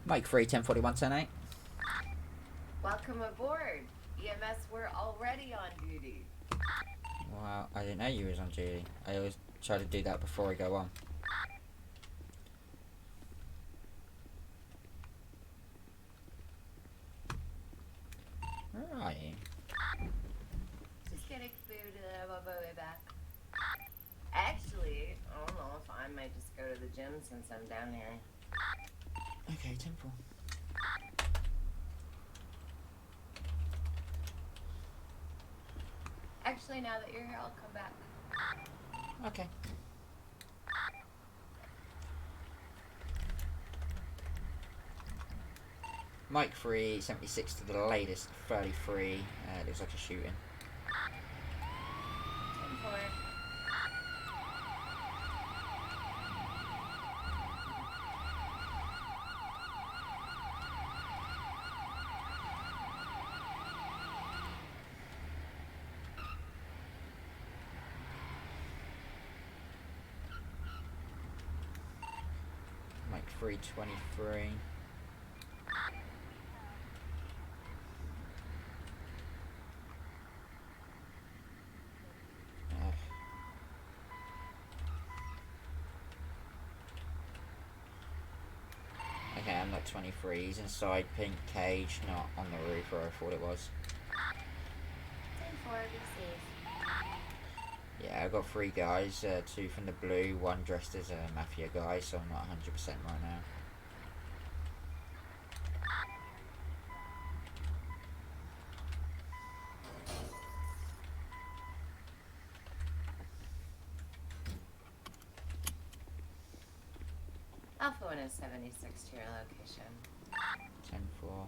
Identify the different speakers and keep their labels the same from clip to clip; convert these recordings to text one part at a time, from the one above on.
Speaker 1: Mike 3, 1041, 10-8.
Speaker 2: Welcome aboard. EMS, we're already on duty.
Speaker 1: Wow, I didn't know you was on duty. I always try to do that before I go on. Where are you?
Speaker 2: Just getting food and then I'm on my way back. Actually, I don't know if I might just go to the gym since I'm down here.
Speaker 1: Okay, temple.
Speaker 2: Actually, now that you're here, I'll come back.
Speaker 1: Okay. Mike 3, 76 to the latest, 33. Looks like a shooting.
Speaker 2: 10-4.
Speaker 1: Mike 3, 23. Okay, I'm not 23. He's inside pink cage, not on the roof where I thought it was.
Speaker 2: 10-4, be safe.
Speaker 1: Yeah, I got 3 guys, 2 from the blue, 1 dressed as a mafia guy, so I'm not 100% right now.
Speaker 2: Alpha 1 is 76 to your location.
Speaker 1: 10-4.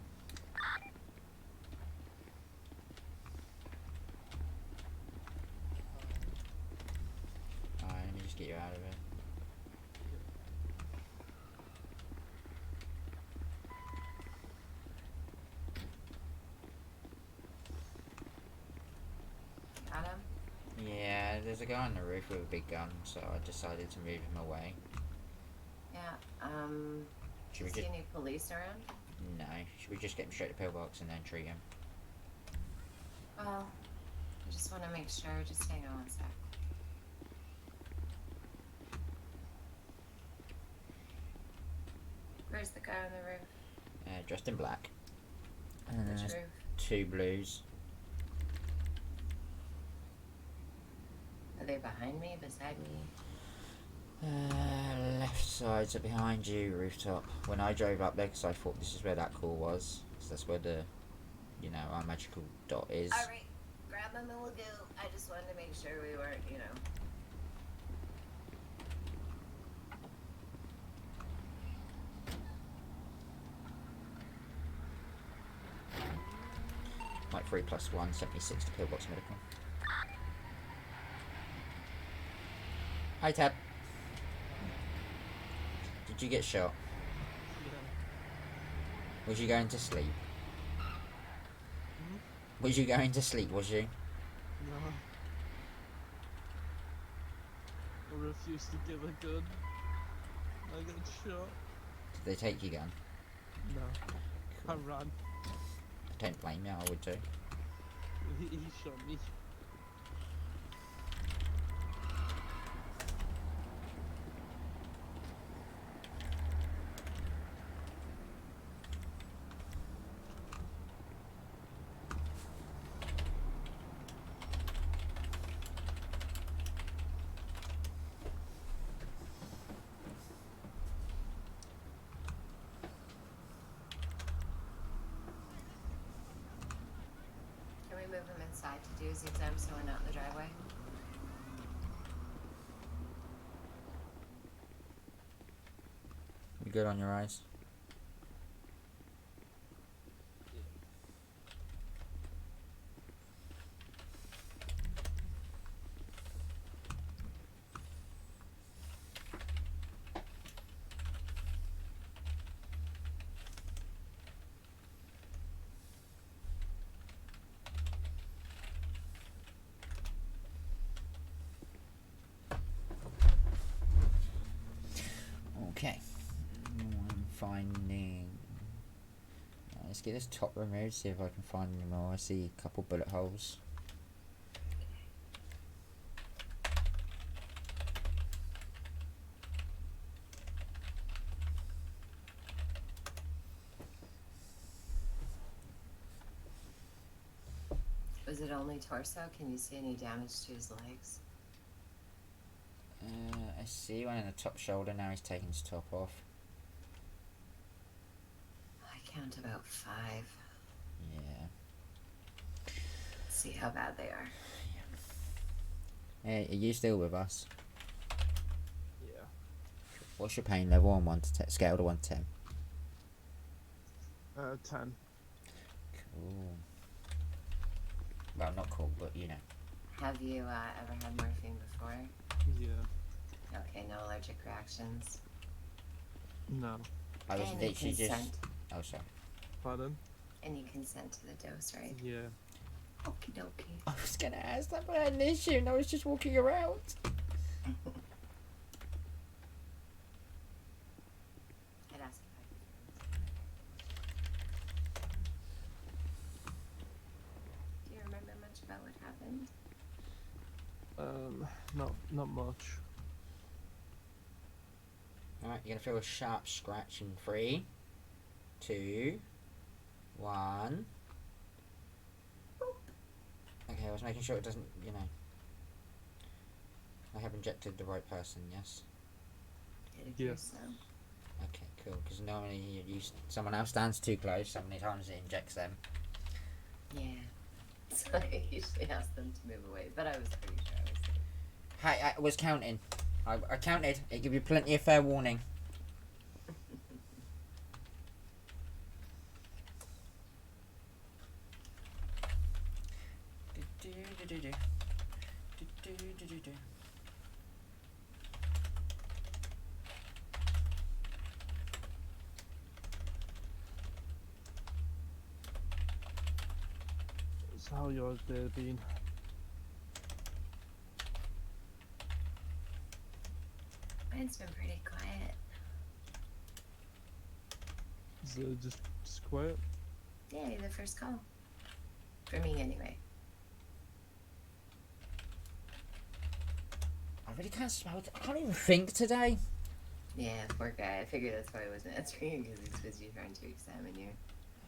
Speaker 1: Alright, let me just get you out of it.
Speaker 2: Got him?
Speaker 1: Yeah, there's a guy on the roof with a big gun, so I decided to move him away.
Speaker 2: Yeah,
Speaker 1: Should we
Speaker 2: do you
Speaker 1: just...
Speaker 2: need police around?
Speaker 1: No, should we just get him straight to pillbox and then treat him?
Speaker 2: Well, I just want to make sure. Just hang on 1 sec. Where's the guy on the roof?
Speaker 1: Dressed in black. And then
Speaker 2: Which
Speaker 1: there's
Speaker 2: roof?
Speaker 1: 2 blues.
Speaker 2: Are they behind me? Beside me?
Speaker 1: Left sides are behind you, rooftop. When I drove up there, because I thought this is where that call was, because that's where the, you know, our magical dot is.
Speaker 2: Alright, grab him and we'll go. I just wanted to make sure we weren't, you know.
Speaker 1: Like 3+1, 76 to pillbox medical. Hi, Tab. Did you get shot?
Speaker 3: Yeah.
Speaker 1: Was you going to sleep? Was you going to sleep, was you?
Speaker 3: No. I refuse to give a gun. I got shot.
Speaker 1: Did they take your gun?
Speaker 3: No. I
Speaker 1: Cool.
Speaker 3: ran.
Speaker 1: Don't blame me, I would too.
Speaker 3: He shot me.
Speaker 2: Can we move him inside to do his exam so we're not in the driveway?
Speaker 1: You good on your eyes? Okay. Let's get this top removed, see if I can find any more. I see a couple bullet holes.
Speaker 2: Was it only torso? Can you see any damage to his legs?
Speaker 1: I see one in the top shoulder, now he's taking his top off.
Speaker 2: I count about 5.
Speaker 1: Yeah.
Speaker 2: Let's see how bad they are.
Speaker 1: Hey, are you still with us?
Speaker 3: Yeah.
Speaker 1: What's your pain level on 1 to 10? Scale to 1 to 10.
Speaker 3: 10.
Speaker 1: Cool. Well, not cool, but you know.
Speaker 2: Have you ever had morphine before?
Speaker 3: Yeah.
Speaker 2: Okay, no allergic reactions.
Speaker 3: No.
Speaker 1: I was
Speaker 2: And you
Speaker 1: literally just.
Speaker 2: consent.
Speaker 1: Oh, sorry.
Speaker 3: Pardon?
Speaker 2: And you consent to the dose, right?
Speaker 3: Yeah.
Speaker 2: Okie dokie.
Speaker 1: I was gonna ask that, but I had an issue and I was just walking around.
Speaker 2: I'd ask if I could. Do you remember much about what happened?
Speaker 3: Not much.
Speaker 1: Alright, you're gonna feel a sharp scratch in 3, 2, 1. Okay, I was making sure it doesn't, you know. I have injected the right person, yes?
Speaker 2: It appears
Speaker 3: Yes.
Speaker 2: so.
Speaker 1: Okay, cool. Because normally someone else stands too close, so many times it injects them.
Speaker 2: Yeah. So I usually ask them to move away, but I was pretty sure I was safe.
Speaker 1: Hey, I was counting. I counted. It gave you plenty of fair warning.
Speaker 3: So how your day been?
Speaker 2: Mine's been pretty quiet.
Speaker 3: Is it just quiet?
Speaker 2: Yeah, you're the first call. For me, anyway.
Speaker 1: I really can't smell. I can't even think today.
Speaker 2: Yeah, poor guy. I figured that's why he wasn't answering, because he's busy trying to examine you.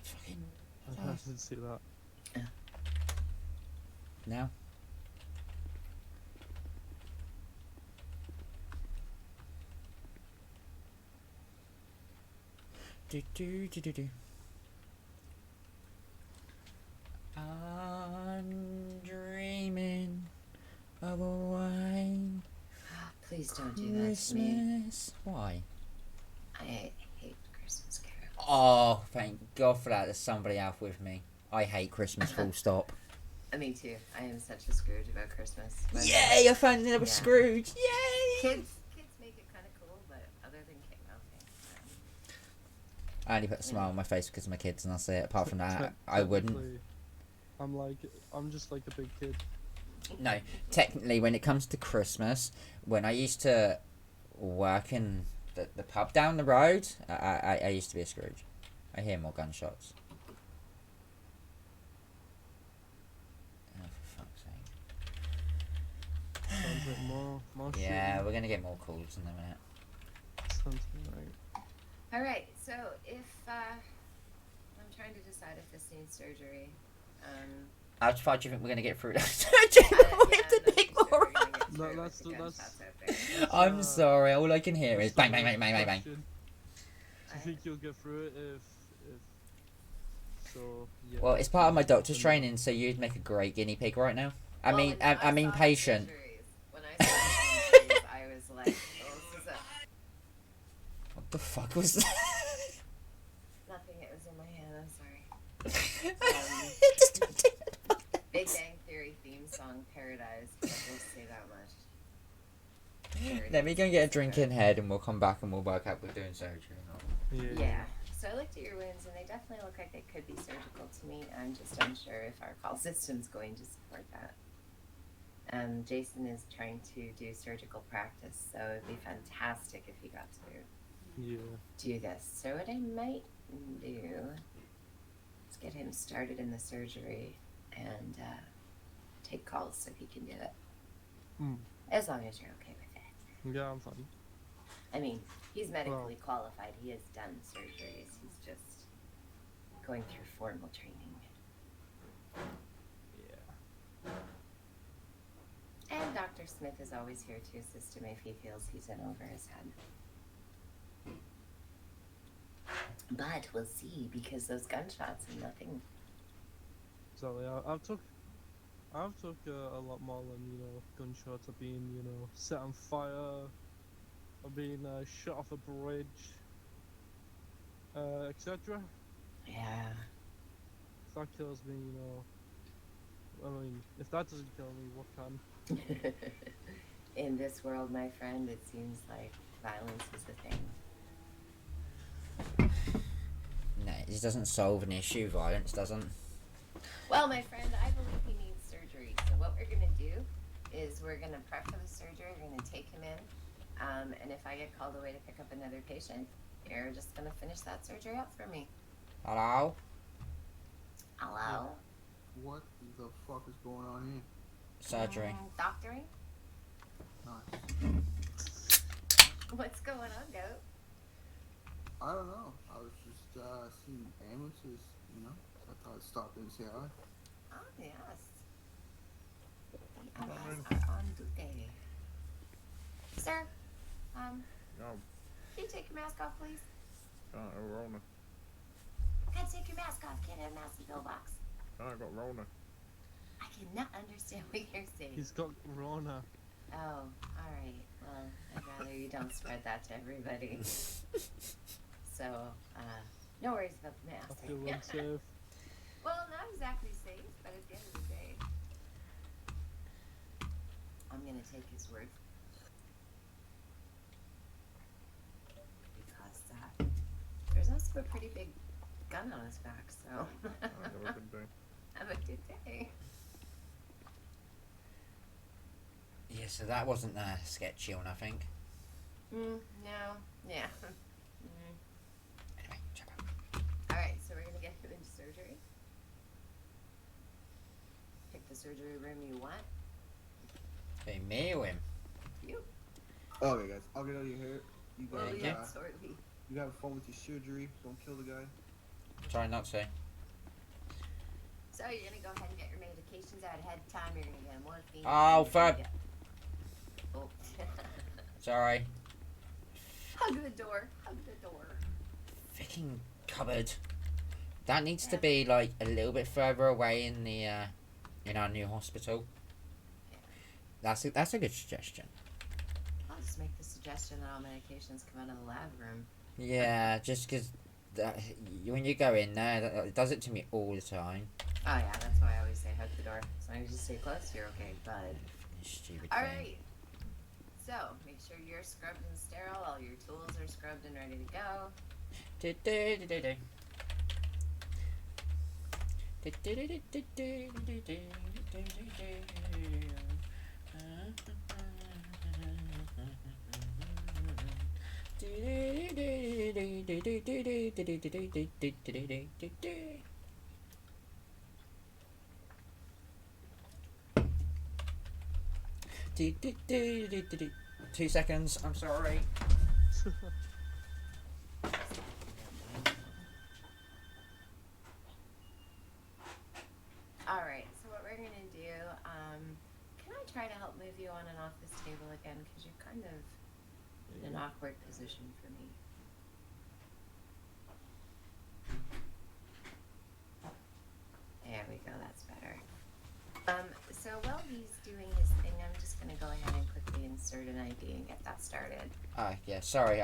Speaker 1: Fucking.
Speaker 3: I didn't see that.
Speaker 1: Now? I'm dreaming of a white
Speaker 2: Please don't do that to me.
Speaker 1: Christmas. Why?
Speaker 2: I hate Christmas carols.
Speaker 1: Oh, thank God for that. There's somebody else with me. I hate Christmas, full stop.
Speaker 2: Me too. I am such a Scrooge about Christmas. But
Speaker 1: Yay! I found another
Speaker 2: Yeah.
Speaker 1: Scrooge. Yay!
Speaker 2: Kids make it kind of cool, but other than
Speaker 1: I only put a smile on my face because of my kids, and that's it. Apart from that, I wouldn't.
Speaker 3: Technically, I'm just like a big kid.
Speaker 1: No, technically, when it comes to Christmas, when I used to work in the pub down the road, I used to be a Scrooge. I hear more gunshots. Oh, for fuck's sake.
Speaker 3: Sounds like more
Speaker 1: Yeah,
Speaker 3: shooting.
Speaker 1: we're gonna get more calls in a minute.
Speaker 3: Sounds right.
Speaker 2: All right. So if I'm trying to decide if this needs surgery.
Speaker 1: How far do you think we're gonna get through that?
Speaker 2: Yeah,
Speaker 1: have to
Speaker 2: I'm
Speaker 1: pick
Speaker 2: not too sure
Speaker 1: more
Speaker 2: we're gonna get
Speaker 1: rounds.
Speaker 2: through it
Speaker 3: No,
Speaker 2: with the
Speaker 3: that's-
Speaker 2: gunshots out there.
Speaker 1: I'm sorry, all I can hear is
Speaker 3: That's
Speaker 1: bang,
Speaker 3: the
Speaker 1: bang, bang, bang, bang, bang.
Speaker 3: question. Do you think you'll get through it if so? Yeah.
Speaker 1: Well, it's part of my doctor's training, so you'd make a great guinea pig right now. I
Speaker 2: Well,
Speaker 1: mean,
Speaker 2: when
Speaker 1: I mean
Speaker 2: saw the
Speaker 1: patient.
Speaker 2: surgeries- When I saw the surgeries, I was like, oh, this is
Speaker 1: What the fuck was that?
Speaker 2: nothing. It was in my hand. I'm sorry.
Speaker 1: It just dropped in.
Speaker 2: Big Bang Theory theme song, Paradise. I'll just say that much.
Speaker 1: Let me go and get a drink in head, and we'll come back and we'll work out we're doing surgery or not.
Speaker 2: Yeah. So I looked at your wounds, and they definitely look like they could be surgical to me. I'm just unsure if our call system's going to support that. Jason is trying to do surgical practice, so it'd be fantastic if he got to
Speaker 3: Yeah.
Speaker 2: do this. So what I might do started in the surgery and take calls so he can do it. As long as you're okay with it.
Speaker 3: Yeah, I'm fine.
Speaker 2: I mean, he's medically qualified. He has done surgeries. He's just going through formal training.
Speaker 3: Yeah.
Speaker 2: And Dr. Smith is always here to assist him if he feels he's in over his head. But we'll see, because those gunshots and nothing.
Speaker 3: So yeah, I've took a lot more than, you know, gunshots. I've been, you know, set on fire. I've been shot off a bridge, etc.
Speaker 2: Yeah.
Speaker 3: If that kills me, you know, I mean, if that doesn't kill me, what can?
Speaker 2: In this world, my friend, it seems like violence is the thing.
Speaker 1: No, it doesn't solve an issue. Violence doesn't.
Speaker 2: Well, my friend, I believe he needs surgery. So what we're going to do is we're going to prep for the surgery. We're going to take him in. And if I get called away to pick up another patient, you're just going to finish that surgery up for me.
Speaker 1: Hello?
Speaker 2: Hello?
Speaker 4: What the fuck is going on here?
Speaker 1: Surgery.
Speaker 2: Doctoring?
Speaker 4: Nice.
Speaker 2: What's going on, Goat?
Speaker 4: I don't know. I was just seeing ambulances, you know. So I thought I'd stop in and say hi.
Speaker 2: Oh, yes. The MS are on duty. Sir,
Speaker 5: No,
Speaker 2: can you take your mask off, please?
Speaker 5: Rona.
Speaker 2: Gotta take your mask off. Can't have a mask in the pillbox.
Speaker 5: I got Rona.
Speaker 2: I cannot understand what you're saying.
Speaker 3: He's got Rona.
Speaker 2: Oh, alright. Well, I'd rather you don't spread that to everybody. So, no worries about the
Speaker 3: I
Speaker 2: mask.
Speaker 3: feel unsafe.
Speaker 2: Well, not exactly safe, but at the end of the day, I'm gonna take his word. Because there's also a pretty big gun on his back, so.
Speaker 5: Have a good day.
Speaker 2: Have a good day.
Speaker 1: Yeah, so that wasn't sketchy or nothing.
Speaker 2: No. Yeah.
Speaker 1: Anyway, check out.
Speaker 2: Alright, so we're gonna get him into surgery. Pick the surgery room you want.
Speaker 1: Hey, me or him?
Speaker 2: You.
Speaker 4: Okay, guys, I'll get out of your hair. You
Speaker 2: Well,
Speaker 4: guys,
Speaker 1: yeah.
Speaker 2: shortly.
Speaker 4: you have fun with your surgery. Don't kill the guy.
Speaker 1: Try not to.
Speaker 2: So you're gonna go ahead and get your medications out ahead of time. You're gonna get a morphine.
Speaker 1: Oh, fuck.
Speaker 2: Oh.
Speaker 1: Sorry.
Speaker 2: Hug the door. Hug the door.
Speaker 1: Freaking cupboard. That needs to be like a little bit further away in the in our new hospital. That's a good suggestion.
Speaker 2: I'll just make the suggestion that all medications come out of the lab room.
Speaker 1: Yeah, just because when you go in there, it does it to me all the time.
Speaker 2: Oh yeah, that's why I always say hug the door. As long as you stay close, you're okay, bud.
Speaker 1: Stupid thing.
Speaker 2: Alright. So, make sure you're scrubbed and sterile. All your tools are scrubbed and ready to go.
Speaker 1: Two seconds, I'm sorry.
Speaker 2: Alright, so what we're gonna do, can I try to help move you on and off this table again? Because you're kind of in an awkward position for me. There we go, that's better. So while he's doing his thing, I'm just gonna go ahead and quickly insert an ID and get that started.
Speaker 1: Yeah, sorry,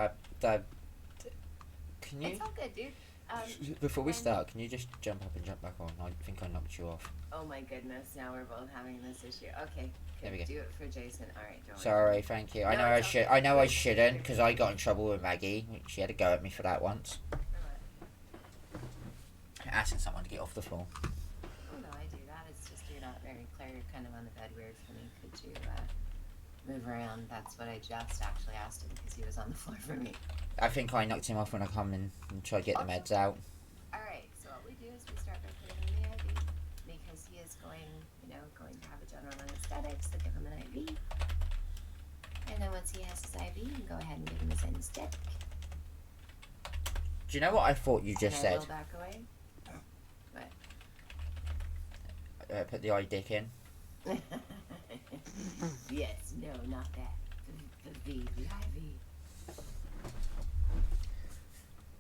Speaker 1: can you,
Speaker 2: It's all good, dude.
Speaker 1: before we
Speaker 2: when-
Speaker 1: start, can you just jump up and jump back on? I think I knocked you off.
Speaker 2: Oh my goodness, now we're both having this issue. Okay,
Speaker 1: There we go.
Speaker 2: do it for Jason. Alright, don't worry.
Speaker 1: Sorry, thank you. I
Speaker 2: No,
Speaker 1: know I
Speaker 2: it's
Speaker 1: should.
Speaker 2: okay.
Speaker 1: I know I shouldn't, because I got in trouble with Maggie. She had to go at me for that once, asking someone to get off the floor.
Speaker 2: Oh no, I do that. It's just you're not very clear. You're kind of on the bed weird for me. Could you move around? That's what I just actually asked him because he was on the floor for me.
Speaker 1: I think I knocked him off when I come in and try to get the meds out.
Speaker 2: Alright, so what we do is we start by putting because he is going to have a general anesthetic, so give him an IV. And then once he has his IV, you can go ahead and give him his anesthetic.
Speaker 1: Do you know what I thought you just
Speaker 2: and
Speaker 1: said?
Speaker 2: I will back away. What?
Speaker 1: Put the eye dick in.
Speaker 2: Yes, no, not that. The IV.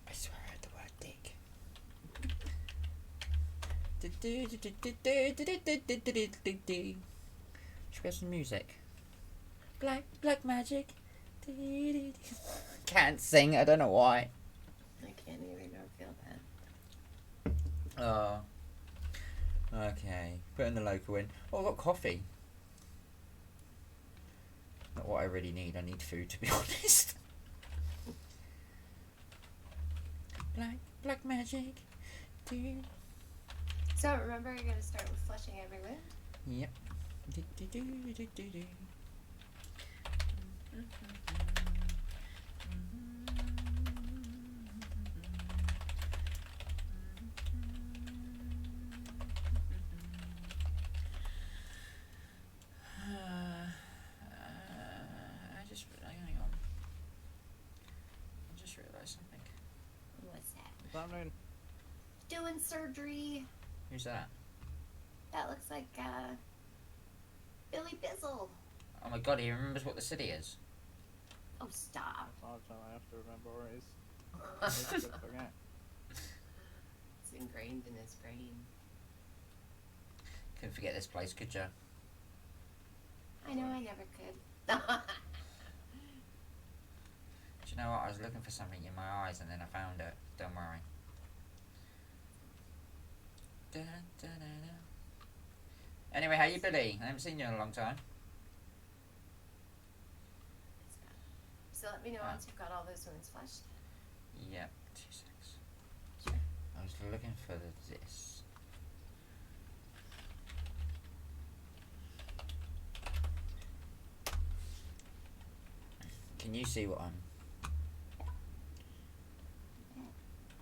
Speaker 1: I swear I heard the word dick. Should we have some music? Black magic. Can't sing, I don't know why.
Speaker 2: I can't either, don't feel bad.
Speaker 1: Oh. Okay. Putting the local in. Oh, I've got coffee. Not what I really need. I need food, to be honest. Black magic. Dude.
Speaker 2: So remember, you're going to start with flushing every wound?
Speaker 1: Yep. Hang on. I just realised something.
Speaker 2: What's that?
Speaker 5: What's happening?
Speaker 2: Doing surgery.
Speaker 1: Who's that?
Speaker 2: That looks like Billy Bizzle.
Speaker 1: Oh my god, he remembers what the city is.
Speaker 2: Oh, stop.
Speaker 5: That's all the time I have to remember where it is. I just forget.
Speaker 2: It's ingrained in his brain.
Speaker 1: Couldn't forget this place, could you?
Speaker 2: I know, I never could.
Speaker 1: Do you know what? I was looking for something in my eyes and then I found it. Don't worry. Da, da, da, da. Anyway, how you, Billy? I haven't seen you in a long time.
Speaker 2: So let me know once you've got all those wounds flushed.
Speaker 1: Yep, 2 secs.
Speaker 2: Sure.
Speaker 1: I was looking for this. Can you see what I'm...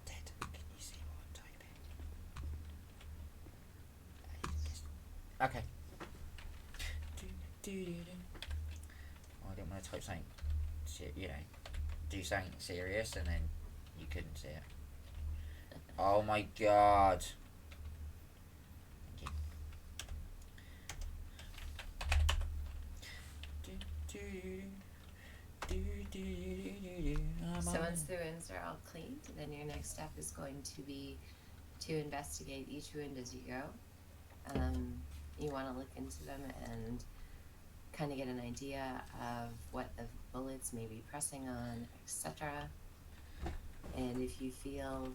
Speaker 1: Ted, can you see what I'm typing? Okay. Oh, I didn't want to type something, do something serious and then you couldn't see it. Oh my god.
Speaker 2: So once the wounds are all cleaned, then your next step is going to be to investigate each wound as you go. You want to look into them and kind of get an idea of what the bullets may be pressing on, etc. And if you feel,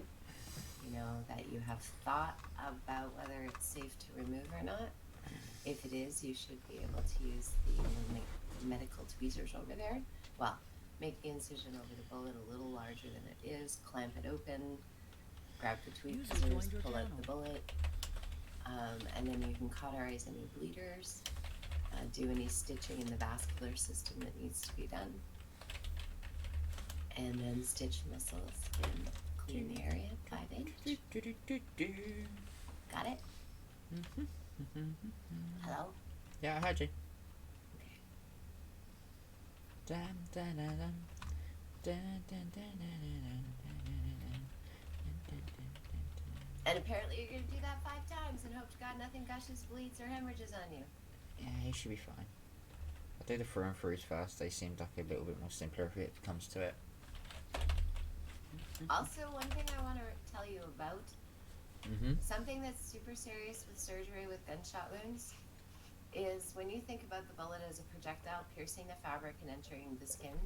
Speaker 2: that you have thought about whether it's safe to remove or not, if it is, you should be able to use the medical tweezers over there. Well, make the incision over the bullet a little larger than it is, clamp it open, grab the tweezers, pull out the bullet, and then you can cauterize any bleeders, do any stitching in the vascular system that needs to be done, and then stitch muscle skin, clean the area, 5-inch. Got it? Hello?
Speaker 1: Yeah, I heard you.
Speaker 2: And apparently you're going to do that 5 times and hope to God nothing gushes, bleeds, or hemorrhages on you.
Speaker 1: Yeah, he should be fine. I'll do the through and throughs first. They seemed like a little bit more simpler if it comes to it.
Speaker 2: Also, one thing I want to tell you about,
Speaker 1: Mm-hmm.
Speaker 2: something that's super serious with surgery with gunshot wounds is when you think about the bullet as a projectile piercing the fabric and entering the skin,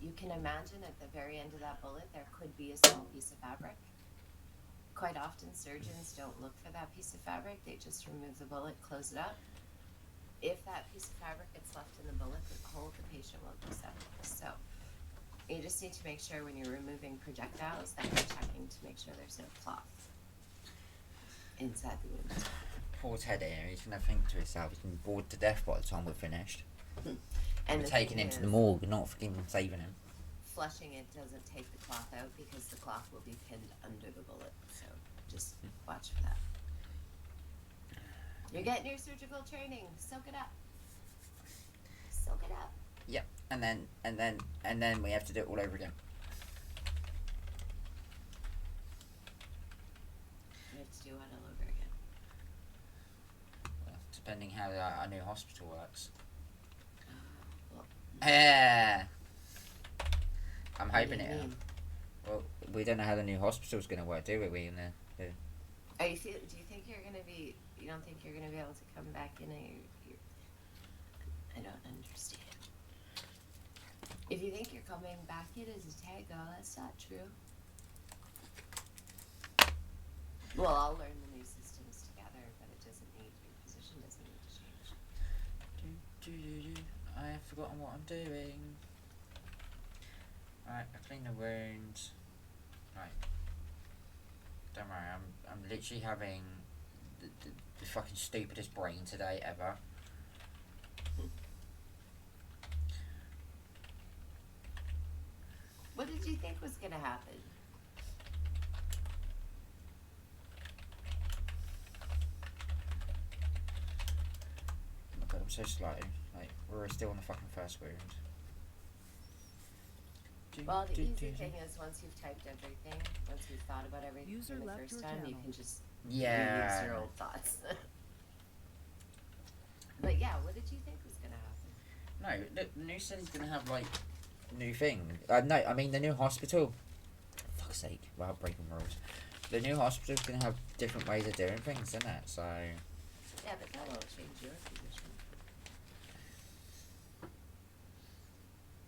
Speaker 2: you can imagine at the very end of that bullet there could be a small piece of fabric. Quite often surgeons don't look for that piece of fabric, they just remove the bullet, close it up. If that piece of fabric gets left in the bullet hole, the patient will be septic. So you just need to make sure when you're removing projectiles that you're checking to make sure there's no cloth inside the wound.
Speaker 1: Poor Ted here, he's going to think to himself, he's going to be bored to death by the time we're finished.
Speaker 2: And
Speaker 1: We're
Speaker 2: the
Speaker 1: taking
Speaker 2: thing
Speaker 1: him to the
Speaker 2: is,
Speaker 1: morgue, not fucking saving him.
Speaker 2: flushing it doesn't take the cloth out because the cloth will be pinned under the bullet. So just watch for that. You're getting your surgical training. Soak it up. Soak it up.
Speaker 1: Yep. And then we have to do it all over again.
Speaker 2: We have to do it all over again.
Speaker 1: Well, depending how our new hospital works.
Speaker 2: Well,
Speaker 1: Yeah. I'm
Speaker 2: what do
Speaker 1: hoping
Speaker 2: you
Speaker 1: it.
Speaker 2: mean?
Speaker 1: Well, we don't know how the new hospital's going to work, do we? Do
Speaker 2: Do you think you're gonna be? You don't think you're gonna be able to come back in I don't understand. If you think you're coming back in as a tango, that's not true. Well, I'll learn the new systems together, but it doesn't need your position doesn't need to change.
Speaker 1: I have forgotten what I'm doing. Right, I clean the wounds. Right. Don't worry, I'm literally having the fucking stupidest brain today ever.
Speaker 2: What did you think was gonna happen?
Speaker 1: Oh my god, I'm so slow. Like, we're still on the fucking first wound.
Speaker 2: Well, the easy thing is once you've typed everything, once you've thought about everything
Speaker 6: User
Speaker 2: the
Speaker 6: left
Speaker 2: first
Speaker 6: your
Speaker 2: time, you
Speaker 6: channel.
Speaker 2: can just
Speaker 1: Yeah.
Speaker 2: reuse your old thoughts. But yeah, what did you think was gonna happen?
Speaker 1: No, the new city's gonna have, like, new thing. No, I mean the new hospital. For fuck's sake, without breaking rules. The new hospital's gonna have different ways of doing things, isn't it? So.
Speaker 2: Yeah, but that won't change your position.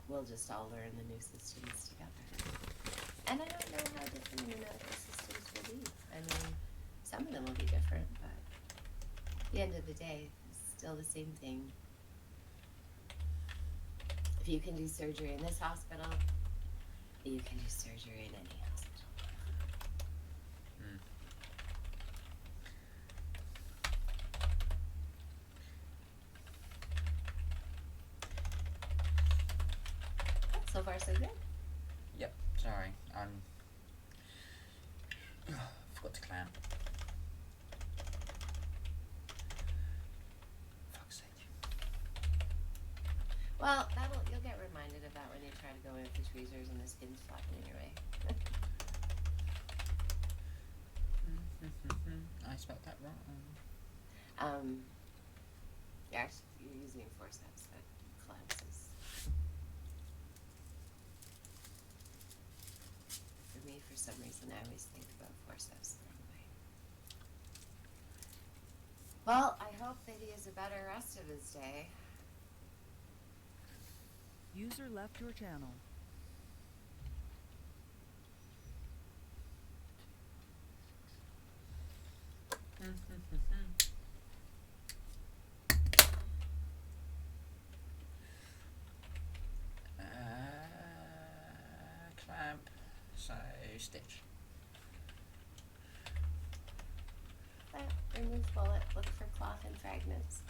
Speaker 2: We'll just all learn the new systems together. And I don't know how different the medical systems will be. I mean, some of them will be different, but at the end of the day, it's still the same thing. If you can do surgery in this hospital, you can do surgery in any hospital. So far, so good.
Speaker 1: Yep. Sorry, forgot to clamp. Fuck's sake.
Speaker 2: Well, you'll get reminded of that when you try to go in with the tweezers and the skin's flapping in your way.
Speaker 1: I spelled that wrong.
Speaker 2: You're using forceps, but collapses. For me, for some reason, I always think about forceps the wrong way. Well, I hope that he has a better rest of his day.
Speaker 6: User left your channel.
Speaker 1: Clamp. So stitch.
Speaker 2: Remove bullet, look for cloth and fragments.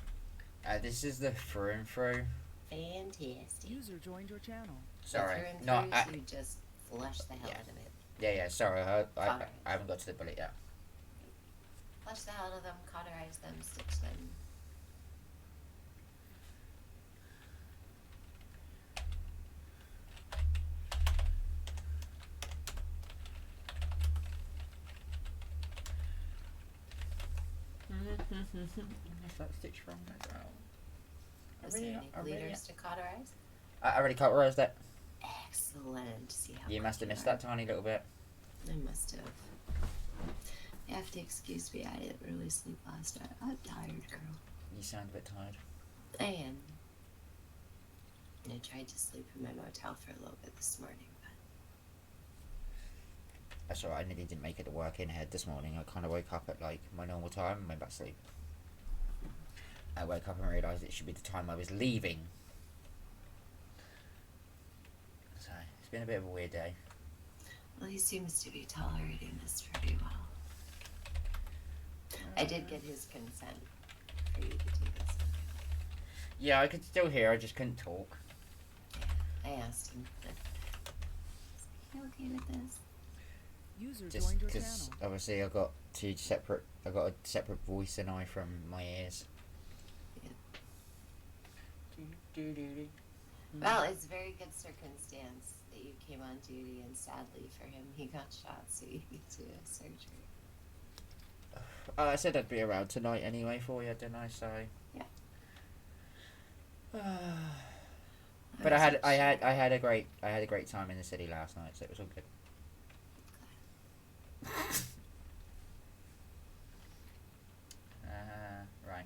Speaker 1: This is the through and through.
Speaker 2: Fantastic.
Speaker 6: User joined your channel.
Speaker 1: Sorry,
Speaker 2: Through and
Speaker 1: no.
Speaker 2: through, you just flush the hell
Speaker 1: Yeah.
Speaker 2: out of it.
Speaker 1: Yeah. Sorry, I
Speaker 2: Cauterize.
Speaker 1: haven't got to the bullet yet.
Speaker 2: Flush the hell out of them, cauterize them, stitch them.
Speaker 1: If that stitch wrong, that's out.
Speaker 2: Is there any bleeders to cauterize?
Speaker 1: I already cauterized it.
Speaker 2: Excellent. See how
Speaker 1: You must have
Speaker 2: quick
Speaker 1: missed
Speaker 2: you are.
Speaker 1: that tiny little bit.
Speaker 2: I must have. You have to excuse me. I didn't really sleep last night. I'm tired, girl.
Speaker 1: You sound a bit tired.
Speaker 2: I am. I tried to sleep in my motel for a little bit this morning, but
Speaker 1: That's alright, I nearly didn't make it to work in head this morning. I kind of woke up at like my normal time and went back to sleep. I woke up and realised it should be the time I was leaving. So, it's been a bit of a weird day.
Speaker 2: well, he seems to be tolerating this pretty well. I did get his consent for you to do this.
Speaker 1: Yeah, I could still hear, I just couldn't talk.
Speaker 2: I asked him. Is he okay with this?
Speaker 6: User
Speaker 1: Just
Speaker 6: joined your
Speaker 1: because
Speaker 6: channel.
Speaker 1: obviously I got a separate voice and eye from my ears.
Speaker 2: Well, it's very good circumstance that you came on duty, and sadly for him, he got shot, so you get to surgery.
Speaker 1: I said I'd be around tonight anyway for you, didn't I? So
Speaker 2: Yeah.
Speaker 1: But I had a great time in the city last night, so it was all good. Right.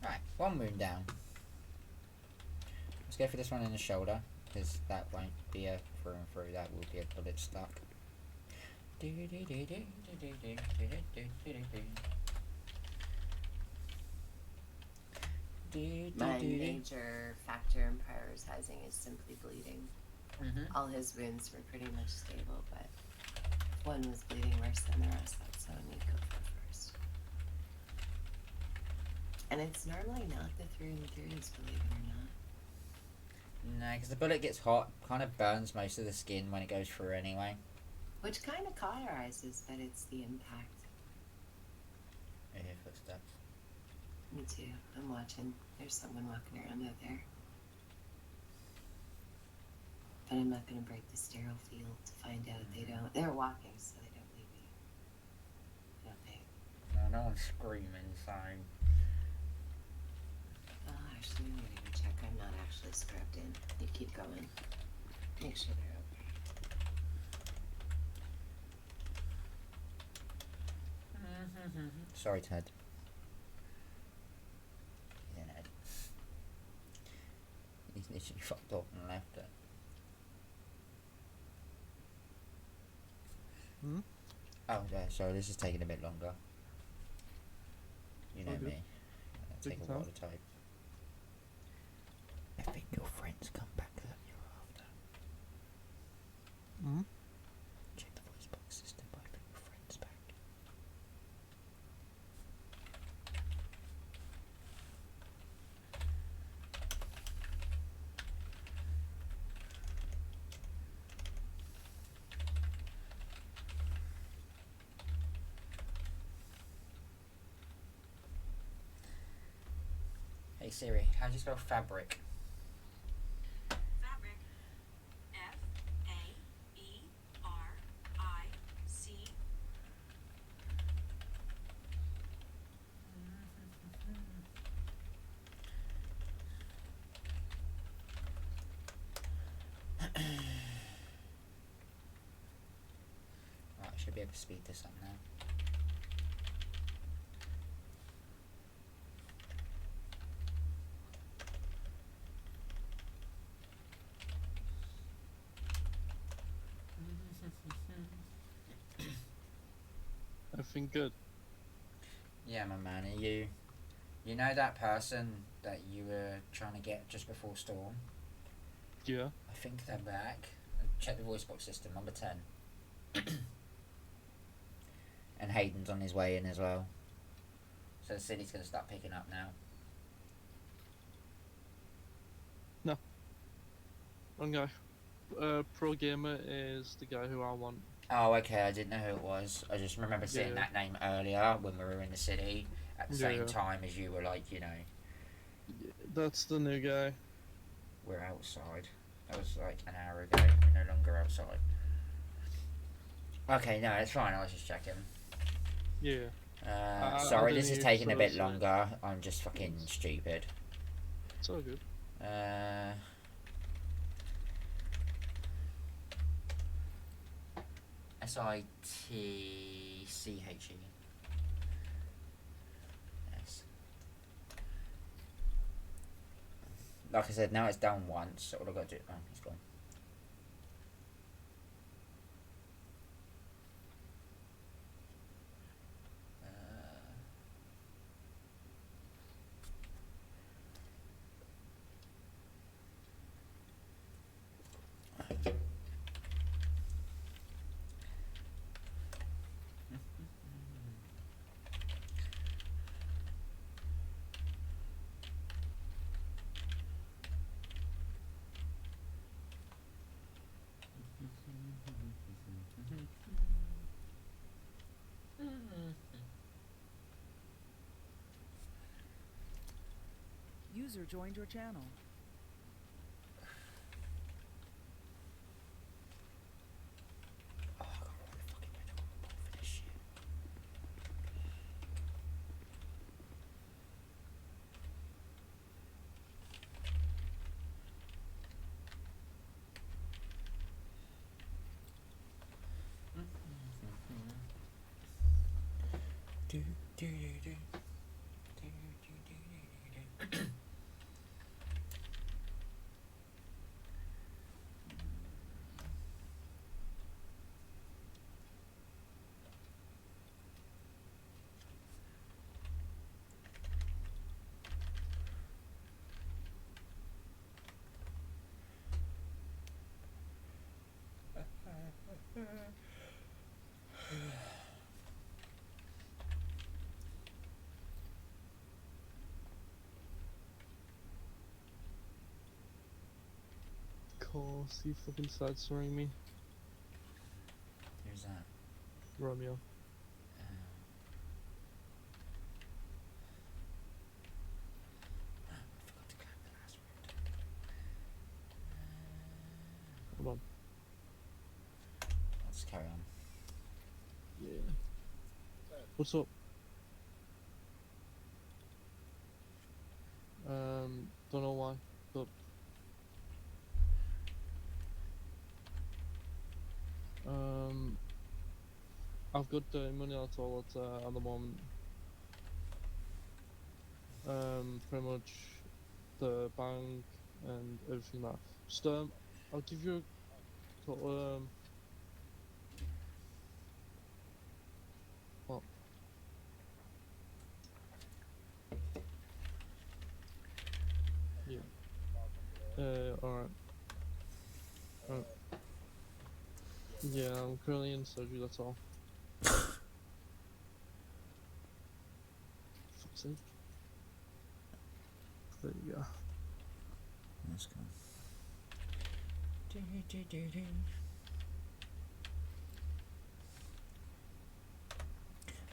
Speaker 1: Right, one wound down. Let's go for this one in the shoulder, because that won't be a through and through, that will be a bullet stuck.
Speaker 2: My major factor in prioritizing is simply bleeding. All his wounds were pretty much stable, but if one was bleeding worse than the rest, that's what I need to go for first. And it's normally not the through and throughs, believe it or not.
Speaker 1: No, because the bullet gets hot, kind of burns most of the skin when it goes through anyway.
Speaker 2: Which kind of cauterizes, but it's the impact.
Speaker 1: I hear footsteps.
Speaker 2: Me too. I'm watching. There's someone walking around out there. But I'm not going to break the sterile field to find out they don't. They're walking, so they don't leave me. I don't think.
Speaker 1: No, no one's screaming, so...
Speaker 2: Oh, actually, I'm going to go check. I'm not actually scrubbed in. You keep going. Make sure they're okay.
Speaker 1: Sorry, Ted. Yeah, Ned. He's literally fucked up and left it. Oh, yeah, sorry, this is taking a bit longer. You know
Speaker 3: Okay.
Speaker 1: me. It'll take a while to type. I think your friends come back that you're after. Check the voice box system, but I think your friends back. Hey Siri, how do you spell fabric?
Speaker 6: Fabric. F-A-E-R-I-C.
Speaker 1: Right, I should be able to speed this up now.
Speaker 3: Everything good?
Speaker 1: Yeah, my man, are you know that person that you were trying to get just before Storm?
Speaker 3: Yeah.
Speaker 1: I think they're back. Check the voice box system, number 10. And Hayden's on his way in as well. So the city's going to start picking up now.
Speaker 3: Wrong guy. Pro Gamer is the guy who I want.
Speaker 1: Oh, okay, I didn't know who it was. I just remember seeing
Speaker 3: Yeah.
Speaker 1: that name earlier when we were in the city at the same
Speaker 3: Yeah.
Speaker 1: time as you were like, you know,
Speaker 3: That's the new guy.
Speaker 1: we're outside. That was like an hour ago. We're no longer outside. Okay, no, it's fine. I was just checking.
Speaker 3: Yeah.
Speaker 1: Sorry,
Speaker 3: I
Speaker 1: this is
Speaker 3: didn't
Speaker 1: taking a
Speaker 3: even
Speaker 1: bit
Speaker 3: sort of
Speaker 1: longer. I'm just fucking stupid.
Speaker 3: It's all good.
Speaker 1: SITCHE. Yes. Like I said, now it's down once, so all I've got to do... Oh, he's gone.
Speaker 6: User joined your channel.
Speaker 1: Oh, I got all the fucking red for this shit. Do, do, do, do. Do, do, do, do, do, do.
Speaker 3: Of course, he fucking started swearing me.
Speaker 1: Who's that?
Speaker 3: Romeo.
Speaker 1: I forgot to clap the last word.
Speaker 3: Hold on.
Speaker 1: Let's carry on.
Speaker 3: Yeah. What's up? Don't know why. But I've got money at all at the moment. Pretty much the bank and everything that. Just I'll give you a call, what? Yeah. Alright. Alright. Yeah, I'm currently in surgery, that's all. Fuck's sake. There you go.
Speaker 1: Let's go. Do, do, do, do.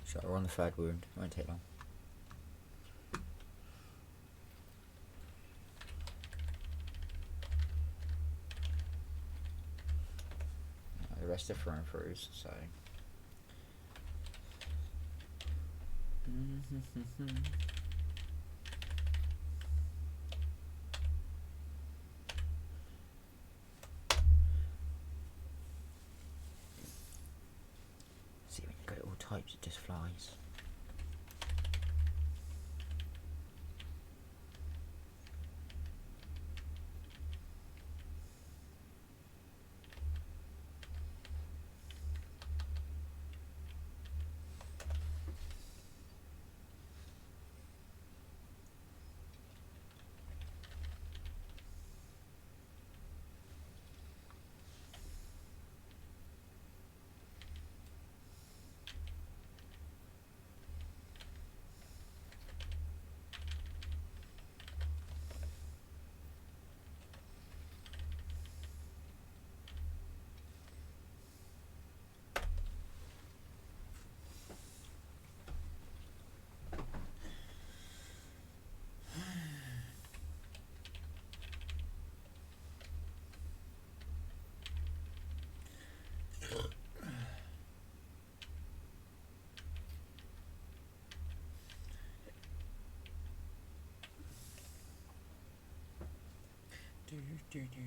Speaker 1: Shot her on the third wound. Won't take long. The rest are thrown throughs, so. See, when you go all types, it just flies. Do, do, do,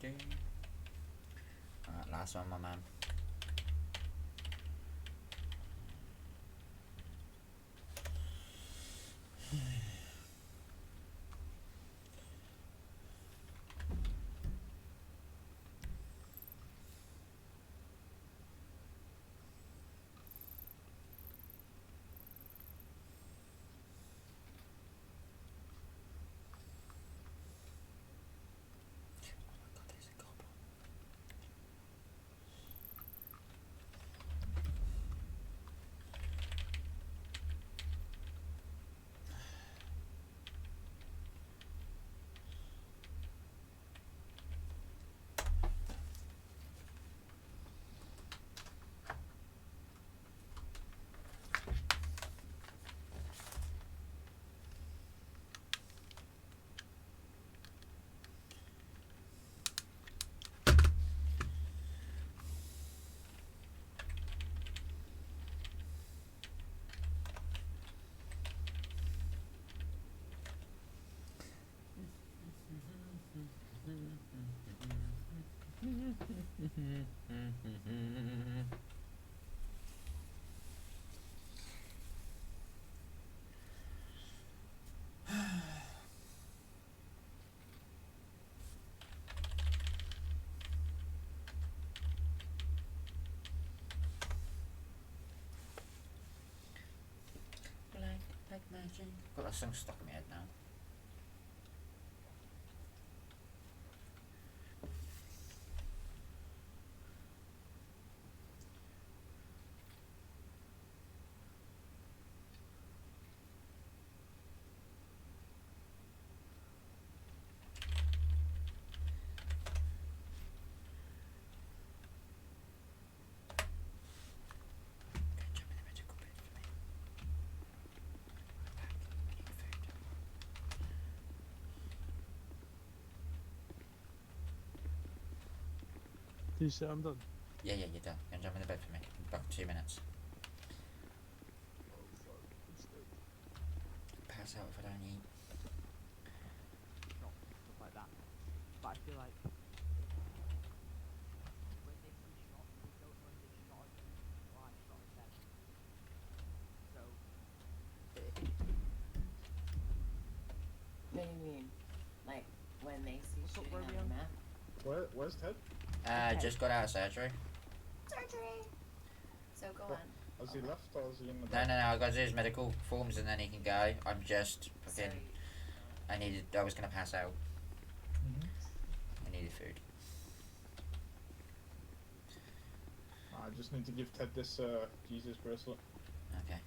Speaker 1: do. Alright, last one, my man. Oh my god, there's a goblin. Black magic. Got that song stuck in my head now. Jump in the medical bed for me. Back. Eat food.
Speaker 3: You say I'm done?
Speaker 1: Yeah, you're done. Go and jump in the bed for me. Back in 2 minutes.
Speaker 3: Oh fuck, I'm scared.
Speaker 1: Pass out if I don't eat.
Speaker 7: Shots and stuff like that. But I feel like when they see shots, they don't know if it's shot at you or I shot at them. So
Speaker 2: What do you mean? Like when they see
Speaker 7: What's up,
Speaker 2: shooting on
Speaker 7: Romeo?
Speaker 2: the map?
Speaker 5: Where's Ted?
Speaker 7: Okay.
Speaker 1: Just got out of surgery.
Speaker 2: Surgery. So go on.
Speaker 5: Has he left or is he in the
Speaker 1: No,
Speaker 5: back?
Speaker 1: I got to do his medical forms and then he can go. I'm just fucking.
Speaker 2: Sorry.
Speaker 1: I was gonna pass out.
Speaker 5: Mhm.
Speaker 1: I needed food.
Speaker 5: I just need to give Ted this Jesus bracelet.
Speaker 1: Okay.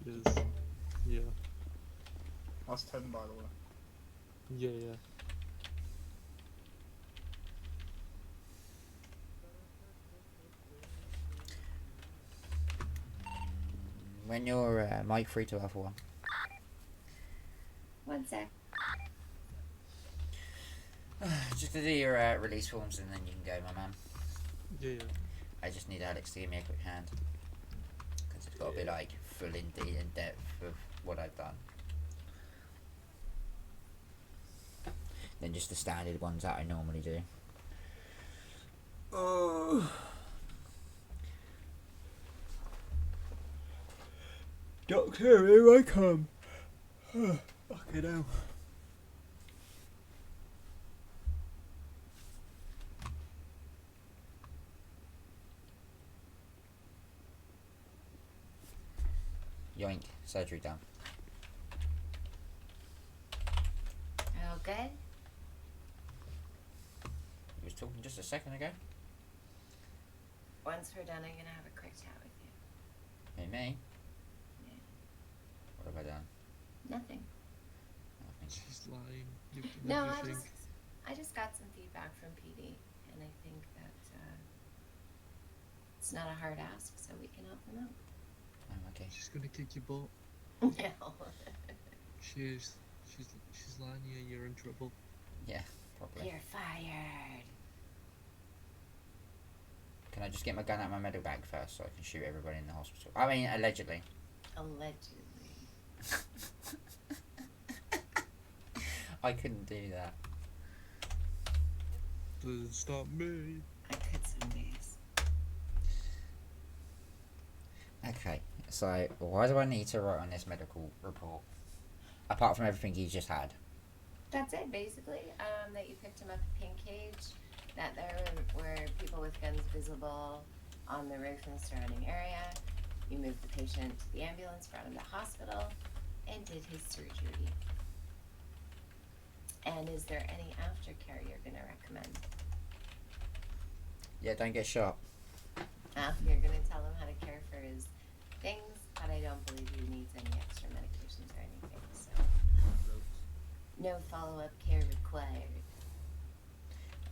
Speaker 3: Cheers. Yeah.
Speaker 5: That's 10 by the way.
Speaker 3: Yeah.
Speaker 1: When you're mic free to Alpha 1.
Speaker 2: 1 sec.
Speaker 1: Just to do your release forms and then you can go, my man.
Speaker 3: Yeah.
Speaker 1: I just need Alex to give me a quick hand. Because it's got to be like full in depth of what I've done. Than just the standard ones that I normally do. Oh. Doctor, here I come. Fucking hell. Yoink, surgery done.
Speaker 2: All good?
Speaker 1: You was talking just a second ago.
Speaker 2: Once we're done, I'm gonna have a quick chat with you.
Speaker 1: Hey, me?
Speaker 2: Yeah.
Speaker 1: What have I done?
Speaker 2: Nothing.
Speaker 1: Nothing.
Speaker 3: She's lying. You've done
Speaker 2: No,
Speaker 3: everything.
Speaker 2: I just got some feedback from PD, and I think that it's not a hard ask, so we can help them out.
Speaker 1: Oh, okay.
Speaker 3: She's gonna kick your butt.
Speaker 2: No.
Speaker 3: She's lying here. You're in trouble.
Speaker 1: Yeah, probably.
Speaker 2: You're fired.
Speaker 1: Can I just get my gun out of my medical bag first so I can shoot everybody in the hospital? I mean, allegedly.
Speaker 2: Allegedly.
Speaker 1: I couldn't do that.
Speaker 3: Doesn't stop me.
Speaker 2: I could some days.
Speaker 1: Okay, so why do I need to write on this medical report? Apart from everything he's just had.
Speaker 2: That's it, basically. That you picked him up a pink cage, that there were people with guns visible on the roof in the surrounding area. You moved the patient to the ambulance, brought him to hospital, and did his surgery. And is there any aftercare you're going to recommend?
Speaker 1: Yeah, don't get shot.
Speaker 2: You're going to tell him how to care for his things, but I don't believe he needs any extra medications or anything, so no follow-up care required.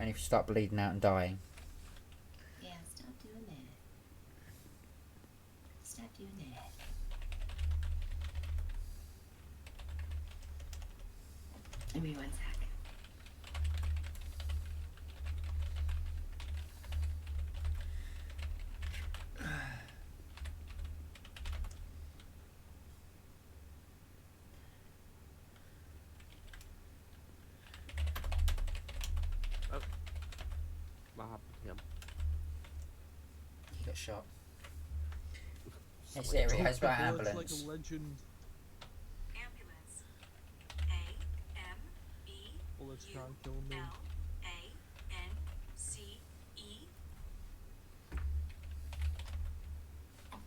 Speaker 1: Only if you start bleeding out and dying.
Speaker 2: Yeah, stop doing that. Stop doing that. Give me 1 sec.
Speaker 8: What happened to him?
Speaker 1: He got shot. Hey
Speaker 8: Sweet.
Speaker 1: Siri,
Speaker 3: Took
Speaker 1: how's
Speaker 3: the
Speaker 1: about
Speaker 3: bullets
Speaker 1: ambulance?
Speaker 3: like a legend.
Speaker 6: Ambulance.
Speaker 3: Bullets can't kill me.
Speaker 6: AMBULANCE.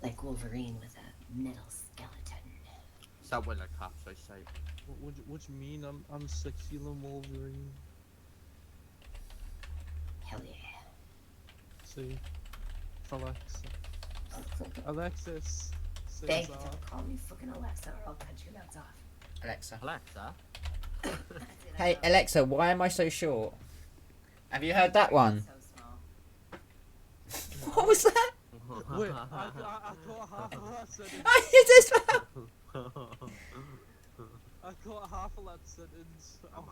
Speaker 2: Like Wolverine with a metal skeleton.
Speaker 8: Is that what the cops I say?
Speaker 3: What do you mean? I'm sexy and Wolverine.
Speaker 2: Hell yeah.
Speaker 3: See? Alexis. Say
Speaker 2: Thank you.
Speaker 3: that.
Speaker 2: Don't call me fucking Alexa or I'll cut your nuts off.
Speaker 1: Alexa.
Speaker 8: Alexa?
Speaker 2: That's it, I
Speaker 1: Hey
Speaker 2: know.
Speaker 1: Alexa, why am I so short? Have you heard that one?
Speaker 2: So small.
Speaker 1: What was that?
Speaker 3: Wait, I caught half of that sentence.
Speaker 1: I just
Speaker 3: I caught half of that sentence. Oh,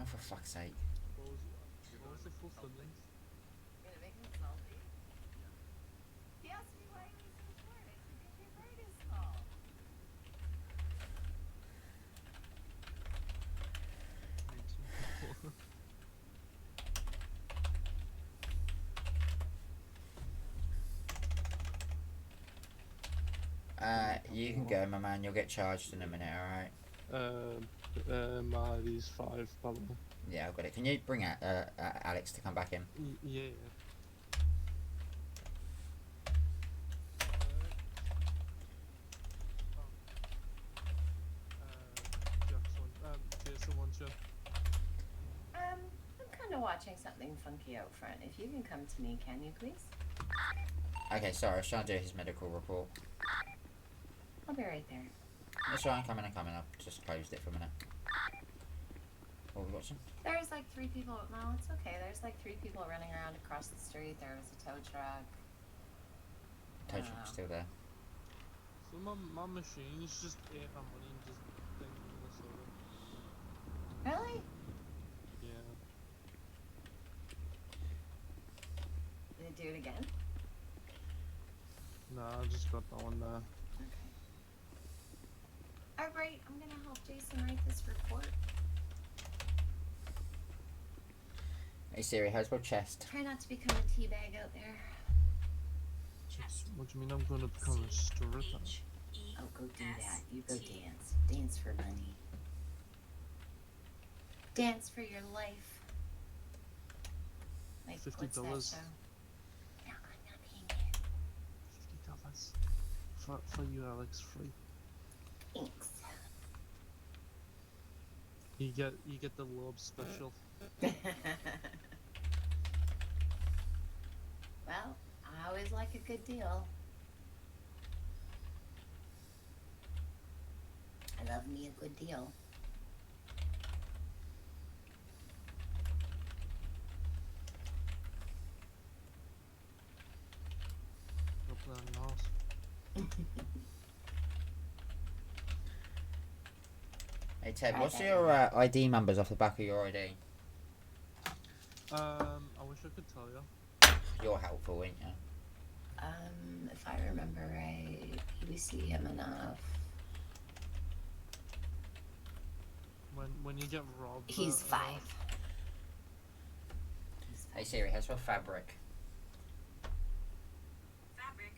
Speaker 1: Oh, for fuck's sake.
Speaker 3: what was the full sentence?
Speaker 2: You're gonna make me salty? He asked me why he was so short. I said, because your brain is small.
Speaker 1: You can go, my man. You'll get charged in a minute, alright?
Speaker 3: These 5 probably.
Speaker 1: Yeah, I've got it. Can you bring Alex to come back in?
Speaker 3: Yeah. Jason wants you.
Speaker 2: I'm kind of watching something funky out front. If you can come to me, can you please?
Speaker 1: Okay, sorry. I was trying to do his medical report.
Speaker 2: I'll be right there.
Speaker 1: That's right, I'm coming. I've just closed it for a minute. What are we watching?
Speaker 2: There's like 3 people. No, it's okay. There's like 3 people running around across the street. There was a tow truck.
Speaker 1: Tow truck's still there.
Speaker 3: So my machine's just ate my money and just thing in the soda.
Speaker 2: Really?
Speaker 3: Yeah.
Speaker 2: Did it do it again?
Speaker 3: Nah, I just got that one there.
Speaker 2: Okay. Alright, I'm gonna help Jason write this report.
Speaker 1: Hey Siri, how's my chest?
Speaker 2: Try not to become a teabag out there.
Speaker 3: What do you mean I'm gonna become a stripper?
Speaker 2: Oh, go do that. You go dance. Dance for money. Dance for your life. Like, what's that
Speaker 3: $50.
Speaker 2: show? No, I'm not paying
Speaker 3: $50. For you, Alex, free.
Speaker 2: you. Thanks.
Speaker 3: You get the love special.
Speaker 2: Well, I always like a good deal. I love me a good deal.
Speaker 3: Go play on your house.
Speaker 1: Hey Ted, what's
Speaker 2: Okay.
Speaker 1: your ID numbers off the back of your ID?
Speaker 3: I wish I could tell you.
Speaker 1: You're helpful, ain't you?
Speaker 2: If I remember right, we see him enough.
Speaker 3: When you get robbed.
Speaker 2: He's 5. He's
Speaker 1: Hey
Speaker 2: 5.
Speaker 1: Siri, how's your fabric?
Speaker 6: Fabric.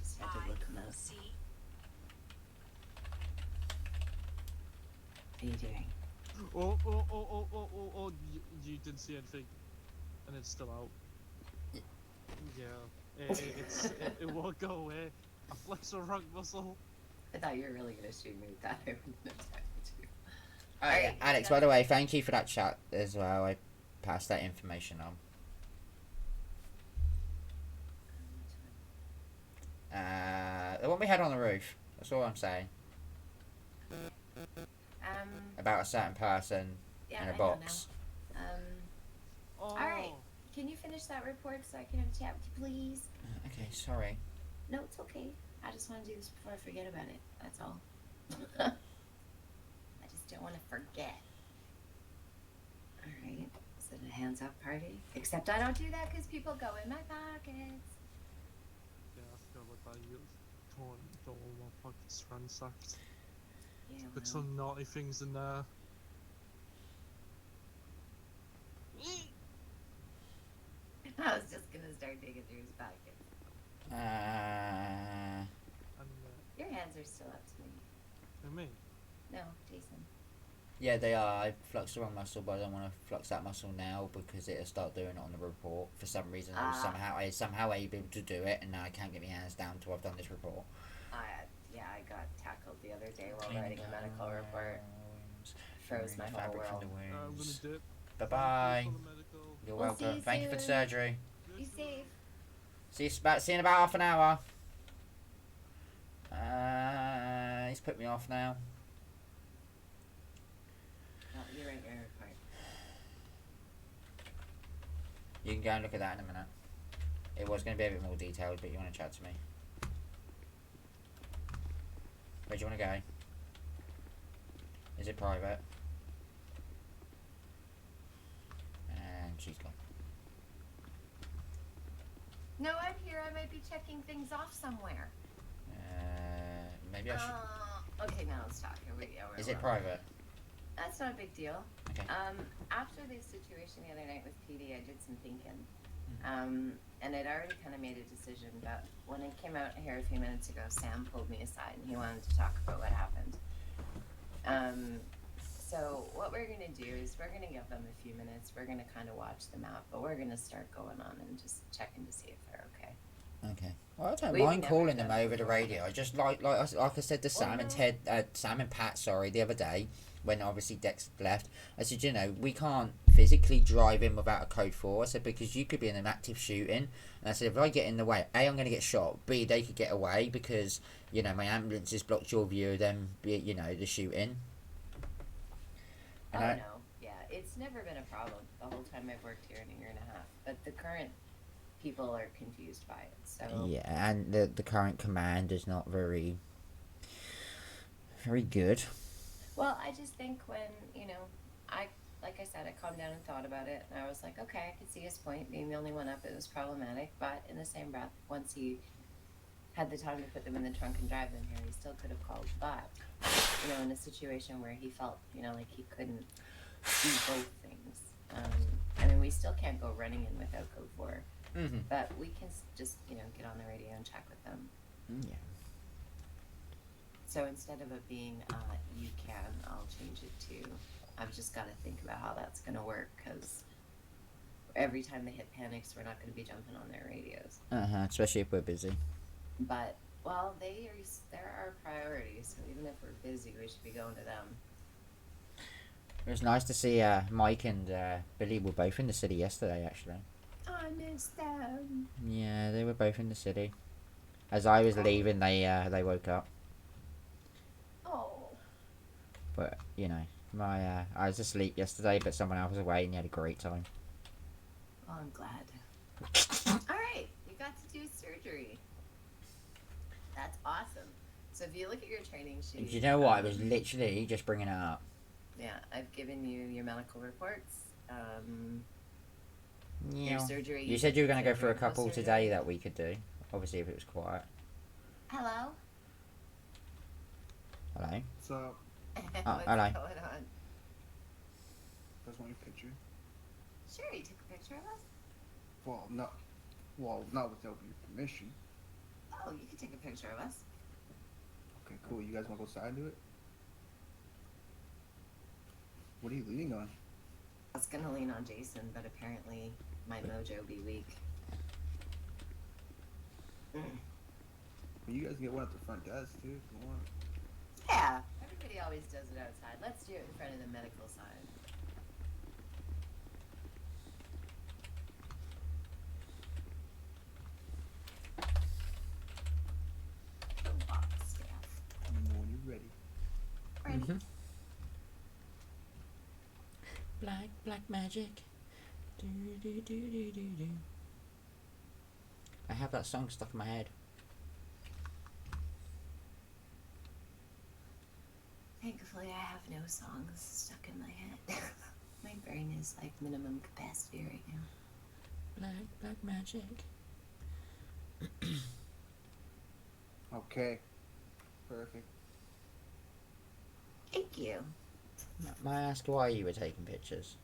Speaker 2: Just had to look him up.
Speaker 6: FABRC.
Speaker 2: What are you doing?
Speaker 3: Oh, you didn't see anything. And it's still out. Yeah. It won't go away. I flexed a wrong muscle.
Speaker 2: I thought you were really gonna shoot me with that. I wouldn't have time to.
Speaker 1: Alright,
Speaker 2: Alright,
Speaker 1: Alex, by the way, thank you for that chat as well. I passed that information on. The one we had on the roof. That's all I'm saying. About a certain person
Speaker 2: Yeah,
Speaker 1: in a
Speaker 2: I know
Speaker 1: box.
Speaker 2: now.
Speaker 3: Oh.
Speaker 2: Alright. Can you finish that report so I can have a chat with you, please?
Speaker 1: Okay, sorry.
Speaker 2: No, it's okay. I just want to do this before I forget about it. That's all. I just don't want to forget. Alright. Is it a hands up party? Except I don't do that because people go in my pockets.
Speaker 3: Yeah, I forgot about that. You don't want my pockets ransacked.
Speaker 2: Yeah,
Speaker 3: Put
Speaker 2: well,
Speaker 3: some naughty things in there.
Speaker 2: I was just gonna start digging through his pockets.
Speaker 3: And
Speaker 2: Your hands are still up to me.
Speaker 3: for me,
Speaker 2: No, Jason.
Speaker 1: Yeah, they are. I flexed the wrong muscle, but I don't want to flex that muscle now because it'll start doing it on the report. For some reason, I was somehow able to do it, and now I can't get my hands down till I've done this report.
Speaker 2: Yeah, I got tackled the other day while writing a medical report. Froze my whole
Speaker 1: Fabric from
Speaker 2: world.
Speaker 1: the
Speaker 3: I'm gonna
Speaker 1: wounds.
Speaker 3: dip.
Speaker 1: Bye bye.
Speaker 3: For the medical.
Speaker 1: You're
Speaker 2: We'll see
Speaker 1: welcome.
Speaker 2: you
Speaker 1: Thank you for the
Speaker 2: soon.
Speaker 1: surgery.
Speaker 2: Be safe.
Speaker 1: See you in about half an hour. He's put me off now.
Speaker 2: Oh, you're right, your report.
Speaker 1: You can go and look at that in a minute. It was going to be a bit more detailed, but you want to chat to me. Where do you want to go? Is it private? And she's gone.
Speaker 2: No, I'm here. I might be checking things off somewhere.
Speaker 1: Maybe I should.
Speaker 2: Okay, now let's talk.
Speaker 1: Is it private?
Speaker 2: That's not a big deal.
Speaker 1: Okay.
Speaker 2: After the situation the other night with PD, I did some thinking. And I'd already kind of made a decision, but when I came out here a few minutes ago, Sam pulled me aside and he wanted to talk about what happened. So what we're going to do is we're going to give them a few minutes. We're going to kind of watch them out, but we're going to start going on and just checking to see if they're okay.
Speaker 1: Okay. Well, I don't
Speaker 2: We've
Speaker 1: mind
Speaker 2: never
Speaker 1: calling them
Speaker 2: done
Speaker 1: over the
Speaker 2: before.
Speaker 1: radio. I just like I said to Sam and Ted, Sam and Pat, sorry, the other day when obviously Dex left. I said, you know, we can't physically drive in without a code 4. I said because you could be in an active shooting, and I said if I get in the way, A, I'm going to get shot. B, they could get away because you know my ambulance has blocked your view of them. You know the shooting. And
Speaker 2: No, yeah, it's never been a problem the whole time I've worked here in a year and a half. But the current people are confused by it. So
Speaker 1: yeah, and the current command is not very good.
Speaker 2: well, I just think when like I said, I calmed down and thought about it, and I was like, okay, I could see his point. Being the only one up, it was problematic. But in the same breath, once he had the time to put them in the trunk and drive them here, he still could have called. But in a situation where he felt like he couldn't do both things, I mean, we still can't go running in without code 4.
Speaker 1: Mm-hmm.
Speaker 2: But we can just, get on the radio and check with them.
Speaker 1: Yeah.
Speaker 2: So instead of it being, you can, I'll change it to, I've just got to think about how that's going to work, because every time they hit panics, we're not going to be jumping on their radios.
Speaker 1: Especially if we're busy.
Speaker 2: But, well, they're our priorities, so even if we're busy, we should be going to them.
Speaker 1: It was nice to see Mike and Billy were both in the city yesterday, actually.
Speaker 2: I miss them.
Speaker 1: Yeah, they were both in the city. As I was leaving, they woke up.
Speaker 2: Oh.
Speaker 1: But I was asleep yesterday, but someone else was away, and he had a great time.
Speaker 2: Well, I'm glad. All right, you got to do surgery. That's awesome. So if you look at your training sheet,
Speaker 1: Do you know what? I was literally just bringing it up.
Speaker 2: Yeah, I've given you your medical reports.
Speaker 1: Yeah.
Speaker 2: Your surgery.
Speaker 1: You said you were going to go
Speaker 2: surgery
Speaker 1: for a
Speaker 2: and
Speaker 1: couple
Speaker 2: post-surgery.
Speaker 1: today that we could do. Obviously, if it was quiet.
Speaker 2: Hello.
Speaker 1: Hello.
Speaker 4: So,
Speaker 2: What's
Speaker 1: hello.
Speaker 2: going on?
Speaker 4: that's one picture.
Speaker 2: Sure, you took a picture of us.
Speaker 4: Well, not without your permission.
Speaker 2: Oh, you can take a picture of us.
Speaker 4: Okay, cool. You guys want to go outside and do it? What are you leaning on?
Speaker 2: I was gonna lean on Jason, but apparently my mojo be weak.
Speaker 4: Well, you guys get one at the front desk too, if you want.
Speaker 2: Yeah, everybody always does it outside. Let's do it in front of the medical side. Box staff.
Speaker 4: Let me know when you're ready.
Speaker 2: Ready?
Speaker 1: Black magic. Do, do, do, do, do, do. I have that song stuck in my head.
Speaker 2: Thankfully, I have no songs stuck in my head. My brain is like minimum capacity right now.
Speaker 1: Black magic.
Speaker 4: Okay. Perfect.
Speaker 2: Thank you.
Speaker 1: May I ask why you were taking pictures?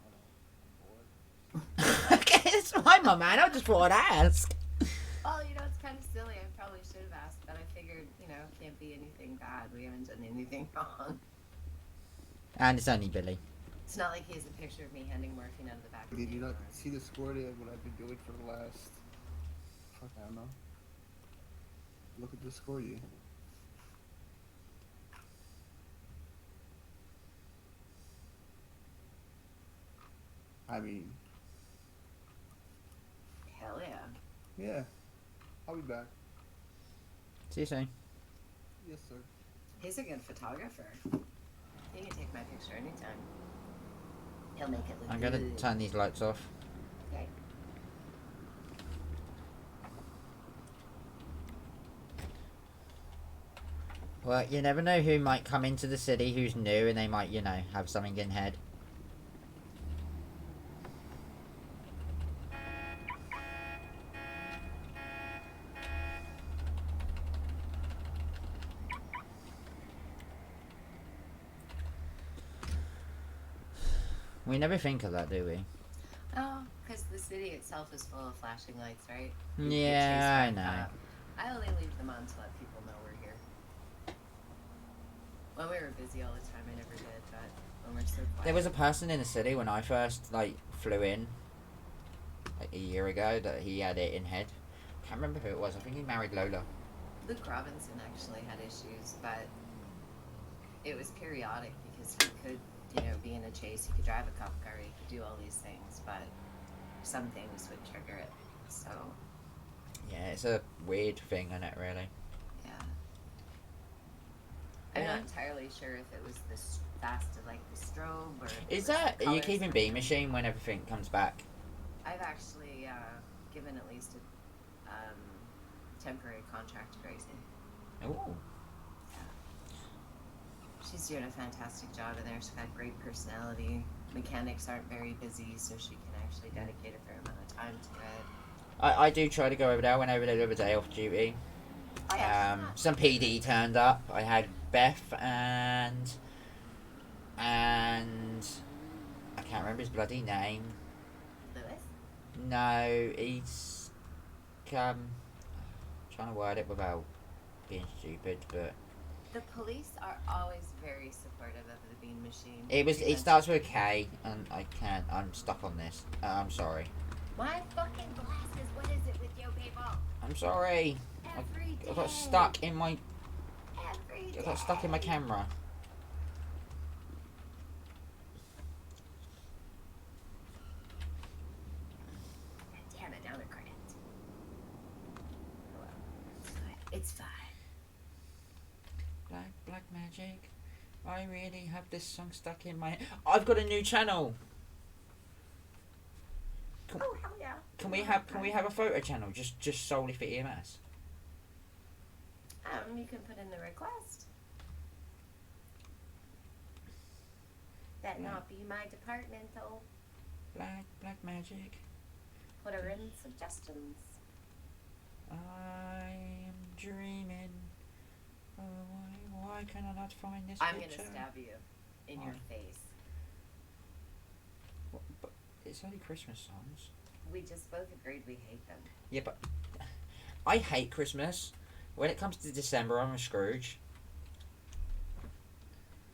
Speaker 4: I don't know. I'm bored.
Speaker 1: It's fine, my man. I just thought I'd ask.
Speaker 2: Well, it's kind of silly. I probably should have asked, but I figured, it can't be anything bad. We haven't done anything wrong.
Speaker 1: And it's only Billy.
Speaker 2: It's not like he has a picture of me handing morphine out of the back of
Speaker 4: Did you
Speaker 2: the
Speaker 4: not
Speaker 2: car.
Speaker 4: see the score there? What I've been doing for the last... Fuck, I don't know. Look at the score, you. I mean,
Speaker 2: Hell yeah.
Speaker 4: yeah. I'll be back.
Speaker 1: See you soon.
Speaker 4: Yes, sir.
Speaker 2: He's a good photographer. He can take my picture anytime. He'll make it look
Speaker 1: I'm gonna
Speaker 2: good.
Speaker 1: turn these lights off.
Speaker 2: Okay.
Speaker 1: Well, you never know who might come into the city who's new and they might, have something in head. We never think of that, do we?
Speaker 2: Oh, because the city itself is full of flashing lights, right? You get
Speaker 1: Yeah, I
Speaker 2: chased by a
Speaker 1: know.
Speaker 2: cop. I only leave them on to let people know we're here. When we were busy all the time, I never did, but when we're so quiet.
Speaker 1: There was a person in the city when I first, flew in, a year ago, that he had it in head. Can't remember who it was. I think he married Lola.
Speaker 2: Luke Robinson actually had issues, but it was periodic because he could, be in a chase. He could drive a cop car. He could do all these things, but some things would trigger it. So,
Speaker 1: Yeah, it's a weird thing, isn't it, really?
Speaker 2: yeah. I'm
Speaker 1: Yeah.
Speaker 2: not entirely sure if it was fast to like the strobe or. If it
Speaker 1: Is
Speaker 2: was
Speaker 1: that...
Speaker 2: the
Speaker 1: Are you
Speaker 2: colors
Speaker 1: keeping
Speaker 2: or
Speaker 1: B
Speaker 2: anything.
Speaker 1: Machine when everything comes back?
Speaker 2: I've actually given at least a temporary contract to Gracie.
Speaker 1: Ooh.
Speaker 2: She's doing a fantastic job in there. She's got great personality. Mechanics aren't very busy, so she can actually dedicate a fair amount of time to it.
Speaker 1: I do try to go over there. I went over there the other day off duty.
Speaker 2: Oh yeah,
Speaker 1: Some PD turned up. I had Beth and I can't remember his bloody name.
Speaker 2: Lewis?
Speaker 1: No, he's trying to word it without being stupid, but
Speaker 2: The police are always very supportive of the Bean Machine.
Speaker 1: it starts with a K, and I'm stuck on this. I'm sorry.
Speaker 2: My fucking glasses, what is it with you people?
Speaker 1: I'm sorry.
Speaker 2: Every day.
Speaker 1: I got stuck in my
Speaker 2: Every day.
Speaker 1: I got stuck in my camera.
Speaker 2: Damn it, now they're cracked. Oh well. It's fine.
Speaker 1: Black magic. I really have this song stuck in my. I've got a new channel.
Speaker 2: Oh hell yeah.
Speaker 1: Can we have a photo channel just solely for EMS?
Speaker 2: You can put in the request. That not be my department though.
Speaker 1: Black magic.
Speaker 2: Put her in suggestions.
Speaker 1: I am dreaming. Oh, why can I not find this
Speaker 2: I'm
Speaker 1: picture?
Speaker 2: gonna stab you in your
Speaker 1: Why?
Speaker 2: face.
Speaker 1: But it's only Christmas songs.
Speaker 2: We just both agreed we hate them.
Speaker 1: Yeah, but I hate Christmas. When it comes to December, I'm a Scrooge.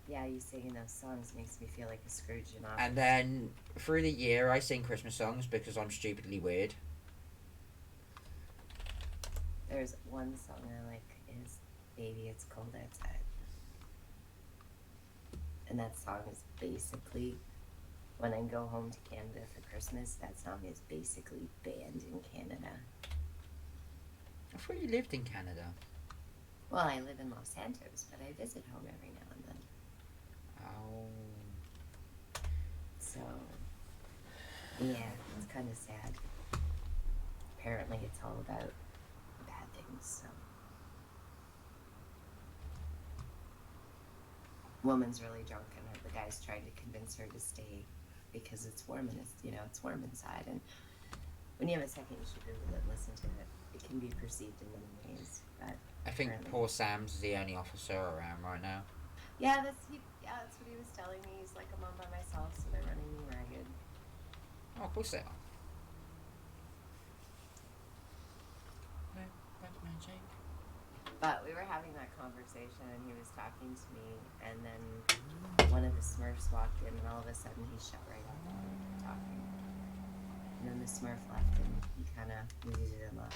Speaker 2: Yeah, you singing those songs makes me feel like a Scrooge and all.
Speaker 1: And then through the year, I sing Christmas songs because I'm stupidly weird.
Speaker 2: There's one song I like is Baby It's Cold Outside. And that song is basically, when I go home to Canada for Christmas, that song is basically banned in Canada.
Speaker 1: I thought you lived in Canada.
Speaker 2: Well, I live in Los Santos, but I visit home every now and then.
Speaker 1: Oh.
Speaker 2: So, yeah, it's kind of sad. Apparently, it's all about bad things, so. Woman's really drunk, and the guy's trying to convince her to stay because it's warm and it's warm inside. And when you have a second, you should Google it and listen to it. It can be perceived in many ways, but
Speaker 1: I think
Speaker 2: apparently-
Speaker 1: poor Sam's the only officer around right now.
Speaker 2: yeah, that's what he was telling me. He's like, I'm on by myself, so they're running me ragged.
Speaker 1: Oh, of course they are.
Speaker 2: But we were having that conversation, and he was talking to me, and then one of the Smurfs walked in, and all of a sudden he shut right up and we were talking. And then the Smurf left, and he kind of muted him up.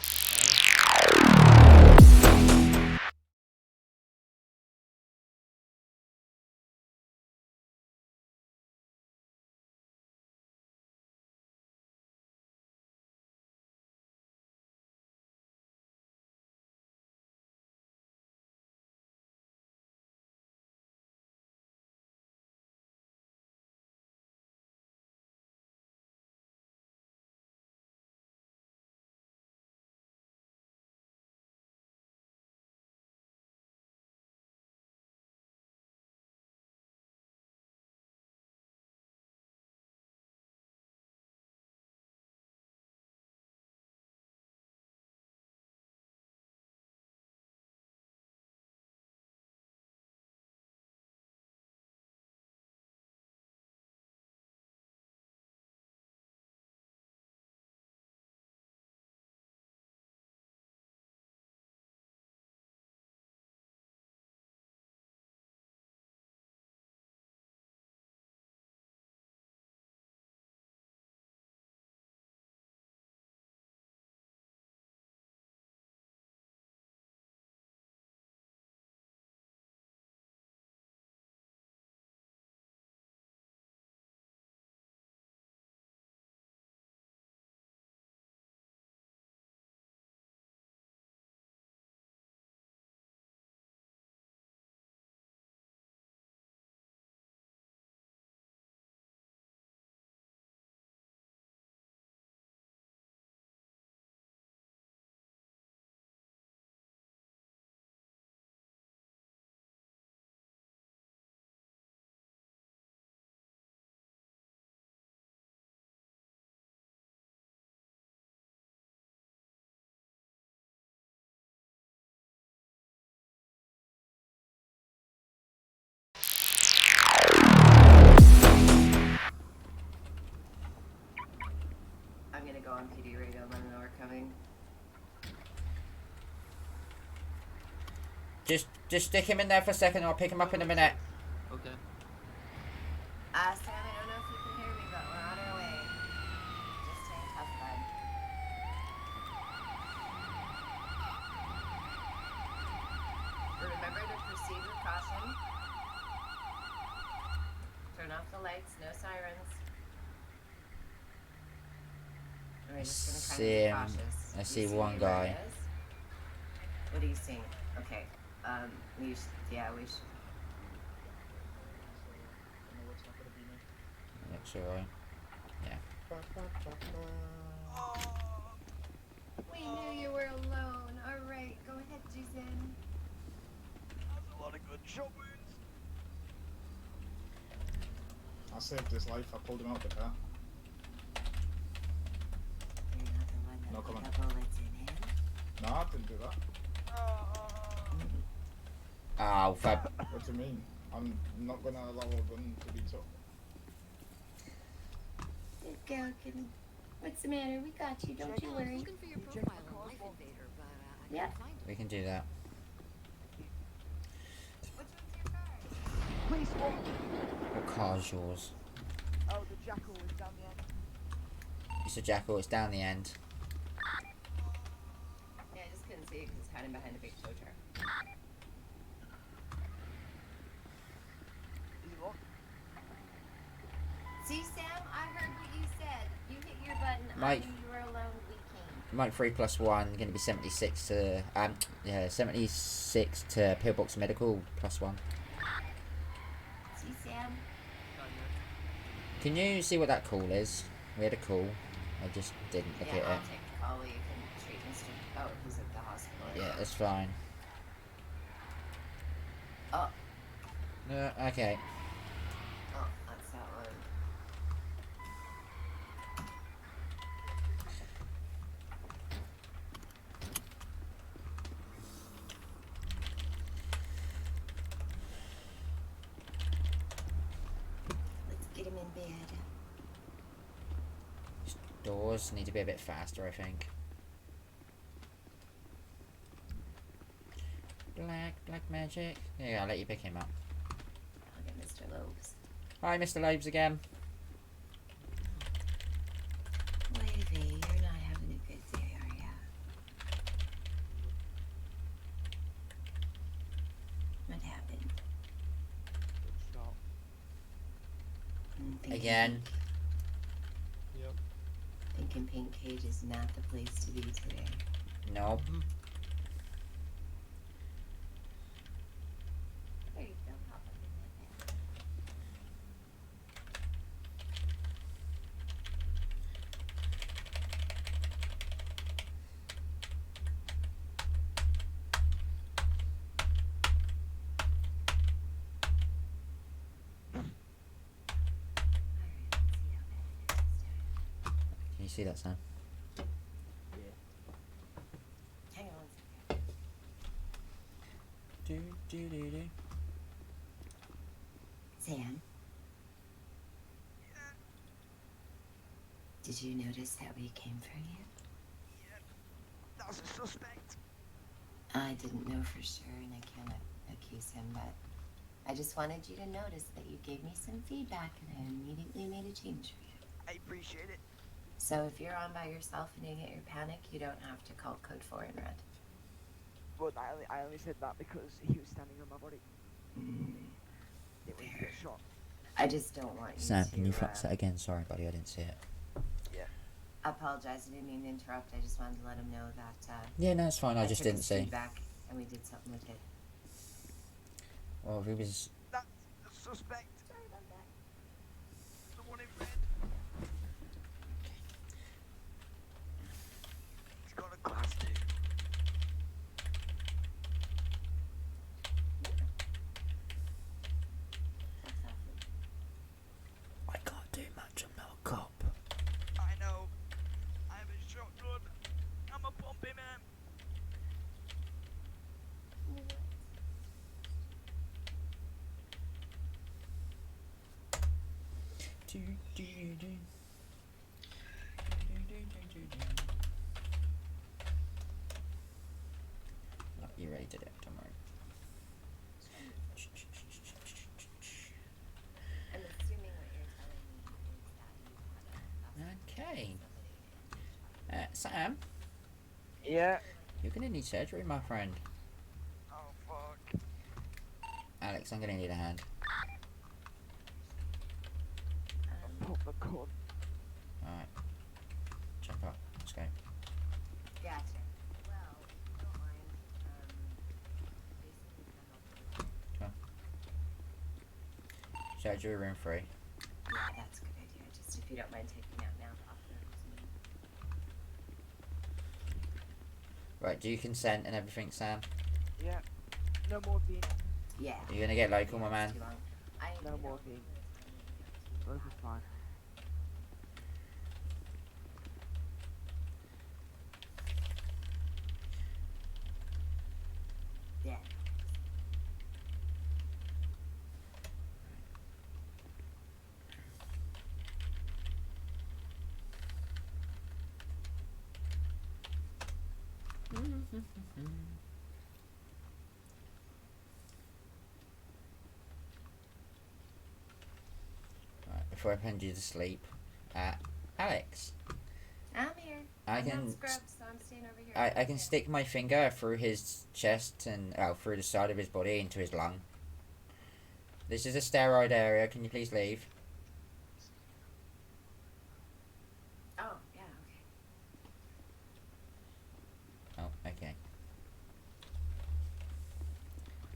Speaker 2: I'm gonna go on PD radio, let them know we're coming.
Speaker 1: Just stick him in there for a second. I'll pick him up in a minute.
Speaker 8: Okay.
Speaker 2: Sam, I don't know if you can hear me, but we're on our way. Just staying tough, bud. Remember to proceed with caution. Turn off the lights, no sirens. We're just gonna kind of be cautious.
Speaker 1: I
Speaker 2: You
Speaker 1: see
Speaker 2: me
Speaker 1: one
Speaker 2: where
Speaker 1: guy.
Speaker 2: it is? What are you seeing? Okay. We should. Yeah, we should.
Speaker 1: Looks alright.
Speaker 2: We knew you were alone. All right, go ahead, Jason.
Speaker 7: That's a lot of good shot wounds.
Speaker 5: I saved his life. I pulled him out the car.
Speaker 2: You're not the one that
Speaker 5: No
Speaker 2: put
Speaker 5: comment.
Speaker 2: the bullets in him.
Speaker 5: No, I didn't do that.
Speaker 1: Oh, fab.
Speaker 5: What do you mean? I'm not gonna allow a gun to be took.
Speaker 2: Good girl, kitty. What's the matter? We got you. Don't you worry.
Speaker 9: Looking for your profile on Life Invader, but I
Speaker 2: Yep.
Speaker 9: can't find it.
Speaker 1: We can do that.
Speaker 2: Which one's your car?
Speaker 7: Please swap.
Speaker 1: What car's yours?
Speaker 7: Oh, the jackal is down the end.
Speaker 1: It's a Jackal. It's down the end.
Speaker 2: Yeah, I just couldn't see it because it's hiding behind a big tow truck.
Speaker 7: Is it locked?
Speaker 2: See, Sam, I heard what you said. You hit your button.
Speaker 1: Mike.
Speaker 2: I knew you were alone. We came.
Speaker 1: Mike 3+1 going to be 76 to 76 to Pillbox Medical +1.
Speaker 2: See, Sam.
Speaker 1: Can you see what that call is? We had a call. I just didn't look
Speaker 2: Yeah,
Speaker 1: at
Speaker 2: I'll
Speaker 1: it.
Speaker 2: take the call. You can treat Mr. Oh, he's at the hospital.
Speaker 1: Yeah, that's fine.
Speaker 2: Oh,
Speaker 1: Okay.
Speaker 2: oh, that's that one. Let's get him in bed.
Speaker 1: Doors need to be a bit faster, I think. Black magic. Yeah, I'll let you pick him up.
Speaker 2: I'll get Mr. Lobes.
Speaker 1: Hi, Mr. Lobes again.
Speaker 2: Wavy, you're not having a good day, are ya? What happened?
Speaker 3: Good shot.
Speaker 1: Again.
Speaker 3: Yep.
Speaker 2: Thinking Pink Cage is not the place to be today.
Speaker 1: Nope.
Speaker 2: There you go. Hop up in that bed. Alright, let's see how bad it is this time.
Speaker 1: Can you see that, Sam?
Speaker 2: Hang on one second.
Speaker 1: Do.
Speaker 2: Sam? Did you notice that we came for you?
Speaker 7: That's a suspect.
Speaker 2: I didn't know for sure and I can't accuse him, but I just wanted you to notice that you gave me some feedback and I immediately made a change for you.
Speaker 7: I appreciate it.
Speaker 2: So if you're on by yourself and you get your panic, you don't have to call code 4 in red.
Speaker 7: But I only said that because he was standing on my body. It was a shot.
Speaker 2: I just don't want you
Speaker 1: Sam,
Speaker 2: to
Speaker 1: can you flex that again? Sorry, buddy, I didn't see it.
Speaker 2: apologize. I didn't mean to interrupt. I just wanted to let him know that
Speaker 1: Yeah, no, it's fine. I just
Speaker 2: took
Speaker 1: didn't
Speaker 2: his
Speaker 1: see.
Speaker 2: feedback and we did something with it.
Speaker 1: Well, if he was.
Speaker 7: That's a suspect.
Speaker 2: Sorry about that.
Speaker 7: The one in red. He's got a glass too.
Speaker 1: I can't do much. I'm not a cop.
Speaker 7: I know. I have a shotgun. I'm a pumpy man.
Speaker 1: No, you already did it. Don't worry.
Speaker 2: I'm assuming what you're telling me is that you had a
Speaker 1: Okay. Sam,
Speaker 7: Yeah.
Speaker 1: you're gonna need surgery, my friend.
Speaker 7: Oh fuck.
Speaker 1: Alex, I'm gonna need a hand.
Speaker 7: Pop the gun.
Speaker 1: Alright. Jump up. Let's go.
Speaker 2: Gotcha. Well, if you don't mind, basically kind of
Speaker 1: Surgery room 3.
Speaker 2: yeah, that's a good idea. Just if you don't mind taking out now,
Speaker 1: Right, do you consent and everything, Sam?
Speaker 7: Yeah. No morphine.
Speaker 2: yeah.
Speaker 1: You're gonna get local, my man.
Speaker 2: Too long. I
Speaker 7: No
Speaker 2: know
Speaker 7: morphine.
Speaker 2: it's
Speaker 7: Both is fine.
Speaker 2: Yeah.
Speaker 1: Right, before I put you to sleep, Alex,
Speaker 2: I'm here.
Speaker 1: I
Speaker 2: I'm not
Speaker 1: can
Speaker 2: scrubbed, so I'm staying over here.
Speaker 1: I can stick my finger through his chest and through the side of his body into his lung. This is a steroid area. Can you please leave?
Speaker 2: Oh, yeah, okay.
Speaker 1: Oh, okay.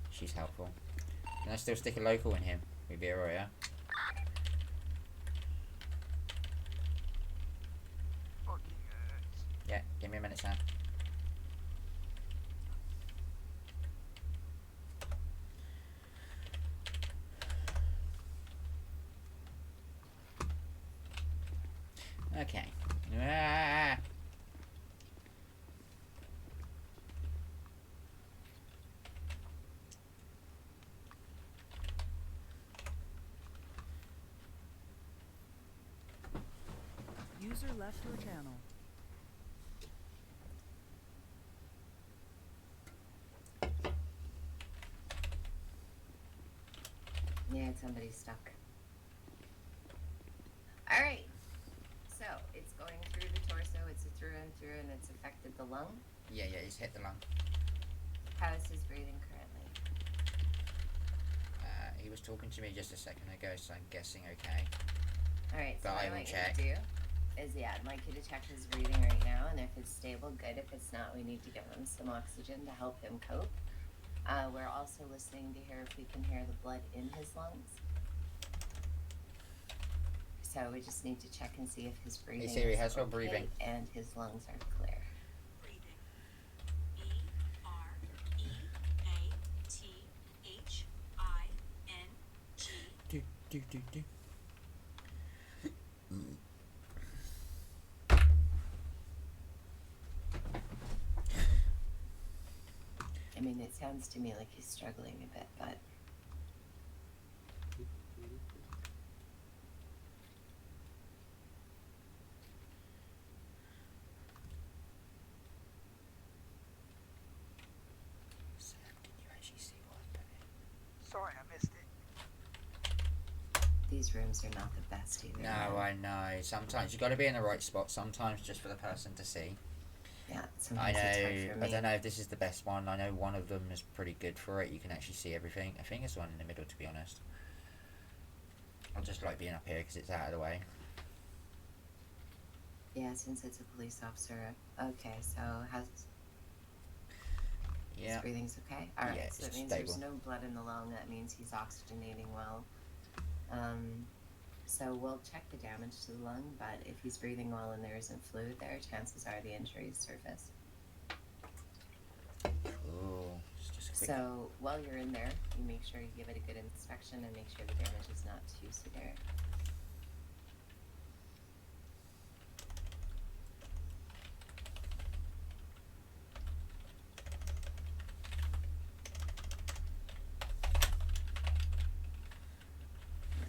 Speaker 1: She's helpful. Can I still stick a local in him? We'd be alright, yeah?
Speaker 7: Fucking hurts.
Speaker 1: Yeah, give me a minute, Sam. Okay. Ah!
Speaker 10: User left your channel.
Speaker 2: had somebody stuck. Alright. So, it's going through the torso, it's through and through, and it's affected the lung.
Speaker 1: Yeah, he's hit the lung.
Speaker 2: How is his breathing currently?
Speaker 1: He was talking to me just a second ago, so I'm guessing okay.
Speaker 2: Alright, so
Speaker 1: But
Speaker 2: what
Speaker 1: I
Speaker 2: I
Speaker 1: will
Speaker 2: want
Speaker 1: check.
Speaker 2: you to do is, I'd like you to check his breathing right now, and if it's stable, good. If it's not, we need to give him some oxygen to help him cope. We're also listening to hear if we can hear the blood in his lungs. So we just need to check and see if his breathing
Speaker 1: Siri,
Speaker 2: is
Speaker 1: how's your
Speaker 2: okay
Speaker 1: breathing?
Speaker 2: and his lungs are clear.
Speaker 6: Breathing. E-R-E-A-T-H-I-N-G.
Speaker 1: Do.
Speaker 2: I mean, it sounds to me like he's struggling a bit, but
Speaker 1: Sam, can you actually see what I put in?
Speaker 7: Sorry, I missed it.
Speaker 2: these rooms are not the best either.
Speaker 1: No, I know. Sometimes you got to be in the right spot. Sometimes just for the person to see.
Speaker 2: Yeah,
Speaker 1: I
Speaker 2: sometimes it's hard
Speaker 1: know.
Speaker 2: for
Speaker 1: I
Speaker 2: me.
Speaker 1: don't know if this is the best one. I know one of them is pretty good for it. You can actually see everything. I think it's the one in the middle, to be honest. I just like being up here because it's out of the way.
Speaker 2: Yeah, since it's a police officer. Okay, so how's his
Speaker 1: Yeah.
Speaker 2: breathing's okay? Alright,
Speaker 1: Yeah,
Speaker 2: so
Speaker 1: it's
Speaker 2: that means
Speaker 1: stable.
Speaker 2: there's no blood in the lung. That means he's oxygenating well. So we'll check the damage to the lung, but if he's breathing well and there isn't fluid there, chances are the injury is surface.
Speaker 1: Cool. Just a quick.
Speaker 2: So while you're in there, you make sure you give it a good inspection and make sure the damage is not too severe.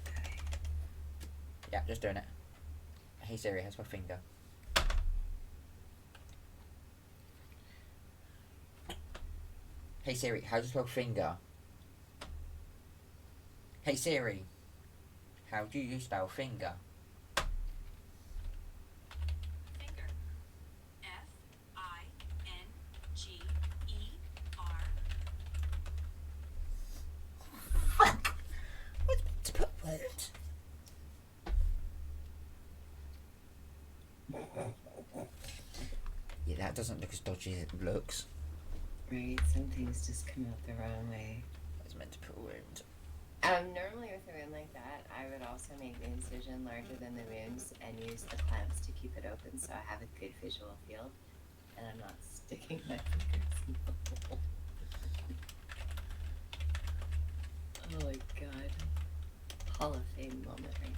Speaker 2: Okay.
Speaker 1: Yeah, just doing it. Hey Siri, how's my finger? Hey Siri, how do you spell finger? Hey Siri, how do you spell finger?
Speaker 6: Finger. F-I-N-G-E-R.
Speaker 1: Fuck! What's meant to put words? Yeah, that doesn't look as dodgy as it looks.
Speaker 2: Right, some things just come out the wrong way.
Speaker 1: It's meant to put a wound.
Speaker 2: Normally with a wound like that, I would also make the incision larger than the wounds and use the clamps to keep it open so I have a good visual field and I'm not sticking my fingers in the hole. Oh my god. Hall of Fame moment right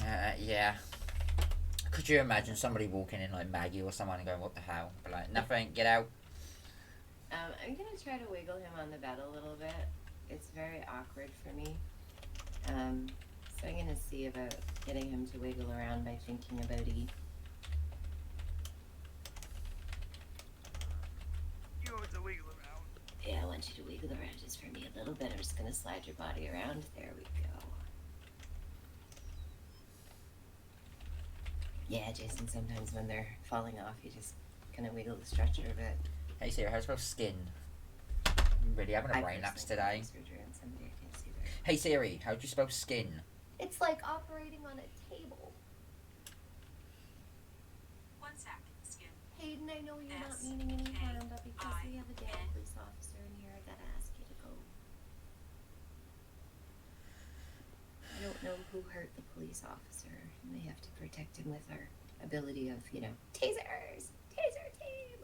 Speaker 2: there.
Speaker 1: Yeah. Could you imagine somebody walking in like Maggie or someone and going, what the hell? But like, nothing, get out.
Speaker 2: I'm gonna try to wiggle him on the bed a little bit. It's very awkward for me. So I'm gonna see about getting him to wiggle around by thinking about E.
Speaker 7: You want to wiggle around?
Speaker 2: Yeah, I want you to wiggle around just for me a little bit. I'm just gonna slide your body around. There we go. Yeah, Jason, sometimes when they're falling off, you just kind of wiggle the stretcher a bit.
Speaker 1: Hey Sarah, how's your skin? I'm really having a brain lapse today.
Speaker 2: Surgery on somebody I can't see very
Speaker 1: Hey Siri, how do you spell skin?
Speaker 2: It's like operating on a table.
Speaker 6: One sec. Skin.
Speaker 2: Hayden, I know you're not
Speaker 6: S
Speaker 2: meaning any
Speaker 6: K
Speaker 2: harm, but because
Speaker 6: I
Speaker 2: we have a damn
Speaker 6: N.
Speaker 2: police officer in here, I gotta ask you to go. I don't know who hurt the police officer, and we have to protect him with our ability of, tasers! Taser team!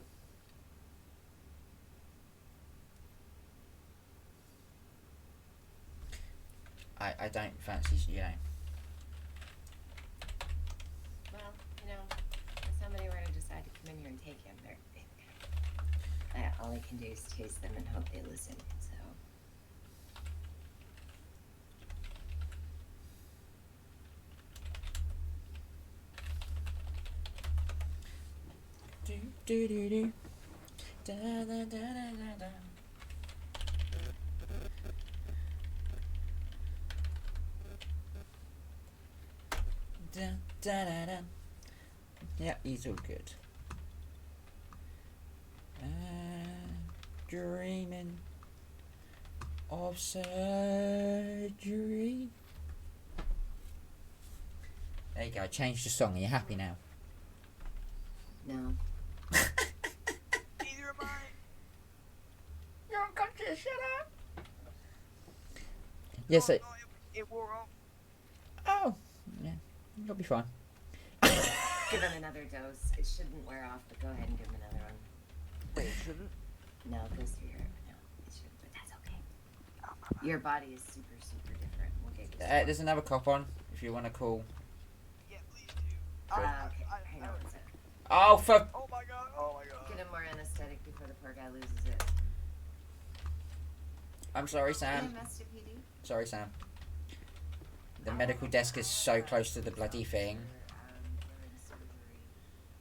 Speaker 1: I don't fancy,
Speaker 2: Well, if somebody were to decide to come in here and take him, all I can do is chase them and hope they listen, so.
Speaker 1: Do do do do. Da da da da da da. Dun, dun, dun, dun. Yeah, he's all good. Dreaming of surgery. There you go. Change the song. Are you happy now?
Speaker 2: No.
Speaker 7: Neither am I.
Speaker 1: You're unconscious. Shut up. Yes.
Speaker 7: Oh, no, it wore off.
Speaker 1: Oh, yeah. You'll be fine.
Speaker 2: Give him another dose. It shouldn't wear off, but go ahead and give him another one.
Speaker 7: Wait, it shouldn't?
Speaker 2: No, it goes through your. No, it shouldn't, but that's okay. Your body is super, super different. We'll get you.
Speaker 1: There's another cop on. If you want to call.
Speaker 7: Yeah, please do.
Speaker 2: Okay. Hang on one sec.
Speaker 1: Oh, for.
Speaker 7: Oh my god, oh my god.
Speaker 2: Get him more anesthetic before the poor guy loses it.
Speaker 1: I'm sorry, Sam.
Speaker 2: EMS RP.
Speaker 1: Sorry, Sam. The medical desk is so close to the bloody thing.
Speaker 2: During surgery,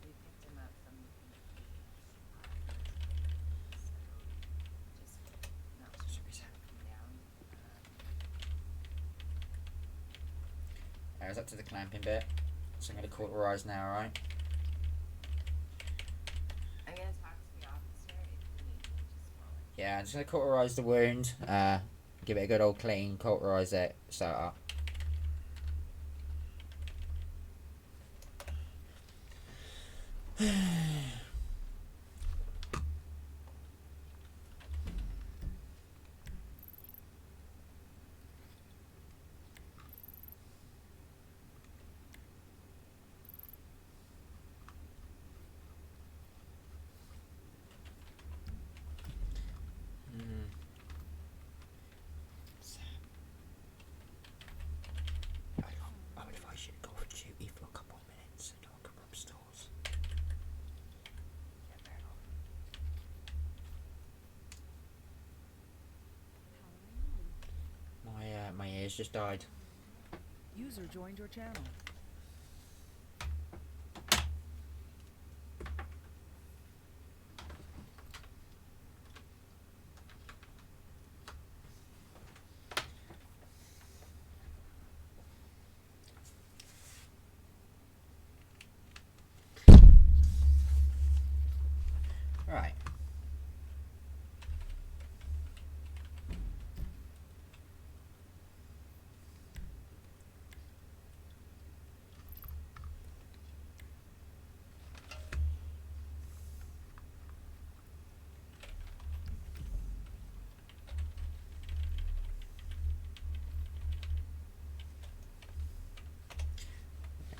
Speaker 2: we picked him up from the so just not sure if he's gonna come down.
Speaker 1: It's up to the clamping bit. So I'm going to cauterise now, alright?
Speaker 2: I'm gonna talk to the officer if you need me, just roll it.
Speaker 1: Yeah, I'm just going to cauterise the wound. Give it a good old clean, cauterise it, sew it up. I would advise you to go off duty for a couple of minutes and I'll come upstairs. Yeah, fair enough. My ears just died.
Speaker 10: User joined your channel.
Speaker 1: Right.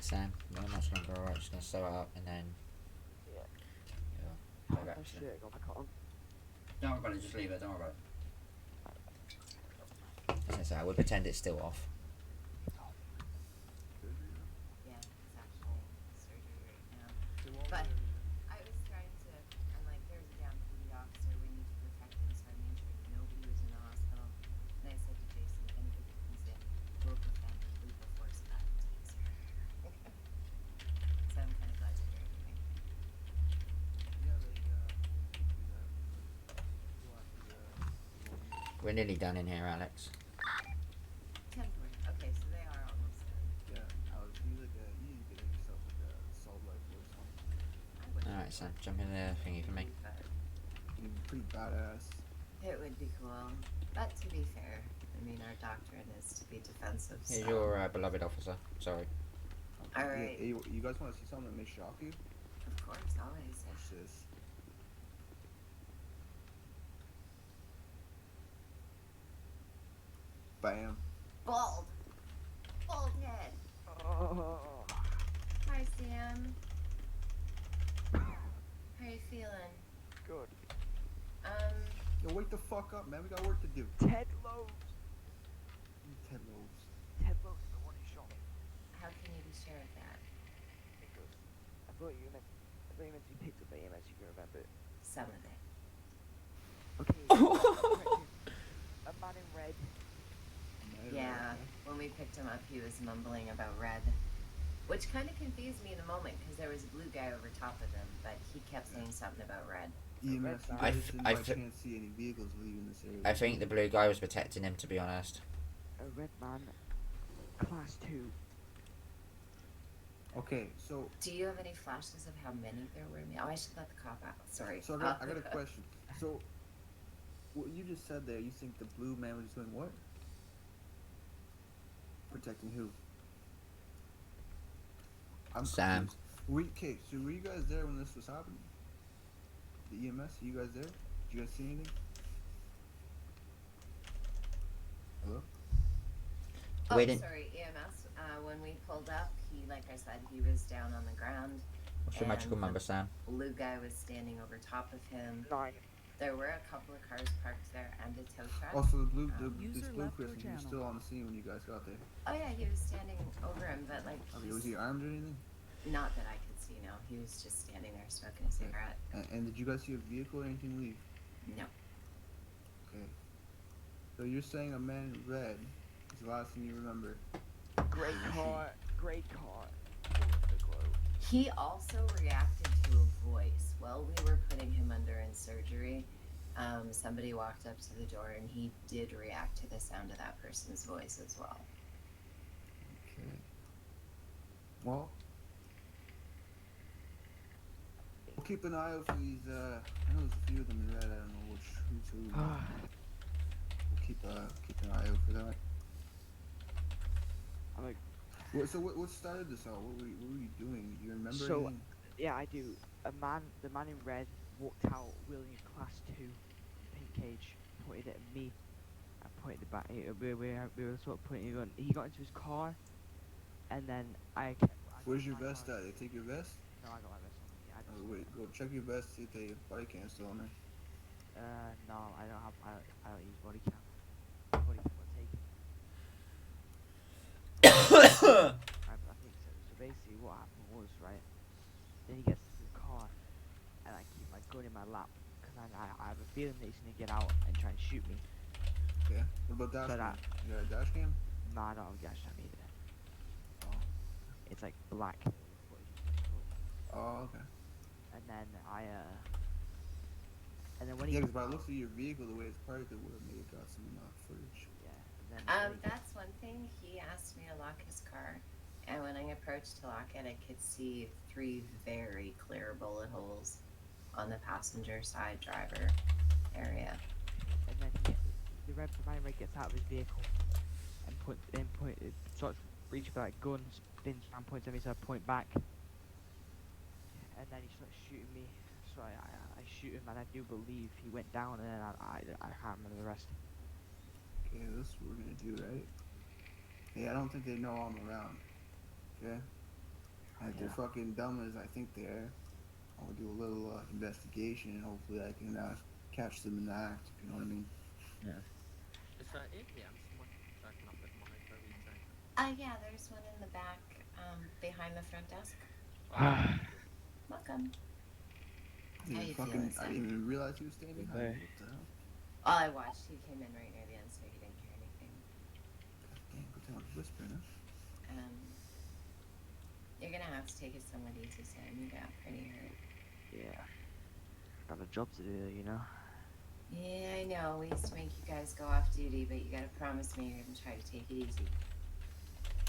Speaker 1: Sam, not much longer, alright, just gonna sew it up and then
Speaker 7: Yeah.
Speaker 1: go
Speaker 7: Oh
Speaker 1: back to
Speaker 7: shit, I got my cotton.
Speaker 1: Don't worry about it, just leave it, don't worry about it. I was gonna say, I would pretend it's still off.
Speaker 2: Yeah, it's actually surgery right now.
Speaker 3: It won't
Speaker 2: But-
Speaker 3: be
Speaker 2: I was trying to, I'm like, there's a damn PD officer, we need to protect him, so I made sure nobody was in the hospital. And I said to Jason, if anybody comes in, we'll defend with lethal force that taser. So I'm kind of glad to hear everything.
Speaker 4: Yeah, they do that. We'll have to,
Speaker 1: We're nearly done in here, Alex.
Speaker 2: 10:40. Okay, so they are almost done.
Speaker 4: yeah, Alex, you need to get yourself like a assault rifle or something.
Speaker 2: I would.
Speaker 1: Alright, Sam, jump in the thingy for me.
Speaker 2: But
Speaker 4: You'd be pretty badass.
Speaker 2: it would be cool. But to be fair, I mean, our doctrine is to be defensive.
Speaker 1: Here's
Speaker 2: So.
Speaker 1: your beloved officer. Sorry.
Speaker 2: Alright.
Speaker 4: Yeah, you guys want to see something that may shock you?
Speaker 2: Of course, always.
Speaker 4: Watch this. Bam.
Speaker 2: Bald. Bald head.
Speaker 7: Oh.
Speaker 2: Hi, Sam. How you feeling?
Speaker 7: Good.
Speaker 4: Yo, wake the fuck up, man. We got work to do.
Speaker 7: Ted Lowe's.
Speaker 4: Ted Lowe's.
Speaker 7: Ted Lowe's is the one who shot me.
Speaker 2: how can you be sure of that?
Speaker 7: Because I thought you meant to be picked up by EMS, you can remember it.
Speaker 2: Some of it.
Speaker 7: Okay. A man in red.
Speaker 2: Yeah, when we picked him up, he was mumbling about red. Which kind of confused me in the moment, because there was a blue guy over top of him, but he kept saying something about red.
Speaker 4: EMS, you
Speaker 1: I
Speaker 4: guys
Speaker 1: f-
Speaker 4: didn't
Speaker 1: I
Speaker 4: by
Speaker 1: f-
Speaker 4: chance see any vehicles leaving this area?
Speaker 1: I think the blue guy was protecting him, to be honest.
Speaker 7: A red man. Class 2.
Speaker 4: Okay, so
Speaker 2: Do you have any flashes of how many there were? Oh, I should let the cop out. Sorry.
Speaker 4: I got a question. So what you just said there, you think the blue man was doing what? Protecting who? I'm
Speaker 1: Sam.
Speaker 4: confused. So were you guys there when this was happening? The EMS, you guys there? Did you guys see anything? Hello?
Speaker 2: Oh,
Speaker 1: We didn't.
Speaker 2: sorry, EMS. When we pulled up, he, like I said, he was down on the ground.
Speaker 1: What's your magical
Speaker 2: and
Speaker 1: number,
Speaker 2: the
Speaker 1: Sam?
Speaker 2: blue guy was standing over top of him.
Speaker 7: 9.
Speaker 2: There were a couple of cars parked there and a tow truck.
Speaker 4: Also, this
Speaker 10: User
Speaker 4: blue
Speaker 10: left your
Speaker 4: person, he was
Speaker 10: channel.
Speaker 4: still on the scene when you guys got there.
Speaker 2: Oh yeah, he was standing over him, but like
Speaker 4: Okay, was he armed or anything?
Speaker 2: not that I could see. No, he was just standing there smoking a cigarette.
Speaker 4: And did you guys see a vehicle or anything leave?
Speaker 2: No.
Speaker 4: Okay. So you're saying a man in red is the last thing you remember?
Speaker 7: Great car. Great car.
Speaker 2: He also reacted to a voice while we were putting him under in surgery. Somebody walked up to the door and he did react to the sound of that person's voice as well.
Speaker 4: Okay. Well, we'll keep an eye out for these. I know there's a few of them in red. I don't know who's who. We'll keep an eye out for that.
Speaker 7: I'm like,
Speaker 4: So what started this all? What were you doing? Do you remember
Speaker 7: So-
Speaker 4: anything?
Speaker 7: yeah, I do. The man in red walked out wielding a class 2 pink cage, pointed it at me, and pointed it back. We were sort of pointing. He got into his car, and then I kept.
Speaker 4: Where's your vest at? They take your vest?
Speaker 7: No, I got my vest on. Yeah, I just,
Speaker 4: Oh wait, go check your vest. See if they body cam's still on there.
Speaker 7: no, I don't have. I don't use body cam. Body cam got taken. I think so. So basically, what happened was, right. Then he gets to the car, and I keep my gun in my lap because I have a feeling that he's gonna get out and try and shoot me.
Speaker 4: Okay. What about dash
Speaker 7: So
Speaker 4: cam?
Speaker 7: that-
Speaker 4: You got a dash cam?
Speaker 7: No, I don't have a dash cam either.
Speaker 4: Oh.
Speaker 7: It's like black.
Speaker 4: Oh, okay.
Speaker 7: And then and then when he
Speaker 4: Yeah,
Speaker 7: gets
Speaker 4: because by the
Speaker 7: out,
Speaker 4: looks of your vehicle, the way it's parked, it would have maybe got some footage.
Speaker 7: yeah. And then when he gets-
Speaker 2: That's one thing. He asked me to lock his car, and when I approached to lock it, I could see 3 very clear bullet holes on the passenger side driver area.
Speaker 7: and then the man in red gets out of his vehicle and starts reaching for that gun, spins around, points at me, so I point back, and then he starts shooting me. So I shoot him, and I do believe he went down, and then I can't remember the rest.
Speaker 4: Okay, this is what we're gonna do, right? Hey, I don't think they know I'm around. Okay? And if they're
Speaker 7: Yeah.
Speaker 4: fucking dumb as I think they are, I'll do a little investigation and hopefully I can catch them in the act, if you know what I mean.
Speaker 8: Is that it? Yeah, someone checking up at monitor recheck.
Speaker 2: Yeah, there's one in the back, behind the front desk. Welcome. How you feeling,
Speaker 4: I
Speaker 2: Sam?
Speaker 4: didn't even realize he was standing behind me. What the hell?
Speaker 2: All I watched, he came in right near the end, so he didn't hear anything.
Speaker 4: Damn, good thing I was whispering, huh?
Speaker 2: You're gonna have to take it somewhat easy, Sam. You got pretty hurt.
Speaker 7: Yeah. Got a job to do, you know.
Speaker 2: Yeah, I know. We used to make you guys go off duty, but you gotta promise me you're gonna try to take it easy.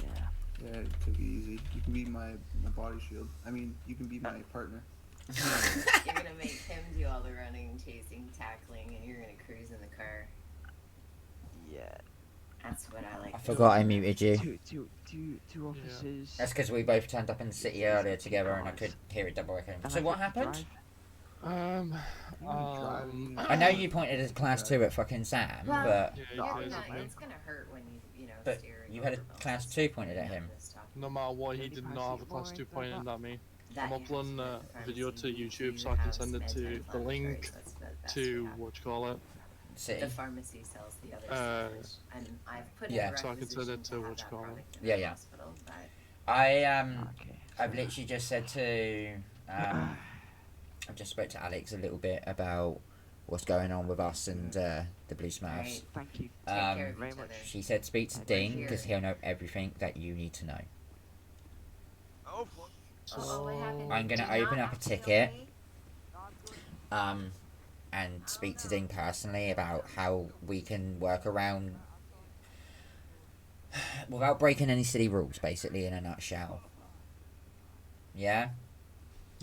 Speaker 7: Yeah.
Speaker 4: Yeah, take it easy. You can be my body shield. I mean, you can be my partner.
Speaker 2: You're gonna make him do all the running, chasing, tackling, and you're gonna cruise in the car.
Speaker 7: Yeah.
Speaker 2: That's what I like.
Speaker 1: I
Speaker 2: to
Speaker 1: forgot
Speaker 2: see.
Speaker 1: I muted you.
Speaker 7: Two officers.
Speaker 1: That's because we both turned up in the city earlier together and I could hear it double echoing.
Speaker 7: And
Speaker 1: So
Speaker 7: I
Speaker 1: what
Speaker 7: get to
Speaker 1: happened?
Speaker 7: drive.
Speaker 4: Driving.
Speaker 1: I know you pointed at class 2 at fucking Sam,
Speaker 2: Well,
Speaker 1: but
Speaker 3: Yeah,
Speaker 7: No,
Speaker 2: You're
Speaker 3: it
Speaker 2: not,
Speaker 3: is,
Speaker 2: it's gonna hurt when you know,
Speaker 1: But
Speaker 2: steer.
Speaker 1: you had a class 2 pointed at him.
Speaker 3: no matter what, he
Speaker 7: Really
Speaker 3: did
Speaker 7: fast
Speaker 3: not have a
Speaker 7: eat
Speaker 3: class
Speaker 7: more
Speaker 3: 2
Speaker 7: like
Speaker 3: pointing
Speaker 7: that.
Speaker 3: at me.
Speaker 2: That
Speaker 3: I'm
Speaker 2: you have
Speaker 3: uploading
Speaker 2: to
Speaker 3: a
Speaker 2: put the
Speaker 3: video to
Speaker 2: pharmacy,
Speaker 3: YouTube
Speaker 2: you
Speaker 3: so I can
Speaker 2: have
Speaker 3: send it
Speaker 2: some
Speaker 3: to the link
Speaker 2: anti-inflammatories, that's the best
Speaker 3: to
Speaker 2: you have.
Speaker 3: what you call it.
Speaker 1: City.
Speaker 2: The pharmacy sells the other stuff, and I've put
Speaker 1: yeah.
Speaker 2: in
Speaker 3: So I can send
Speaker 2: requisition
Speaker 3: it to
Speaker 2: have
Speaker 3: what you
Speaker 2: that
Speaker 3: call it.
Speaker 2: product in
Speaker 1: Yeah,
Speaker 2: the
Speaker 1: yeah.
Speaker 2: hospital, but
Speaker 7: Okay.
Speaker 1: I've literally just said to I've just spoke to Alex a little bit about what's going on with us and the Blue Smurfs.
Speaker 2: Alright.
Speaker 7: Thank you.
Speaker 2: take care of
Speaker 7: very
Speaker 2: each
Speaker 7: much.
Speaker 2: other.
Speaker 1: She said speak to
Speaker 7: We're
Speaker 1: Dean
Speaker 2: here.
Speaker 1: because he'll know everything that you need to know.
Speaker 7: Oh fuck.
Speaker 2: Uh-oh, what happened?
Speaker 1: I'm gonna
Speaker 2: You're
Speaker 1: open
Speaker 2: not
Speaker 1: up a
Speaker 2: acting
Speaker 1: ticket.
Speaker 2: okay?
Speaker 7: No, I'm good.
Speaker 1: And speak to Dean personally about how we can work around without breaking any city rules, basically, in a nutshell. Yeah.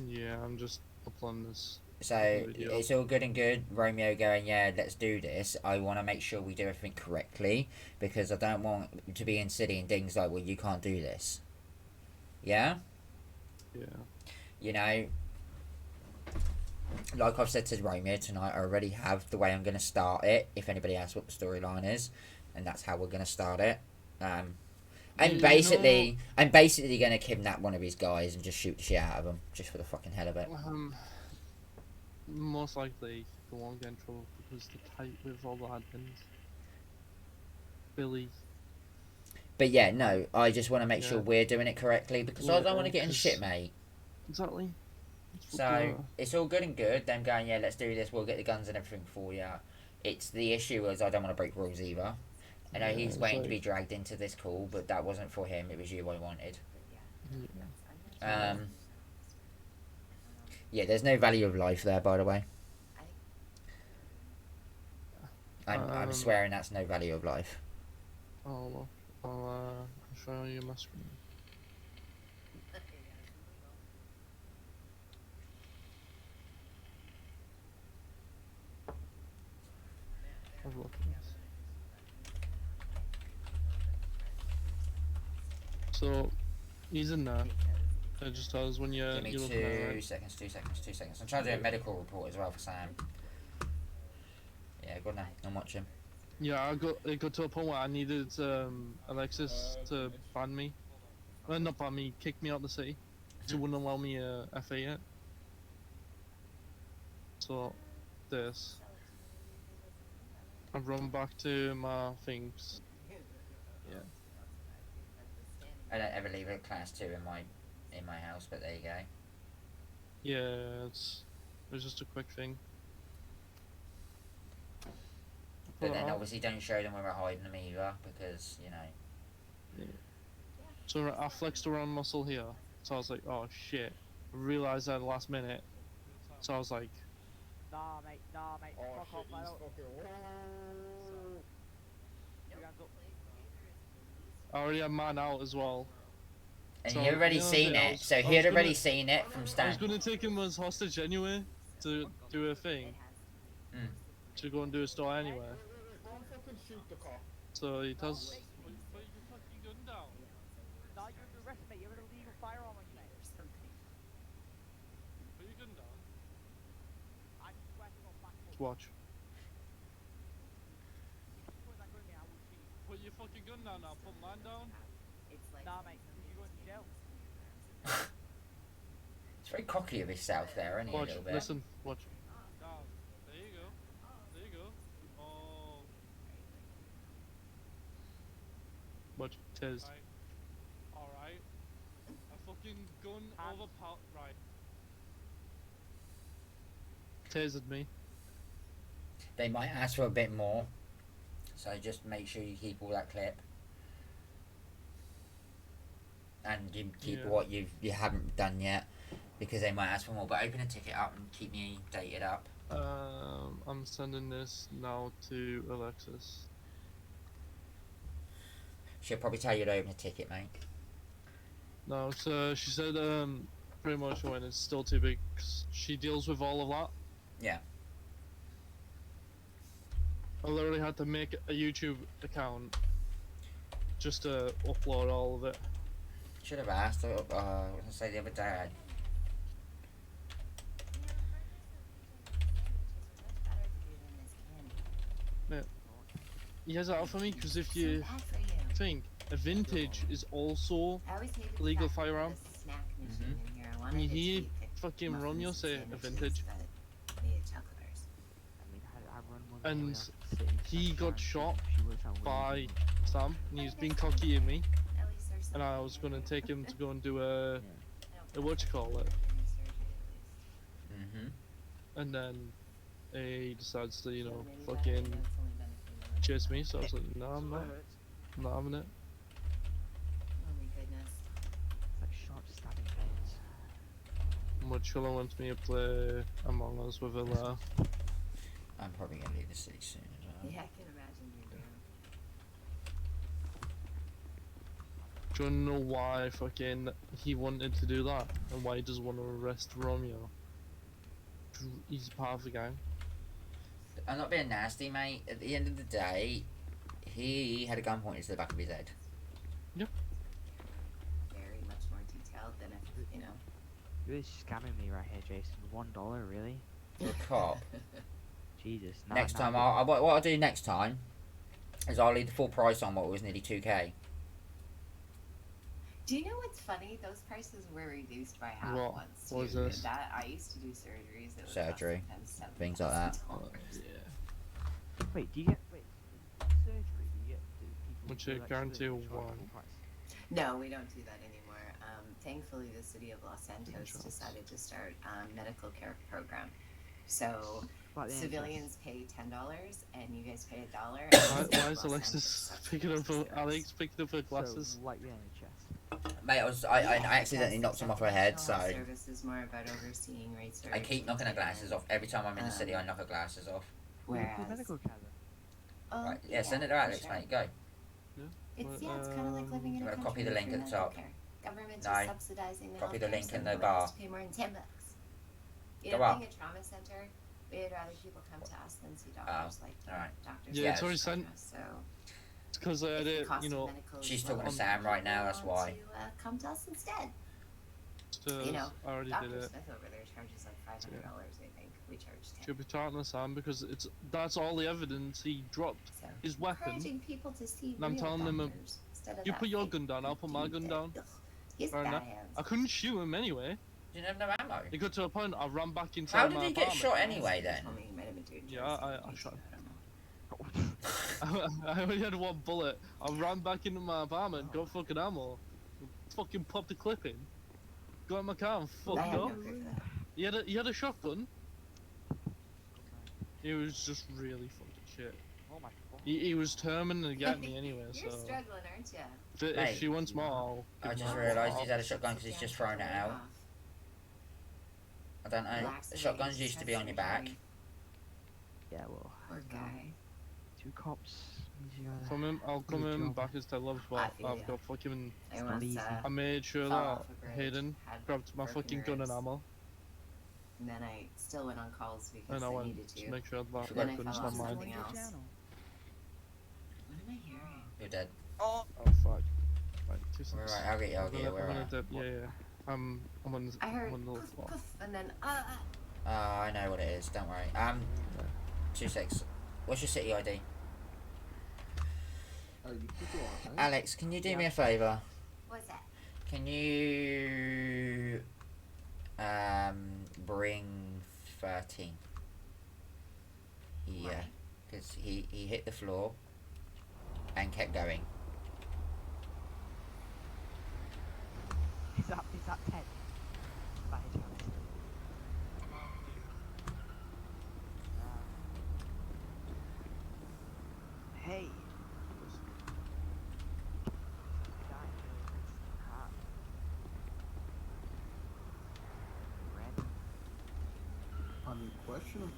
Speaker 3: Yeah, I'm just uploading this.
Speaker 1: So
Speaker 3: Video.
Speaker 1: it's all good and good. Romeo going, yeah, let's do this. I want to make sure we do everything correctly because I don't want to be in city and things like, well, you can't do this. Yeah.
Speaker 3: Yeah.
Speaker 1: You know, like I've said to Romeo tonight, I already have the way I'm going to start it. If anybody asks what the storyline is, and that's how we're going to start it. I'm basically going to kidnap one of his guys and just shoot the shit out of him, just for the fucking hell of it.
Speaker 3: Most likely they won't get in trouble because they're tight with all the admins. Billy.
Speaker 1: But yeah, no, I just want to make sure
Speaker 3: Yeah.
Speaker 1: we're doing it correctly because I don't want to
Speaker 3: Yeah,
Speaker 1: get in
Speaker 3: 'cause-
Speaker 1: shit, mate.
Speaker 3: Exactly.
Speaker 1: So it's all good and good. Them going, yeah, let's do this. We'll get the guns and everything for you. It's the issue is I don't want to break rules either. I know
Speaker 3: Yeah,
Speaker 1: he's
Speaker 3: it's
Speaker 1: waiting to be
Speaker 3: like-
Speaker 1: dragged into this call, but that wasn't for him. It was you I wanted.
Speaker 3: Yeah.
Speaker 1: Yeah, there's no value of life there, by the way. I'm swearing that's no value of life.
Speaker 3: Oh, I'll show you my screen. Have a look at this. So, he's in there. It just tells when you're
Speaker 1: Give me
Speaker 3: looking at it,
Speaker 1: 2
Speaker 3: right?
Speaker 1: seconds, 2 seconds, 2 seconds. I'm trying to do a medical report as well for Sam. Yeah, good now. I'm watching.
Speaker 3: Yeah, it got to a point where I needed Alexis to ban me. Well, not ban me, kick me out the city. She wouldn't allow me FA yet. So, this. I've run back to my things. Yeah.
Speaker 1: I don't ever leave a class 2 in my house, but there you go.
Speaker 3: Yeah, it was just a quick thing.
Speaker 1: But then
Speaker 3: Well,
Speaker 1: obviously don't show them where we're hiding them either, because, you know.
Speaker 3: So I flexed around muscle here. So I was like, oh shit. I realised that at the last minute. So I was like,
Speaker 7: Nah, mate,
Speaker 5: Oh
Speaker 7: fuck off,
Speaker 5: shit,
Speaker 7: I
Speaker 5: he's
Speaker 7: don't.
Speaker 5: fucking.
Speaker 7: Two hands up.
Speaker 3: I already had mine out as well.
Speaker 1: And
Speaker 3: So,
Speaker 1: he'd already
Speaker 3: you know,
Speaker 1: seen
Speaker 3: I
Speaker 1: it,
Speaker 3: was-
Speaker 1: so
Speaker 3: I
Speaker 1: he'd
Speaker 3: was
Speaker 1: already
Speaker 3: gonna-
Speaker 1: seen it from
Speaker 3: I was
Speaker 1: Stan.
Speaker 3: gonna take him as hostage anyway to do a thing.
Speaker 1: Mm.
Speaker 3: To go and do a store anyway.
Speaker 5: Don't fucking shoot the cop.
Speaker 3: So he does. Put your fucking gun down.
Speaker 7: Nah, you're under arrest, mate. You have an illegal firearm on you, mate.
Speaker 3: Put your gun down.
Speaker 7: I swear to God, back
Speaker 3: Just
Speaker 7: up.
Speaker 3: watch.
Speaker 7: Put that gun in, I will shoot you.
Speaker 3: Put your fucking gun down now. Put mine down.
Speaker 7: Nah, mate, you're going to jail.
Speaker 1: It's very cocky of himself there, isn't he, a
Speaker 3: Watch.
Speaker 1: little bit?
Speaker 3: Listen. Watch. Down. There you go. There you go. Oh. Watch. Tez. Alright. A fucking gun overpowered. Right. Tasered me.
Speaker 1: They might ask for a bit more, so just make sure you keep all that clip. And you keep
Speaker 3: Yeah.
Speaker 1: what you haven't done yet, because they might ask for more. But open a ticket up and keep me dated up.
Speaker 3: I'm sending this now to Alexis.
Speaker 1: She'll probably tell you to open a ticket, mate.
Speaker 3: No, so she said pretty much when it's still too big 'cause she deals with all of that.
Speaker 1: Yeah.
Speaker 3: I literally had to make a YouTube account just to upload all of it.
Speaker 1: Should have asked. I was gonna say the other day.
Speaker 3: He has it out for me because if you think a vintage is also legal firearm, and you hear fucking Romeo say a vintage,
Speaker 7: I mean, I run one
Speaker 3: And
Speaker 7: area, city
Speaker 3: he
Speaker 7: centre,
Speaker 3: got
Speaker 7: and
Speaker 3: shot
Speaker 7: she works out
Speaker 3: by
Speaker 7: Williams.
Speaker 3: Sam, and he was being cocky at me, and I was gonna take him to go and do a what you call it,
Speaker 1: Mm-hmm.
Speaker 3: and then he decides to fucking chase me. So I was like, no, I'm not having it.
Speaker 2: Oh my goodness.
Speaker 7: It's like sharp stabbing pains.
Speaker 3: Mochilla wants me to play Among Us with her.
Speaker 1: I'm probably gonna leave the city soon as well.
Speaker 2: Yeah, I can imagine you do.
Speaker 3: Do you wanna know why fucking he wanted to do that and why he doesn't want to arrest Romeo? He's part of the gang.
Speaker 1: I'm not being nasty, mate. At the end of the day, he had a gun pointed to the back of his head.
Speaker 2: Very much more detailed than if, you know.
Speaker 7: You're really scamming me right here, Jason. $1, really?
Speaker 1: For a cop.
Speaker 7: Jesus.
Speaker 1: Next time, what I'll do next time is I'll leave the full price on what was nearly 2k.
Speaker 2: Do you know what's funny? Those prices were reduced by half
Speaker 3: What?
Speaker 2: once.
Speaker 3: What was
Speaker 2: too.
Speaker 3: this?
Speaker 2: That I used to do surgeries. That
Speaker 1: Surgery.
Speaker 2: Would cost sometimes
Speaker 1: Things like that.
Speaker 3: Yeah.
Speaker 7: Wait, do you get surgery? Do you get people?
Speaker 3: Which
Speaker 7: do
Speaker 3: you
Speaker 7: like
Speaker 3: guarantee
Speaker 7: surgery
Speaker 3: will
Speaker 7: for
Speaker 3: want.
Speaker 7: full price?
Speaker 2: No, we don't do that anymore. Thankfully, the city of Los Santos
Speaker 3: Insurance.
Speaker 2: decided to start medical care program. So
Speaker 7: Like the
Speaker 2: civilians pay $10 and you guys pay $1.
Speaker 3: Why is Alexis picking up Alex picking up her glasses?
Speaker 7: So, like the NHS.
Speaker 1: Mate, I accidentally knocked him off her head, so
Speaker 2: Service is more about overseeing rates.
Speaker 1: I keep knocking her glasses off. Every time I'm in the city, I knock her glasses off.
Speaker 2: Whereas,
Speaker 7: medical care then?
Speaker 1: Right, yeah, send it to Alex, mate. Go.
Speaker 2: It's kind of like living in
Speaker 1: I'm
Speaker 2: a
Speaker 1: gonna
Speaker 2: country
Speaker 1: copy the
Speaker 2: with
Speaker 1: link
Speaker 2: free
Speaker 1: at the
Speaker 2: medical
Speaker 1: top.
Speaker 2: care. Government
Speaker 1: No.
Speaker 2: is subsidizing the
Speaker 1: Copy the
Speaker 2: healthcare
Speaker 1: link in
Speaker 2: so
Speaker 1: the
Speaker 2: nobody has
Speaker 1: bar.
Speaker 2: to pay more than $10. You
Speaker 1: Go
Speaker 2: know,
Speaker 1: up.
Speaker 2: being a trauma center, we'd rather people come to us than see doctors like
Speaker 1: alright.
Speaker 2: doctors.
Speaker 3: Yeah,
Speaker 1: Yeah,
Speaker 3: it's already
Speaker 2: like
Speaker 3: sent.
Speaker 2: us, So
Speaker 3: It's because I
Speaker 2: if
Speaker 3: had
Speaker 2: the
Speaker 3: it,
Speaker 2: cost
Speaker 3: you
Speaker 2: of
Speaker 3: know,
Speaker 2: medical is
Speaker 1: She's
Speaker 2: low,
Speaker 1: talking to Sam right now, that's
Speaker 2: people
Speaker 1: why.
Speaker 2: want to, come to us instead.
Speaker 3: to,
Speaker 2: know,
Speaker 3: I already
Speaker 2: Dr.
Speaker 3: did it.
Speaker 2: Smith over there charges like $500, I think. We charge 10.
Speaker 3: Should be talking to Sam because that's all the evidence he dropped.
Speaker 2: So
Speaker 3: His weapon.
Speaker 2: encouraging people to see
Speaker 3: And I'm
Speaker 2: real
Speaker 3: telling them,
Speaker 2: doctors instead of
Speaker 3: you
Speaker 2: that
Speaker 3: put your
Speaker 2: fake
Speaker 3: gun down, I'll put my
Speaker 2: dude
Speaker 3: gun
Speaker 2: that-
Speaker 3: down.
Speaker 2: ugh, He's
Speaker 3: Fair
Speaker 2: bad
Speaker 3: enough.
Speaker 2: hands.
Speaker 3: I couldn't shoot him anyway.
Speaker 1: You didn't have no ammo.
Speaker 3: It got to a point I ran back inside
Speaker 1: How
Speaker 3: my
Speaker 1: did he get
Speaker 3: apartment.
Speaker 1: shot anyway
Speaker 2: He
Speaker 1: then?
Speaker 2: told me he might have been doing
Speaker 3: Yeah,
Speaker 2: drugs
Speaker 3: I
Speaker 2: the other
Speaker 3: shot
Speaker 2: day,
Speaker 3: him.
Speaker 2: I don't know.
Speaker 3: I only had one bullet. I ran back into my apartment, got fucking ammo, fucking popped the clip in, got in my car and
Speaker 2: I
Speaker 3: fucked
Speaker 2: had no
Speaker 3: off.
Speaker 2: proof of that.
Speaker 3: He had a shotgun. He was just really fucking shit.
Speaker 7: Oh my god.
Speaker 3: He was determined to get me anyway,
Speaker 2: You're
Speaker 3: so
Speaker 2: struggling, aren't you?
Speaker 3: if
Speaker 1: Mate.
Speaker 3: she wants more, I'll
Speaker 1: I
Speaker 3: give
Speaker 1: just
Speaker 3: her
Speaker 1: realised
Speaker 3: more.
Speaker 1: he's had a shotgun because he's just thrown it out. I don't know.
Speaker 2: Relax,
Speaker 1: Shotguns
Speaker 2: ladies,
Speaker 1: used to be on your
Speaker 2: that's
Speaker 1: back.
Speaker 2: surgery.
Speaker 7: Yeah, well.
Speaker 2: Poor guy.
Speaker 7: 2 cops. means you gotta
Speaker 3: From him, I'll come
Speaker 7: do a
Speaker 3: in
Speaker 7: job.
Speaker 3: back as Ted loves,
Speaker 2: I
Speaker 3: but
Speaker 2: feel
Speaker 3: I've
Speaker 2: ya.
Speaker 3: got fucking.
Speaker 2: I
Speaker 7: It's
Speaker 2: once,
Speaker 7: not easy.
Speaker 3: I made sure
Speaker 2: fell
Speaker 3: that
Speaker 2: off a bridge,
Speaker 3: Hayden
Speaker 2: had
Speaker 3: grabbed my
Speaker 2: broken
Speaker 3: fucking gun and
Speaker 2: ribs,
Speaker 3: ammo,
Speaker 2: and then I still went on calls because
Speaker 3: and I
Speaker 2: I
Speaker 3: went
Speaker 2: needed
Speaker 3: to
Speaker 2: to.
Speaker 3: make sure that
Speaker 1: Then I
Speaker 3: weapon's
Speaker 2: fell
Speaker 3: not
Speaker 2: off
Speaker 3: mine.
Speaker 2: something
Speaker 10: Join your
Speaker 2: else.
Speaker 10: channel.
Speaker 2: What am I hearing?
Speaker 1: You're dead.
Speaker 3: Oh fuck. Right, 2
Speaker 1: We're
Speaker 3: seconds.
Speaker 1: right, I'll get you, I'll get you,
Speaker 3: I'm
Speaker 1: we're
Speaker 3: gonna
Speaker 1: right.
Speaker 3: dip, yeah. I'm on the,
Speaker 2: I heard
Speaker 3: I'm on the
Speaker 2: poof,
Speaker 3: floor.
Speaker 2: poof, and then
Speaker 1: Oh, I know what it is, don't worry. 2 6. What's your city ID?
Speaker 4: You put your on, right?
Speaker 1: Alex, can you do me a favour?
Speaker 2: what's that?
Speaker 1: Can you bring 13? Yeah,
Speaker 2: Why?
Speaker 1: because he hit the floor and kept going.
Speaker 7: Is that 10? By any chance? Hey.
Speaker 4: I mean, question him.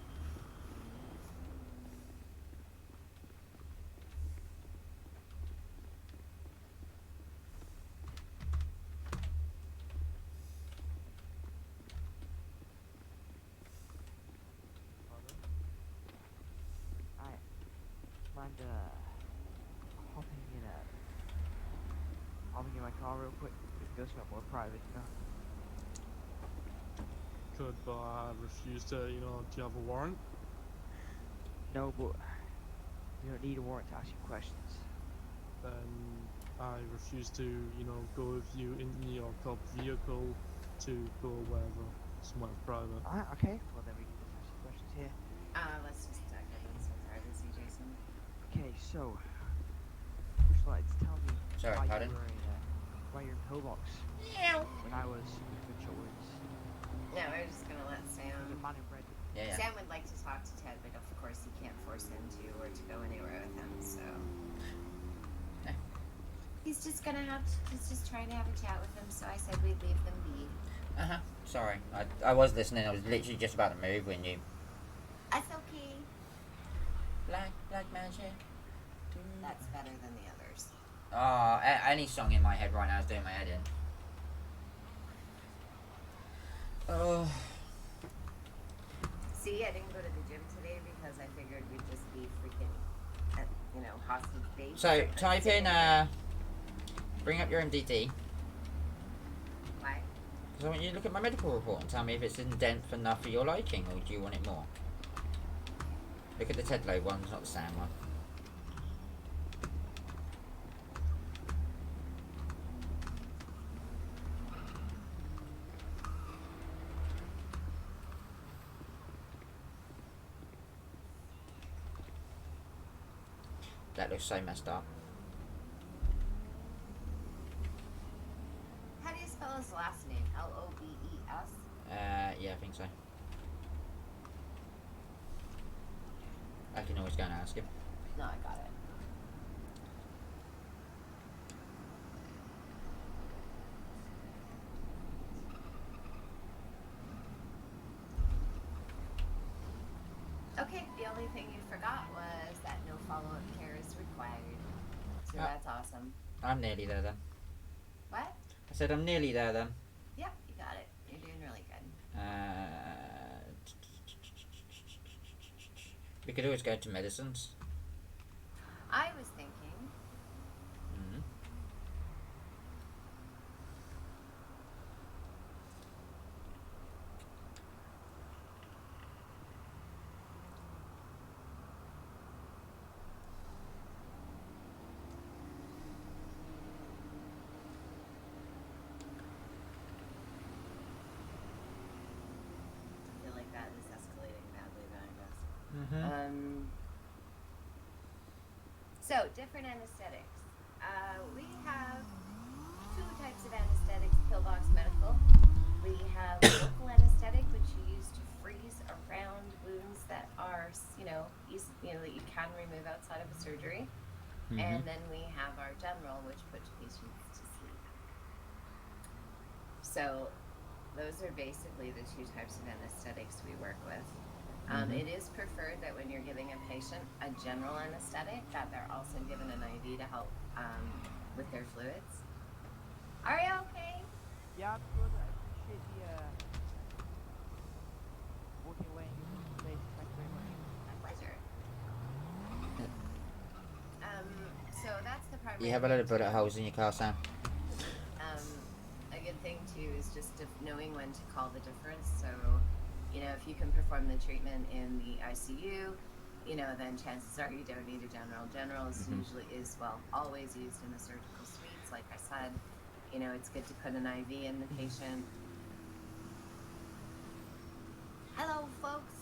Speaker 7: Mind hopping in my car real quick? It feels a bit more private, you know.
Speaker 3: Could, but I refuse to, do you have a warrant?
Speaker 7: No, but you don't need a warrant to ask you questions.
Speaker 3: Then I refuse to, go with you in your cop vehicle to go wherever, somewhere private.
Speaker 7: Alright, okay. Well, then we can just ask you questions here.
Speaker 2: Let's just dive in some privacy, Jason.
Speaker 7: Okay, so would you like to tell me
Speaker 1: Sorry,
Speaker 7: why
Speaker 1: pardon?
Speaker 7: you were why you're in pillbox when I was with Jones?
Speaker 2: No, we're just gonna let
Speaker 7: The
Speaker 2: Sam.
Speaker 7: man in red.
Speaker 1: Yeah, yeah.
Speaker 2: Sam would like to talk to Ted, but of course he can't force him to or to go anywhere with him. So
Speaker 1: Okay.
Speaker 2: he's just gonna have. He's just trying to have a chat with him. So I said we'd leave them be.
Speaker 1: Sorry, I was listening. I was literally just about to move when you.
Speaker 2: That's okay.
Speaker 1: Black magic.
Speaker 2: That's better than the others.
Speaker 1: Any song in my head right now is doing my head in. Oh.
Speaker 2: See, I didn't go to the gym today because I figured we'd just be freaking, hostage bait.
Speaker 1: So type in bring up your MDT.
Speaker 2: Why?
Speaker 1: Because I want you to look at my medical report and tell me if it's in depth enough for your liking, or do you want it more? Look at the Ted Lowe one, not the Sam one. That looks so messed up.
Speaker 2: How do you spell his last name? Lobees?
Speaker 1: Yeah, I think so. I can always go and ask him.
Speaker 2: No, I got it. Okay, the only thing you forgot was that no follow-up care is required. So that's awesome.
Speaker 1: I'm nearly there then.
Speaker 2: What?
Speaker 1: I said I'm nearly there then.
Speaker 2: Yep, you got it. You're doing really good.
Speaker 1: We could always go to medicines.
Speaker 2: I was thinking,
Speaker 1: Mm-hmm.
Speaker 2: I feel like that is escalating badly, but I guess.
Speaker 1: Mm-hmm.
Speaker 2: So, different anesthetics. We have two types of anesthetics, Pillbox Medical. We have local anesthetic, which you use to freeze around wounds that are, that you can remove outside of a surgery.
Speaker 1: Mm-hmm.
Speaker 2: And then we have our general, which puts patients to sleep. So, those are basically the two types of anesthetics we work with. It is preferred that when you're giving a patient a general anesthetic, that they're also given an IV to help with their fluids. Are you okay?
Speaker 7: Yeah, I'm good. I appreciate the walking away and giving us space. Thank you very much.
Speaker 2: My pleasure. So that's the primary.
Speaker 1: You have a lot of bullet holes in your car, Sam.
Speaker 2: A good thing too is just knowing when to call the difference. So, if you can perform the treatment in the ICU, then chances are you don't need a general. General is always used in the surgical suites. Like I said, it's good to put an IV in the patient. Hello, folks.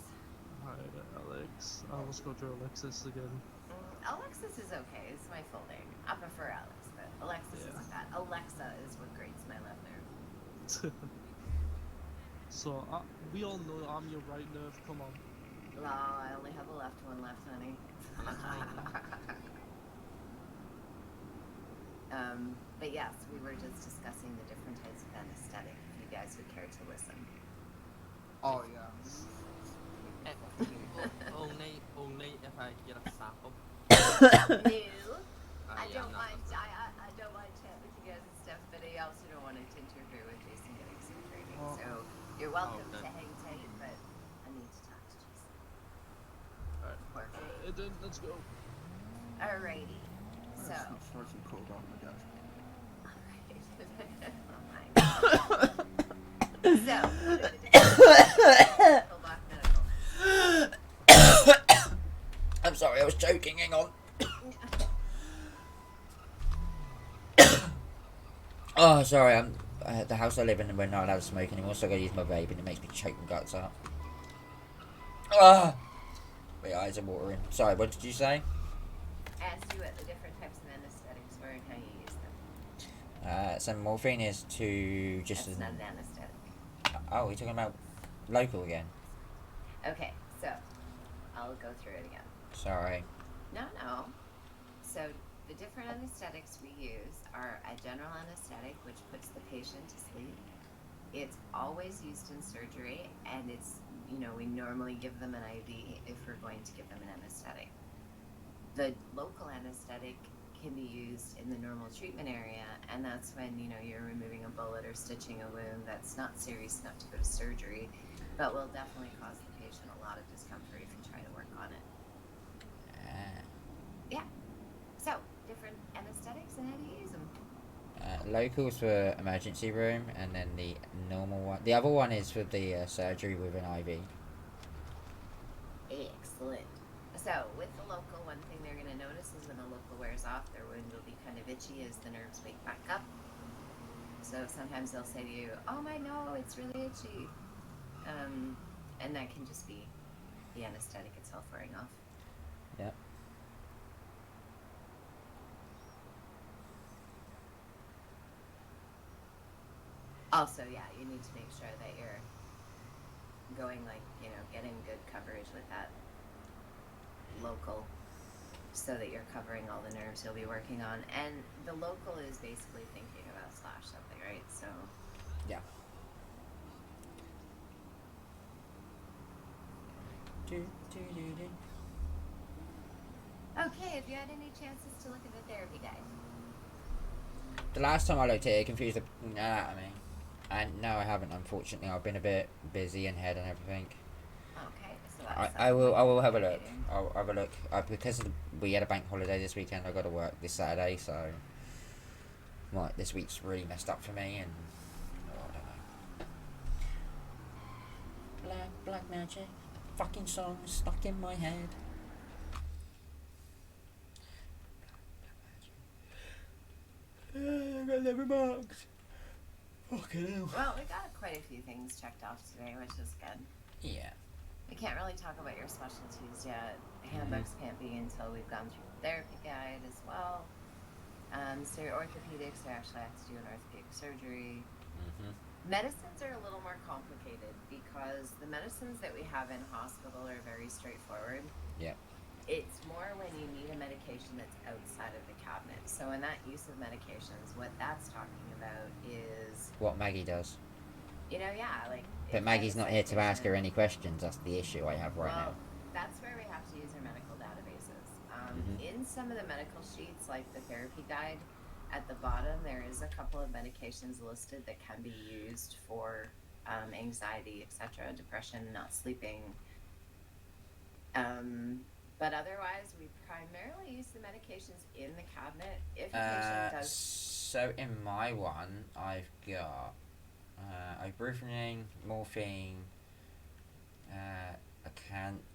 Speaker 3: Hi, Alex. I almost got your Alexis again.
Speaker 2: Alexis is okay. It's my full name. I prefer Alex, but Alexis isn't that. Alexa is what grates my left nerve.
Speaker 3: So, we all know I'm your right nerve. Come on.
Speaker 2: No, I only have a left one left, honey. But yes, we were just discussing the different types of anesthetic, if you guys would care to listen.
Speaker 4: Oh yeah.
Speaker 8: Only if I get a sample.
Speaker 2: No, I don't mind. I don't mind chatting with you guys and stuff, but I also don't want it to interfere with Jason getting some training. So you're welcome to hang tight, but I need to talk to Jason.
Speaker 3: Alright. Then let's go.
Speaker 2: Alrighty. So.
Speaker 4: Start some cold off my desk.
Speaker 2: So, what are the different Black Medical?
Speaker 1: I'm sorry, I was joking. Hang on. Oh, sorry. I'm the house I live in, and we're not allowed to smoke anymore, so I gotta use my vape, and it makes me choke my guts out. Ah, my eyes are watering. Sorry, what did you say?
Speaker 2: Asked you what the different types of anesthetics were and how you use them.
Speaker 1: So morphine is to just.
Speaker 2: That's not an anesthetic.
Speaker 1: Oh, we're talking about local again.
Speaker 2: Okay, so I'll go through it again.
Speaker 1: Sorry.
Speaker 2: No. So the different anesthetics we use are a general anesthetic, which puts the patient to sleep. It's always used in surgery, and it's, we normally give them an IV if we're going to give them an anesthetic. The local anesthetic can be used in the normal treatment area, and that's when you're removing a bullet or stitching a wound that's not serious enough to go to surgery, but will definitely cause the patient a lot of discomfort if you try to work on it. Yeah. So different anesthetics and how to use them.
Speaker 1: Locals for emergency room, and then the normal one. The other one is for the surgery with an IV.
Speaker 2: Excellent. So with the local, one thing they're going to notice is when the local wears off, their wound will be kind of itchy as the nerves wake back up. So sometimes they'll say to you, "Oh my, no, it's really itchy," and that can just be the anesthetic itself wearing off.
Speaker 1: Yep.
Speaker 2: Also, yeah, you need to make sure that you're going getting good coverage with that local, so that you're covering all the nerves you'll be working on. And the local is basically thinking about slash something, right? So
Speaker 1: Yeah.
Speaker 2: okay, have you had any chances to look at the therapy guide?
Speaker 1: The last time I looked at it, it confused the out of me. And no, I haven't. Unfortunately, I've been a bit busy in head and everything.
Speaker 2: Okay, so
Speaker 1: I
Speaker 2: that's
Speaker 1: will have a look.
Speaker 2: complicated.
Speaker 1: I'll have a look. Because we had a bank holiday this weekend, I got to work this Saturday, so this week's really messed up for me, and I don't know. Black magic, fucking song stuck in my head. I got 11 marks. Fucking hell.
Speaker 2: Well, we got quite a few things checked off today, which is good.
Speaker 1: Yeah.
Speaker 2: We can't really talk about your specialties yet. Handbooks can't be until we've gone through the therapy guide as well. So your orthopedics, they actually have to do an orthopedic surgery. Medicines are a little more complicated because the medicines that we have in hospital are very straightforward.
Speaker 1: Yep.
Speaker 2: It's more when you need a medication that's outside of the cabinet. So in that use of medications, what that's talking about is
Speaker 1: What Maggie does.
Speaker 2: But
Speaker 1: Maggie's not here to ask her any questions. That's the issue I have right now.
Speaker 2: That's where we have to use our medical databases. In some of the medical sheets, like the therapy guide, at the bottom there is a couple of medications listed that can be used for anxiety, etc., depression, not sleeping. But otherwise, we primarily use the medications in the cabinet. If a patient does.
Speaker 1: So in my one, I've got ibuprofen, morphine,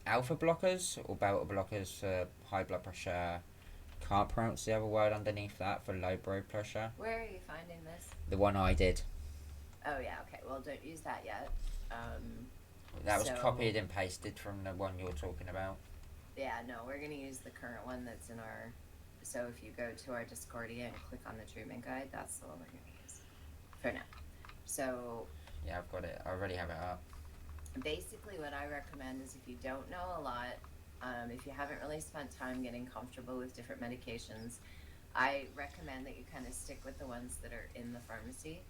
Speaker 1: alpha blockers or beta blockers for high blood pressure. Can't pronounce the other word underneath that for low blood pressure.
Speaker 2: Where are you finding this?
Speaker 1: The one I did.
Speaker 2: Oh yeah, okay. Well, don't use that yet.
Speaker 1: That was copied and pasted from the one you're talking about.
Speaker 2: Yeah, no, we're going to use the current one that's in our... So if you go to our Discordia and click on the treatment guide, that's the one we're going to use for now. So...
Speaker 1: Yeah, I've got it. I already have it up.
Speaker 2: Basically, what I recommend is if you don't know a lot, if you haven't really spent time getting comfortable with different medications, I recommend that you kind of stick with the ones that are in the pharmacy.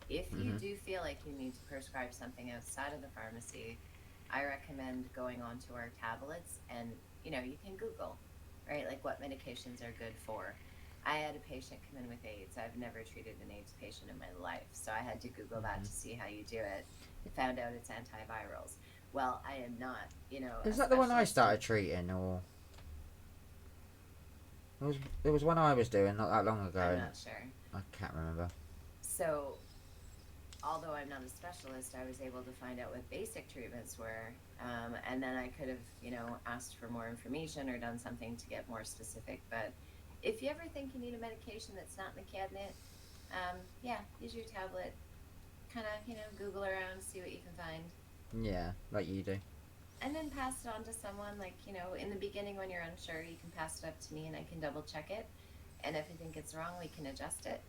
Speaker 2: If you do feel like you need to prescribe something outside of the pharmacy, I recommend going onto our tablets and, you can Google, right? Like what medications are good for. I had a patient come in with AIDS. I've never treated an AIDS patient in my life, so I had to Google that to see how you do it. Found out it's antivirals. Well, I am not,
Speaker 1: Is that the one I started treating, or... There was one I was doing not that long ago.
Speaker 2: I'm not sure.
Speaker 1: I can't remember.
Speaker 2: So, although I'm not a specialist, I was able to find out what basic treatments were, and then I could have, asked for more information or done something to get more specific. But if you ever think you need a medication that's not in the cabinet, use your tablet, kind of, Google around, see what you can find.
Speaker 1: Yeah, like you do.
Speaker 2: And then pass it on to someone, like, in the beginning when you're unsure, you can pass it up to me and I can double check it. And if I think it's wrong, we can adjust it.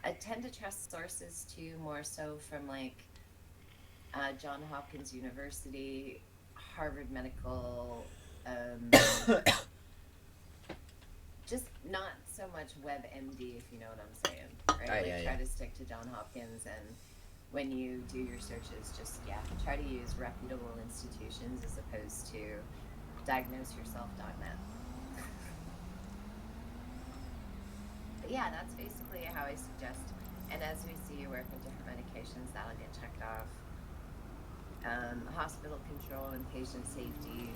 Speaker 2: I tend to trust sources too, more so from like Johns Hopkins University, Harvard Medical, just not so much WebMD, if you know what I'm saying, right? Try to stick to Johns Hopkins, and when you do your searches, just try to use reputable institutions as opposed to diagnoseyourself.net. But yeah, that's basically how I suggest. And as we see you work with different medications, that'll get checked off. Hospital control and patient safety,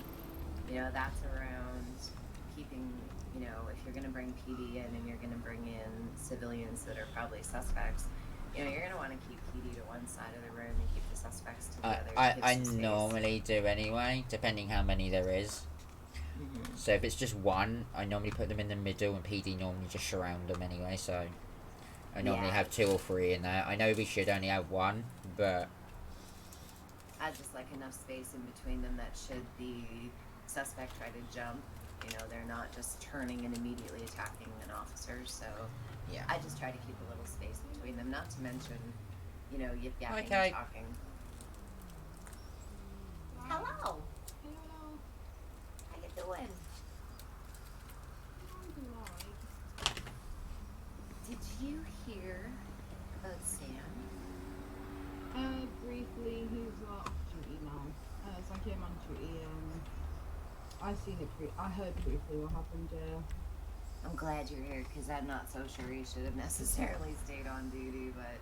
Speaker 2: that's around keeping, if you're going to bring PD in and you're going to bring in civilians that are probably suspects, you're going to want to keep PD to one side of the room and keep the suspects to the other.
Speaker 1: I normally do anyway, depending how many there is.
Speaker 2: Mm-hmm.
Speaker 1: So if it's just one, I normally put them in the middle, and PD normally just surround them anyway. So I normally have 2 or 3 in there. I know we should only have 1, but
Speaker 2: Add just like enough space in between them that should the suspect try to jump, they're not just turning and immediately attacking an officer. So
Speaker 1: yeah.
Speaker 2: I just try to keep a little space between them, not to mention, yip yapping
Speaker 1: Okay.
Speaker 2: and talking. Hello.
Speaker 11: Hello.
Speaker 2: How you doing? Did you hear about Sam?
Speaker 11: Briefly, he's off duty now. So I came on duty. I heard briefly what happened.
Speaker 2: I'm glad you're here because I'm not so sure he should have necessarily stayed on duty, but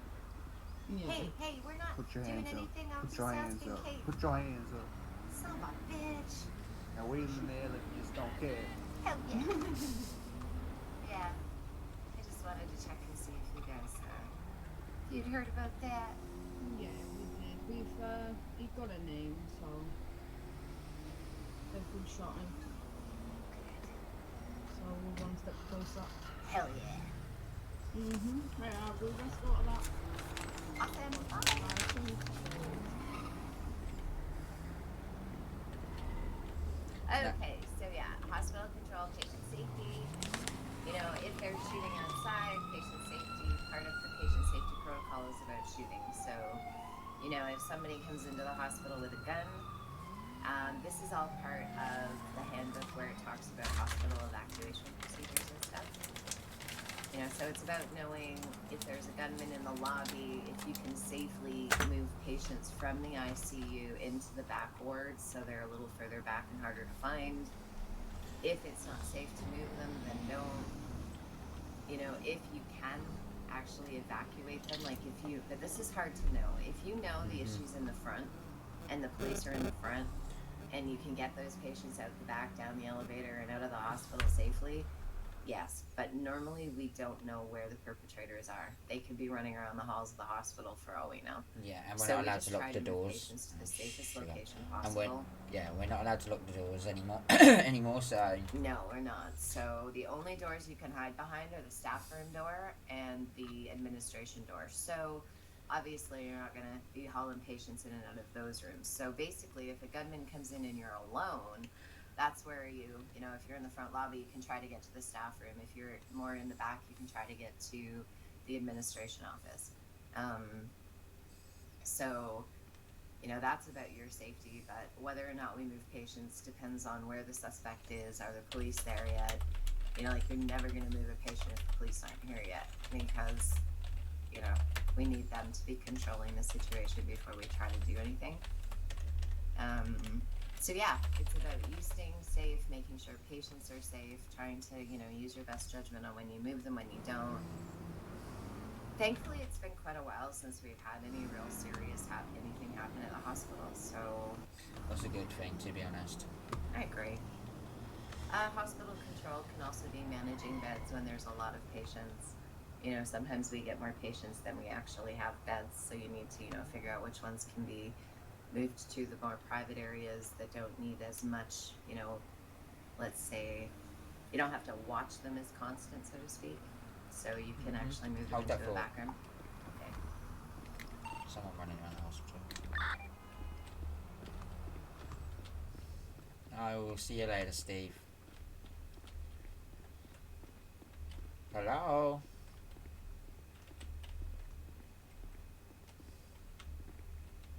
Speaker 11: Yeah.
Speaker 2: hey, we're not
Speaker 4: Put your
Speaker 2: doing
Speaker 4: hands up.
Speaker 2: anything. I'm
Speaker 4: Put
Speaker 2: just
Speaker 4: your hands
Speaker 2: asking
Speaker 4: up.
Speaker 2: Kate.
Speaker 4: Put your hands up.
Speaker 2: Son of a bitch.
Speaker 4: Now wait in the mail if you just don't care.
Speaker 2: Hell yeah. Yeah. I just wanted to check and see if you guys, if you'd heard about that.
Speaker 11: Yeah, we did. He got a name, so they've been shot him. So we're one step closer.
Speaker 2: Hell yeah.
Speaker 11: Yeah, we'll just go to that.
Speaker 2: Okay, so yeah, hospital control, patient safety. If they're shooting outside, patient safety, part of the patient safety protocol is about shooting. So, if somebody comes into the hospital with a gun, this is all part of the handbook where it talks about hospital evacuation procedures and stuff. So it's about knowing if there's a gunman in the lobby, if you can safely move patients from the ICU into the back wards so they're a little further back and harder to find. If it's not safe to move them, then don't. If you can actually evacuate them, but this is hard to know. If you know the issue's in the front and the police are in the front and you can get those patients out the back, down the elevator, and out of the hospital safely, yes, but normally we don't know where the perpetrators are. They could be running around the halls of the hospital for all we know.
Speaker 1: Yeah, and we're not allowed to lock the doors.
Speaker 2: Patients to the safest location
Speaker 1: And
Speaker 2: possible.
Speaker 1: we're not allowed to lock the doors anymore. So
Speaker 2: no, we're not. So the only doors you can hide behind are the staff room door and the administration door. So obviously you're not going to be hauling patients in and out of those rooms. So basically, if a gunman comes in and you're alone, that's where if you're in the front lobby, you can try to get to the staff room. If you're more in the back, you can try to get to the administration office. So, that's about your safety, but whether or not we move patients depends on where the suspect is. Are the police there yet? You're never going to move a patient if the police aren't here yet, because, we need them to be controlling the situation before we try to do anything. So yeah, it's about you staying safe, making sure patients are safe, trying to, use your best judgment on when you move them, when you don't. Thankfully, it's been quite a while since we've had any real serious anything happen at the hospital, so...
Speaker 1: That's a good thing, to be honest.
Speaker 2: I agree. Hospital control can also be managing beds when there's a lot of patients. Sometimes we get more patients than we actually have beds, so you need to, figure out which ones can be moved to the more private areas that don't need as much, let's say, you don't have to watch them as constant, so to speak. So you can actually move them into the back room. Okay.
Speaker 1: Someone running around the hospital. I will see you later, Steve. Hello?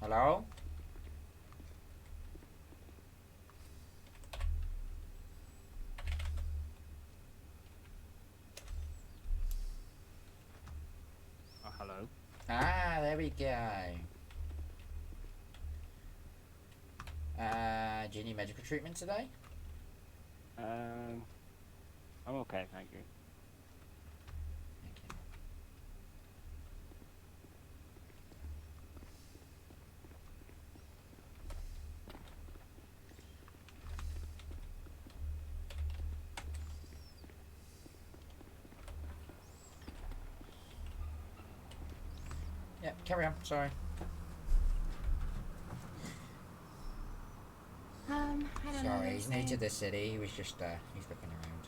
Speaker 1: Hello?
Speaker 12: Hello.
Speaker 1: Ah, there we go. Do you need medical treatment today?
Speaker 12: I'm okay, thank you.
Speaker 1: Yep, carry on. Sorry.
Speaker 2: I don't know.
Speaker 1: Sorry, he's new to
Speaker 2: saying-
Speaker 1: the city. He was just he's looking around.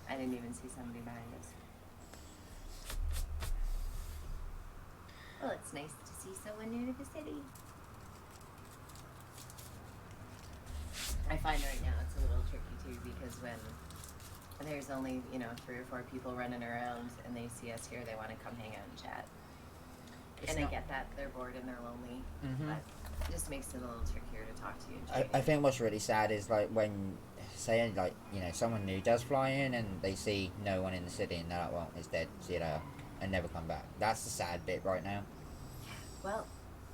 Speaker 2: I didn't even see somebody behind us. Well, it's nice to see someone new to the city. I find right now it's a little tricky too because when there's only 3 or 4 people running around and they see us here, they want to come hang out and chat.
Speaker 1: It's
Speaker 2: and
Speaker 1: not-
Speaker 2: I get that they're bored and they're lonely,
Speaker 1: Mhm.
Speaker 2: but it just makes it a little trickier to talk to you. And
Speaker 1: I
Speaker 2: treat you.
Speaker 1: think what's really sad is like when, say, like, you know, someone new does fly in and they see no one in the city and they're like, well, it's dead, see you later, and never come back. That's the sad bit right now.
Speaker 2: Well,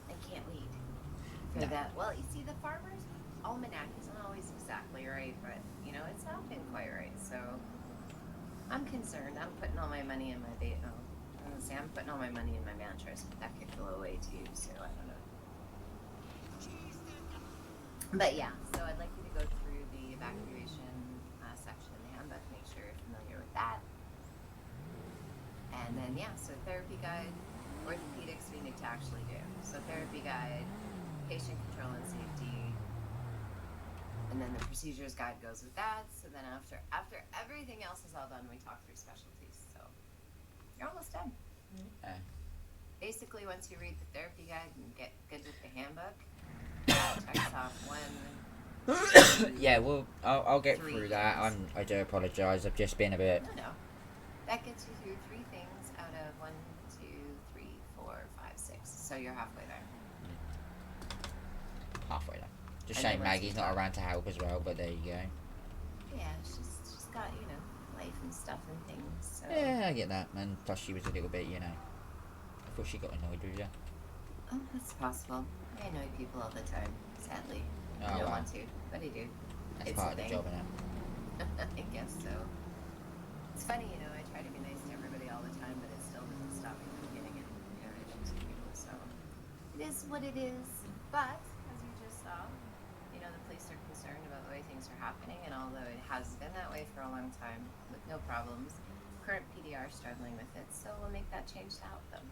Speaker 2: I can't wait for
Speaker 1: No.
Speaker 2: that. Well, you see, the Farmer's Almanac isn't always exactly right, but it's not been quite right. So I'm concerned. I'm putting all my money in my I'm putting all my money in my mattress, but that could go away too. So I don't know. But yeah, so I'd like you to go through the evacuation section in the handbook. Make sure you're familiar with that. And then so therapy guide, orthopedics we need to actually do. So therapy guide, patient control and safety, and then the procedures guide goes with that. So then after everything else is all done, we talk through specialties. So you're almost done. Basically, once you read the therapy guide and get good with the handbook, checks off 1.
Speaker 1: Yeah, well, I'll get
Speaker 2: 3
Speaker 1: through that.
Speaker 2: things.
Speaker 1: I do apologise. I've just been a bit.
Speaker 2: No. That gets you through 3 things out of 1, 2, 3, 4, 5, 6. So you're halfway there.
Speaker 1: Halfway there. Just
Speaker 2: And
Speaker 1: shame
Speaker 2: then once
Speaker 1: Maggie's
Speaker 2: you
Speaker 1: not
Speaker 2: talk-
Speaker 1: around to help as well, but there you go.
Speaker 2: Yeah, she's got life and stuff and things. So
Speaker 1: Yeah, I get that. And plus she was a little bit, I thought she got annoyed with you.
Speaker 2: Oh, that's possible. I annoy people all the time. Sadly,
Speaker 1: Oh,
Speaker 2: I don't
Speaker 1: wow.
Speaker 2: want to, but I do.
Speaker 1: That's
Speaker 2: It's
Speaker 1: part
Speaker 2: a
Speaker 1: of the
Speaker 2: thing.
Speaker 1: job, innit?
Speaker 2: I guess so. It's funny, I try to be nice to everybody all the time, but it still doesn't stop me from getting irritated to people. So it is what it is. But as you just saw, the police are concerned about the way things are happening, and although it has been that way for a long time with no problems, current PDR is struggling with it. So we'll make that change to help them.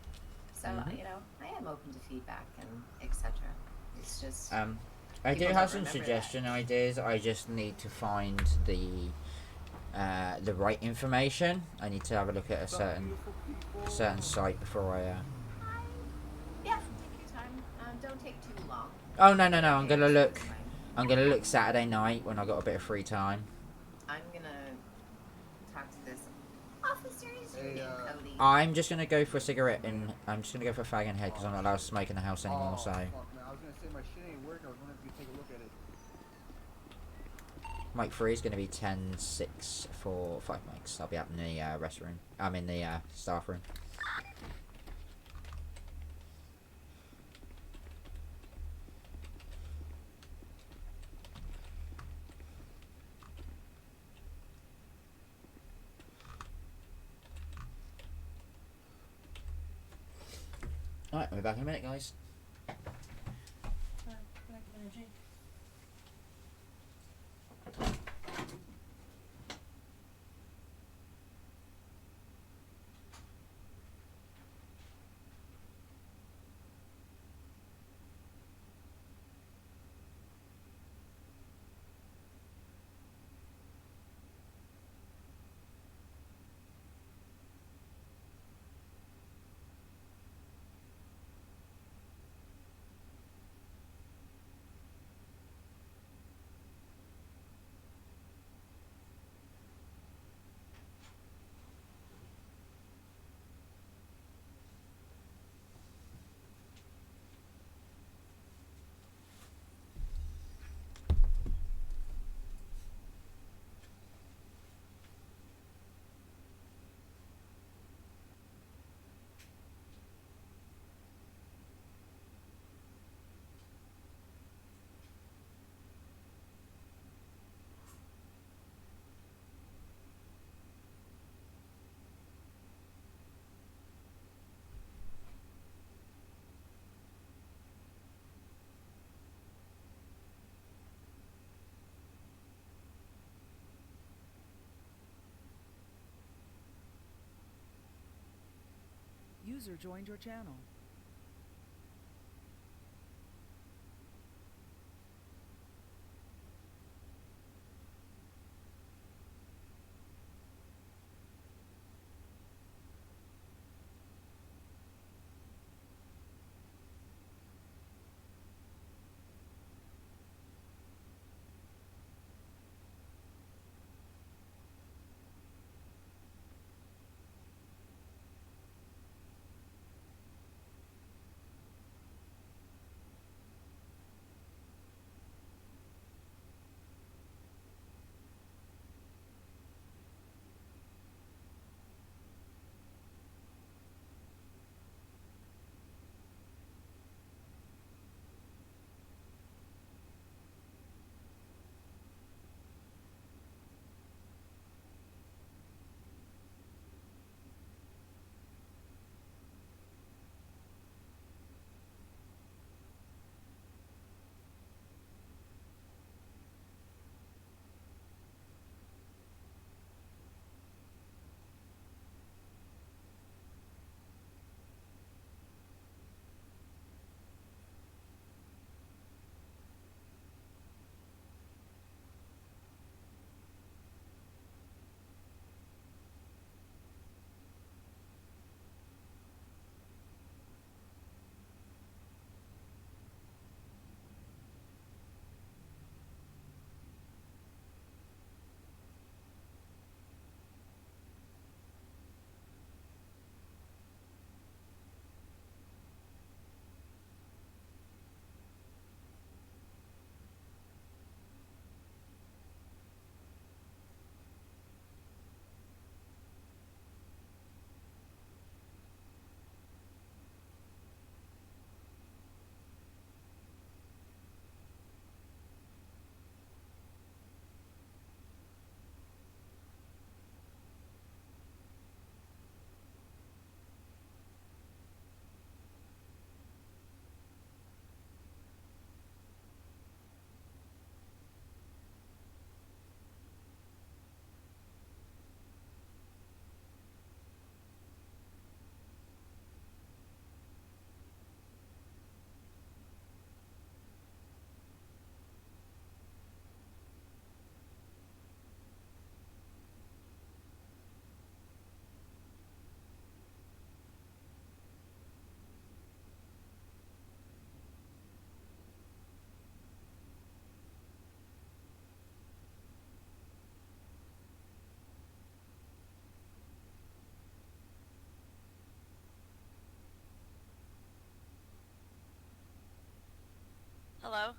Speaker 2: So
Speaker 1: Mhm.
Speaker 2: I am open to feedback and etc. It's just
Speaker 1: I do
Speaker 2: people
Speaker 1: have
Speaker 2: don't
Speaker 1: some
Speaker 2: remember that.
Speaker 1: suggestion ideas. I just need to find the right information. I need to have a look at a certain site before I.
Speaker 2: Yeah, take your time. Don't take too long.
Speaker 1: Oh no! I'm
Speaker 2: Okay,
Speaker 1: gonna
Speaker 2: so
Speaker 1: look.
Speaker 2: it's fine.
Speaker 1: I'm gonna look Saturday night when I got a bit of free time.
Speaker 2: I'm gonna talk to this officer. Is your
Speaker 4: Hey,
Speaker 2: name Cody?
Speaker 1: I'm just gonna go for a cigarette and I'm just gonna go for a fag in head because I'm not allowed to smoke in the house anymore. So
Speaker 4: Fuck, man. I was gonna say my shit ain't working. I was wondering if you could take a look at it.
Speaker 1: mic 3 is gonna be 10, 6 for 5 mics. I'll be up in the restroom. I'm in the staff room. Alright, we'll be back in a minute, guys.
Speaker 10: User joined your channel.
Speaker 13: Hello?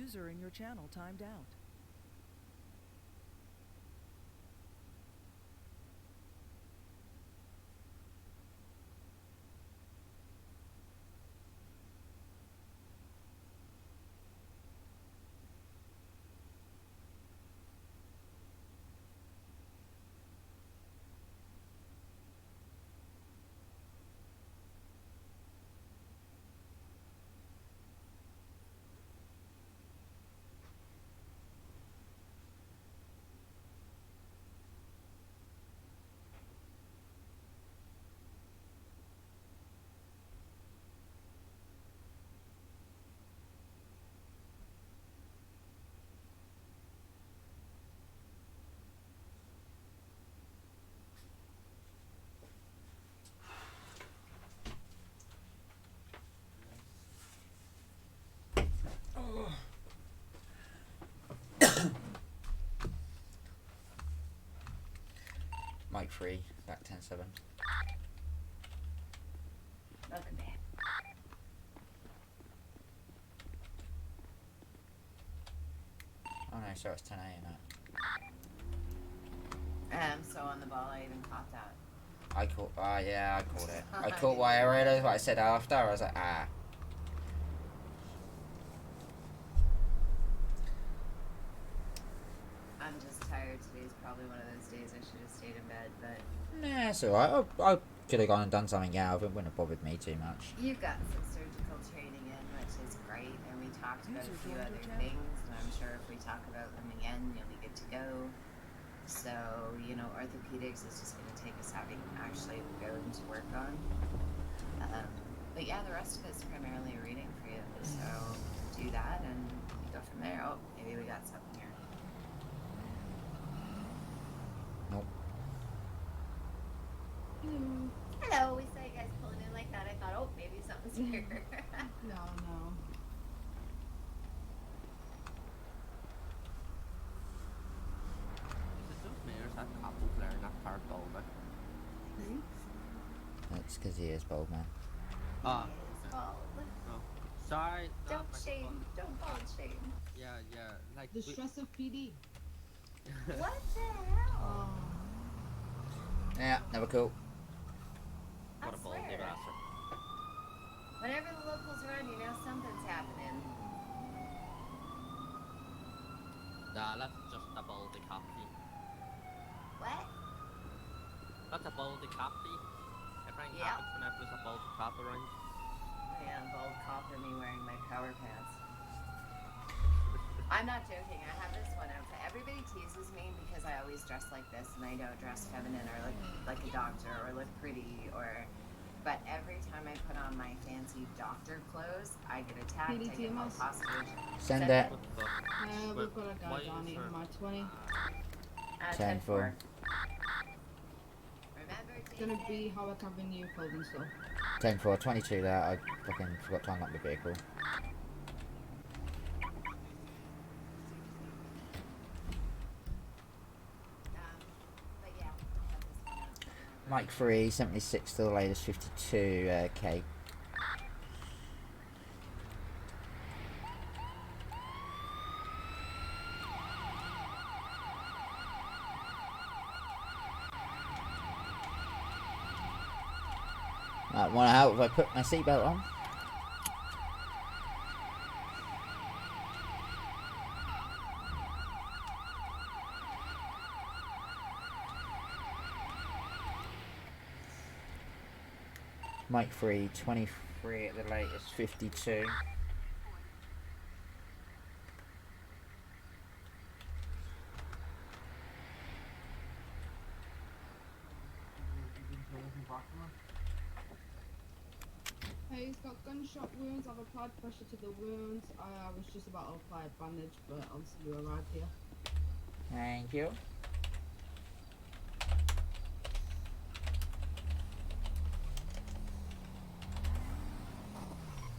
Speaker 10: User in your channel timed out.
Speaker 1: Mike 3, back 10-7.
Speaker 2: Welcome back.
Speaker 1: Oh no, so it's 10 a.m.
Speaker 2: So on the ball, I even caught that.
Speaker 1: I caught, yeah, I caught it. I caught why I realised what I said after. I was like, ah.
Speaker 2: I'm just tired. Today's probably one of those days I should have stayed in bed, but
Speaker 1: Nah, it's alright. I could have gone and done something out of it. Wouldn't have bothered me too much.
Speaker 2: you got some surgical training in, which is great, and we talked about a few other things, and I'm sure if we talk about them again, you'll be good to go. So, you know, orthopedics is just going to take us having actually go into work on. But yeah, the rest of it's primarily reading for you. So do that and you go from there. Oh, maybe we got something here.
Speaker 1: Nope.
Speaker 2: Hello, we saw you guys pulling in like that. I thought, oh, maybe something's here.
Speaker 11: No.
Speaker 1: That's because he is bold, man.
Speaker 2: Bald.
Speaker 8: No. Sorry.
Speaker 2: Don't shame. Don't bald shame.
Speaker 8: Yeah, like
Speaker 11: The stress of PD.
Speaker 2: What the hell?
Speaker 1: Yeah, never cool.
Speaker 2: I swear. Whenever the locals are on, you know something's happening.
Speaker 8: Nah, that's just a baldy copy.
Speaker 2: What?
Speaker 8: That's a baldy copy. Everything
Speaker 2: Yep.
Speaker 8: happens whenever there's a baldy cop around.
Speaker 2: Yeah, bald copper me wearing my power pants. I'm not joking. I have this one outfit. Everybody teases me because I always dress like this and I don't dress feminine or look like a doctor or look pretty or. But every time I put on my fancy doctor clothes, I get attacked. I get held hostage.
Speaker 1: Send that.
Speaker 11: We've got a guy down here, my 20.
Speaker 1: 10-4.
Speaker 2: Remember,
Speaker 11: It's gonna be how I can renew clothing store.
Speaker 1: 10-4, 22 there. I fucking forgot to unlock the vehicle.
Speaker 2: But yeah, I have this one outfit.
Speaker 1: Mike 3, 76 to the latest 52 K. Might want to help if I put my seatbelt on. Mike 3, 23 at the latest 52.
Speaker 11: Hey, he's got gunshot wounds. I've applied pressure to the wounds. I was just about to apply a bandage, but obviously you arrived here.
Speaker 1: Thank you.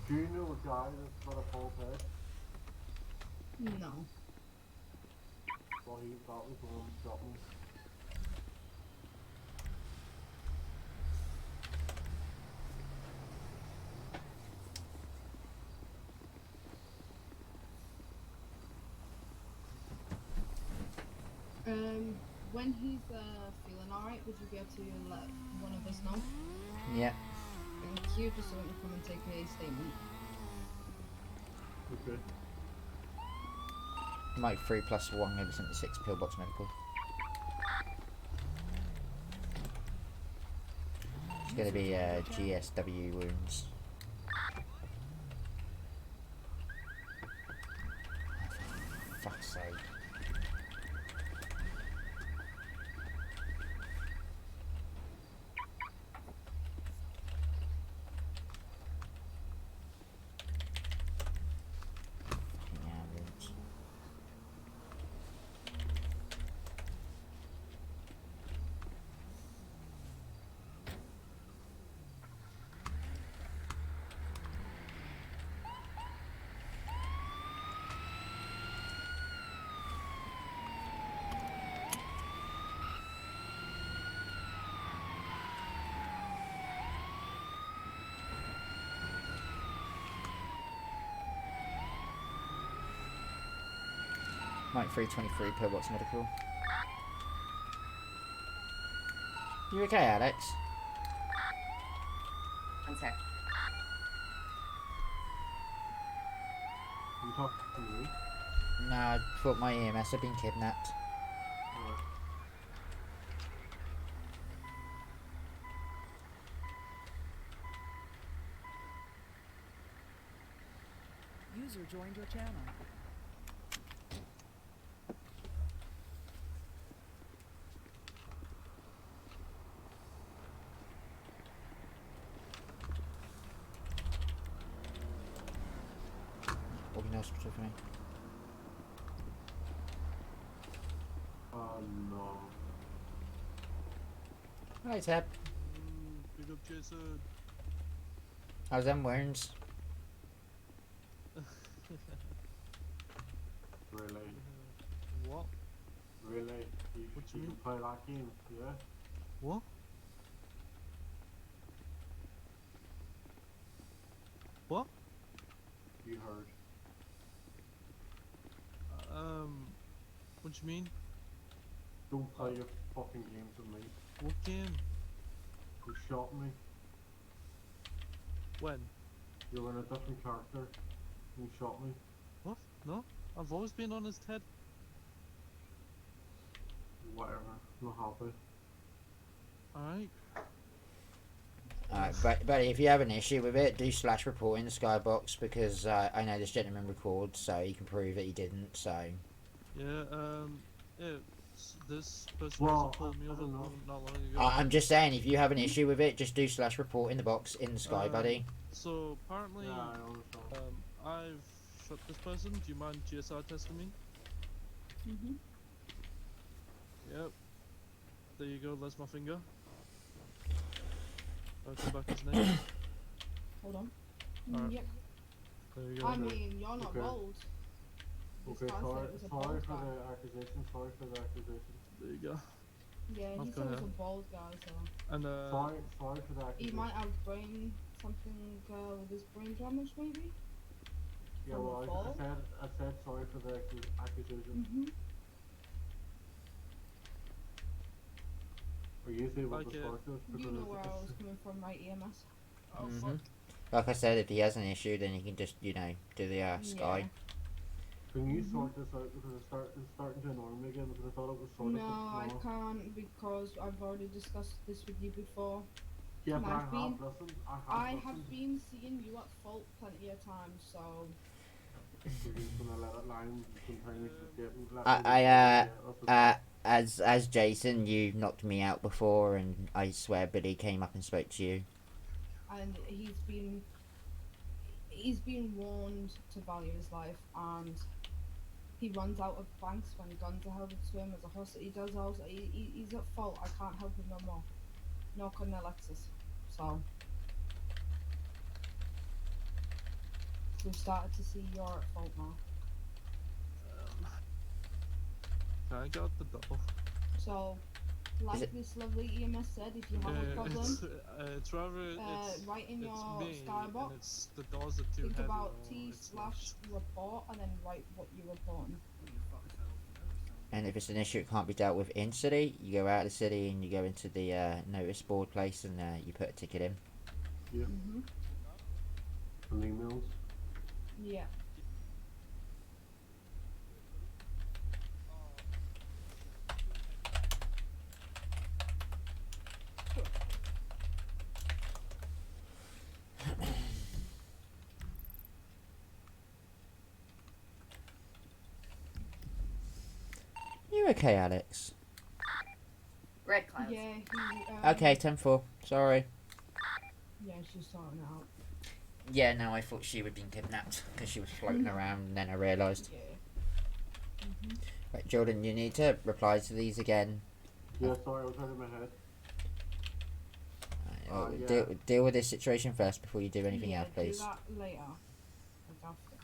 Speaker 14: Do you know a guy that's got a bald head?
Speaker 11: No.
Speaker 14: Well, that was the one who got me.
Speaker 11: When he's feeling alright, would you be able to let one of us know?
Speaker 1: Yeah.
Speaker 11: Thank you, just so we can come and take a statement.
Speaker 14: Okay.
Speaker 1: Mike 3+1, maybe something 6 pillbox medical. It's gonna be GSW wounds. For fuck's sake. Fucking ambulance. Mike 323 pillbox medical. You okay, Alex?
Speaker 2: One sec.
Speaker 14: You talking to me?
Speaker 1: No, I thought my EMS had been kidnapped.
Speaker 14: Alright.
Speaker 10: User joined your channel.
Speaker 1: Walking hospital for me.
Speaker 14: No.
Speaker 1: Hi, Tab.
Speaker 3: Big up, Jason.
Speaker 1: How's them wounds?
Speaker 14: Really?
Speaker 3: What?
Speaker 14: Really?
Speaker 3: What you
Speaker 14: You
Speaker 3: mean?
Speaker 14: can play that game, yeah?
Speaker 3: What? What?
Speaker 14: You heard.
Speaker 3: What you mean?
Speaker 14: Don't play your fucking games with me.
Speaker 3: What game?
Speaker 14: You shot me.
Speaker 3: When?
Speaker 14: You were in a different character. You shot me.
Speaker 3: What? No? I've always been on his head.
Speaker 14: Whatever. Not happy.
Speaker 3: Alright.
Speaker 1: Alright, but if you have an issue with it, do slash report in the skybox because I know this gentleman records, so he can prove that he didn't. So
Speaker 3: Yeah, yeah, this person
Speaker 14: Well,
Speaker 3: also pulled me
Speaker 14: I
Speaker 3: over
Speaker 14: don't know.
Speaker 3: not long ago.
Speaker 1: I'm just saying, if you have an issue with it, just do slash report in the box in the sky, buddy.
Speaker 3: So apparently,
Speaker 14: Yeah, I understand.
Speaker 3: I've shot this person. Do you mind GSR testing me?
Speaker 11: Mm-hmm.
Speaker 3: Yep. There you go. There's my finger. I'll come back his name.
Speaker 11: Hold on.
Speaker 3: Alright.
Speaker 11: Yep.
Speaker 3: There you go.
Speaker 11: I mean, you're not
Speaker 14: Okay.
Speaker 11: bold. This
Speaker 14: Okay,
Speaker 11: guy said
Speaker 14: sorry,
Speaker 11: it was a
Speaker 14: sorry
Speaker 11: bold
Speaker 14: for
Speaker 11: guy.
Speaker 14: the accusation, sorry for the accusation.
Speaker 3: There you go.
Speaker 11: Yeah, he
Speaker 3: I've
Speaker 11: said
Speaker 3: got
Speaker 11: it was
Speaker 3: him.
Speaker 11: a bold guy, so
Speaker 3: And
Speaker 14: Sorry for the
Speaker 11: he
Speaker 14: accusation.
Speaker 11: might have brain something with his brain damage, maybe.
Speaker 14: Yeah,
Speaker 11: from
Speaker 14: well,
Speaker 11: the fall.
Speaker 14: I said sorry for the accusation.
Speaker 11: Mm-hmm.
Speaker 14: Are you able
Speaker 3: Like,
Speaker 14: to start this?
Speaker 11: You know where I was coming from, right, EMS?
Speaker 3: oh
Speaker 1: Mhm.
Speaker 3: fuck.
Speaker 1: Like I said, if he has an issue, then he can just, you know, do the sky.
Speaker 11: Yeah.
Speaker 14: Can you sort this out because it's starting to annoy me again because I thought it was sorted.
Speaker 11: No, I can't because I've already discussed this with you before.
Speaker 14: Yeah,
Speaker 11: And
Speaker 14: but
Speaker 11: I've
Speaker 14: I have listened.
Speaker 11: I have
Speaker 14: listened.
Speaker 11: been seeing you at fault plenty of times, so
Speaker 14: So you're gonna let it line continue to get and let
Speaker 1: I,
Speaker 14: me
Speaker 1: I,
Speaker 14: get us
Speaker 1: as Jason, you knocked me out before, and I swear Billy came up and spoke to you.
Speaker 11: and he's been warned to value his life, and he runs out of banks when guns are held to him as a hostage. He does also he's at fault. I can't help him no more. Knock on Alexis. So we've started to see you're at fault now.
Speaker 3: Can I get out the door?
Speaker 11: So, like
Speaker 1: it-
Speaker 11: this lovely EMS said, if you have a problem,
Speaker 3: It's rather it's
Speaker 11: write in
Speaker 3: it's
Speaker 11: your
Speaker 3: me,
Speaker 11: skybox.
Speaker 3: and it's the doors are too
Speaker 11: Think
Speaker 3: heavy.
Speaker 11: about
Speaker 3: or
Speaker 11: T
Speaker 3: it's
Speaker 11: slash report and then write what you're reporting.
Speaker 1: And if it's an issue it can't be dealt with in city, you go out of the city and you go into the notice board place and you put a ticket in.
Speaker 14: Yeah.
Speaker 11: Mhm.
Speaker 14: And emails.
Speaker 11: Yeah.
Speaker 1: You okay, Alex?
Speaker 2: Red clouds.
Speaker 11: Yeah, he,
Speaker 1: Okay, 10-4. Sorry.
Speaker 11: Yeah, she's sorting it out.
Speaker 1: Yeah, no, I thought she would be kidnapped because she was floating around, and then I realised.
Speaker 11: Yeah. Mhm.
Speaker 1: Right, Jordan, you need to reply to these again.
Speaker 14: Yeah, sorry, I was out of my head.
Speaker 1: Yeah. Deal with this situation first before you do anything
Speaker 11: Yeah,
Speaker 1: else, please.
Speaker 11: do that later. Like after.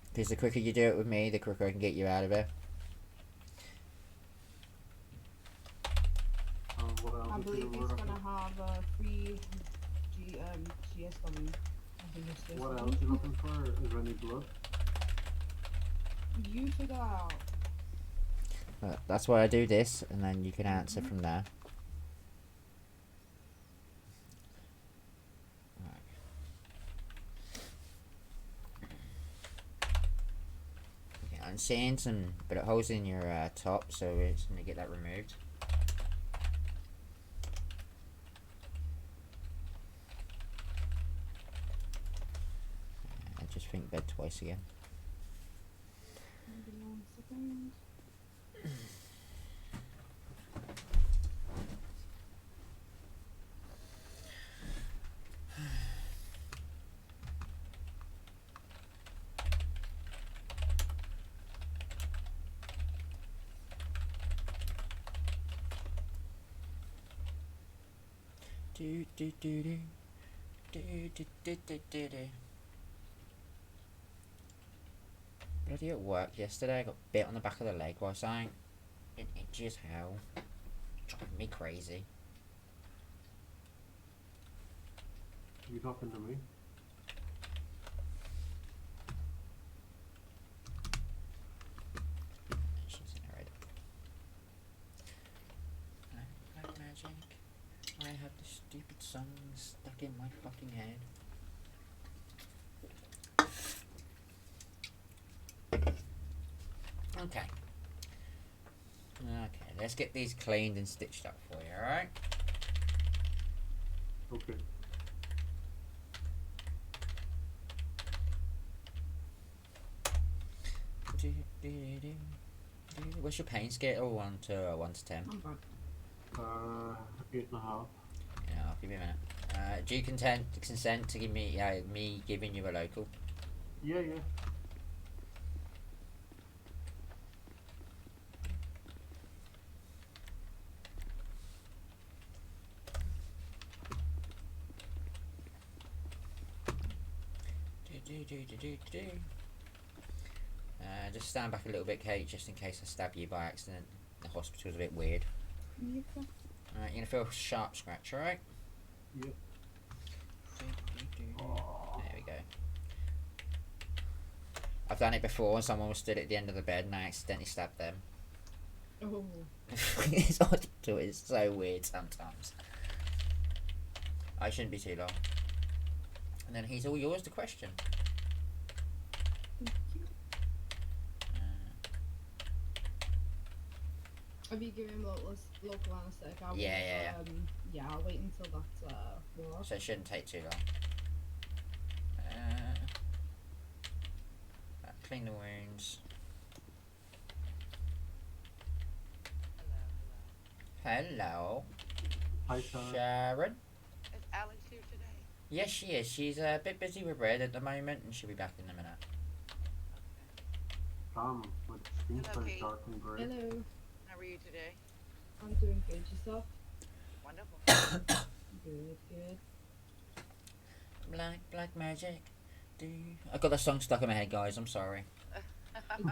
Speaker 1: Because the quicker you do it with me, the quicker I can get you out of here.
Speaker 11: I believe he's gonna have a free GSW. I think it's this
Speaker 14: What
Speaker 11: one.
Speaker 14: else you looking for? Is there any blood?
Speaker 11: You figure that out.
Speaker 1: That's why I do this, and then you can answer from there. Okay, I'm seeing some bullet holes in your top, so we're just gonna get that removed. I just think bed twice again.
Speaker 11: Maybe 1 second.
Speaker 1: Do do do do do do do do do do. Bloody at work yesterday, I got bit on the back of the leg by something. It itchy as hell. Driving me crazy.
Speaker 14: You talking to me?
Speaker 1: She's in her head. Black magic. I have the stupid song stuck in my fucking head. Okay. Okay, let's get these cleaned and stitched up for you, alright?
Speaker 14: Okay.
Speaker 1: What's your pain scale? 1 to 10.
Speaker 14: 8.5.
Speaker 1: Yeah, I'll give you a minute. Do you consent to give me me giving you a local?
Speaker 14: Yeah, yeah.
Speaker 1: Just stand back a little bit, Kate, just in case I stab you by accident. The hospital's a bit weird.
Speaker 11: Yep.
Speaker 1: Alright, you're gonna feel a sharp scratch, alright?
Speaker 14: Yep.
Speaker 1: There we go. I've done it before, and someone was stood at the end of the bed and I accidentally stabbed them.
Speaker 11: Oh.
Speaker 1: This hospital is so weird sometimes. I shouldn't be too long. And then he's all yours to question.
Speaker 11: Have you given him local anesthetic?
Speaker 1: Yeah.
Speaker 11: Yeah, I'll wait until that's works.
Speaker 1: So it shouldn't take too long. Clean the wounds. Hello.
Speaker 14: Hi, Sharon.
Speaker 1: Sharon?
Speaker 15: Is Alex here today?
Speaker 1: Yes, she is. She's a bit busy with Red at the moment, and she'll be back in a minute.
Speaker 14: My screen's
Speaker 15: Hello,
Speaker 14: very
Speaker 15: Kate.
Speaker 14: dark and grey.
Speaker 11: Hello.
Speaker 15: How are you today?
Speaker 11: I'm doing good. Yourself?
Speaker 15: Wonderful.
Speaker 11: Good.
Speaker 1: Black magic. I got that song stuck in my head, guys. I'm sorry.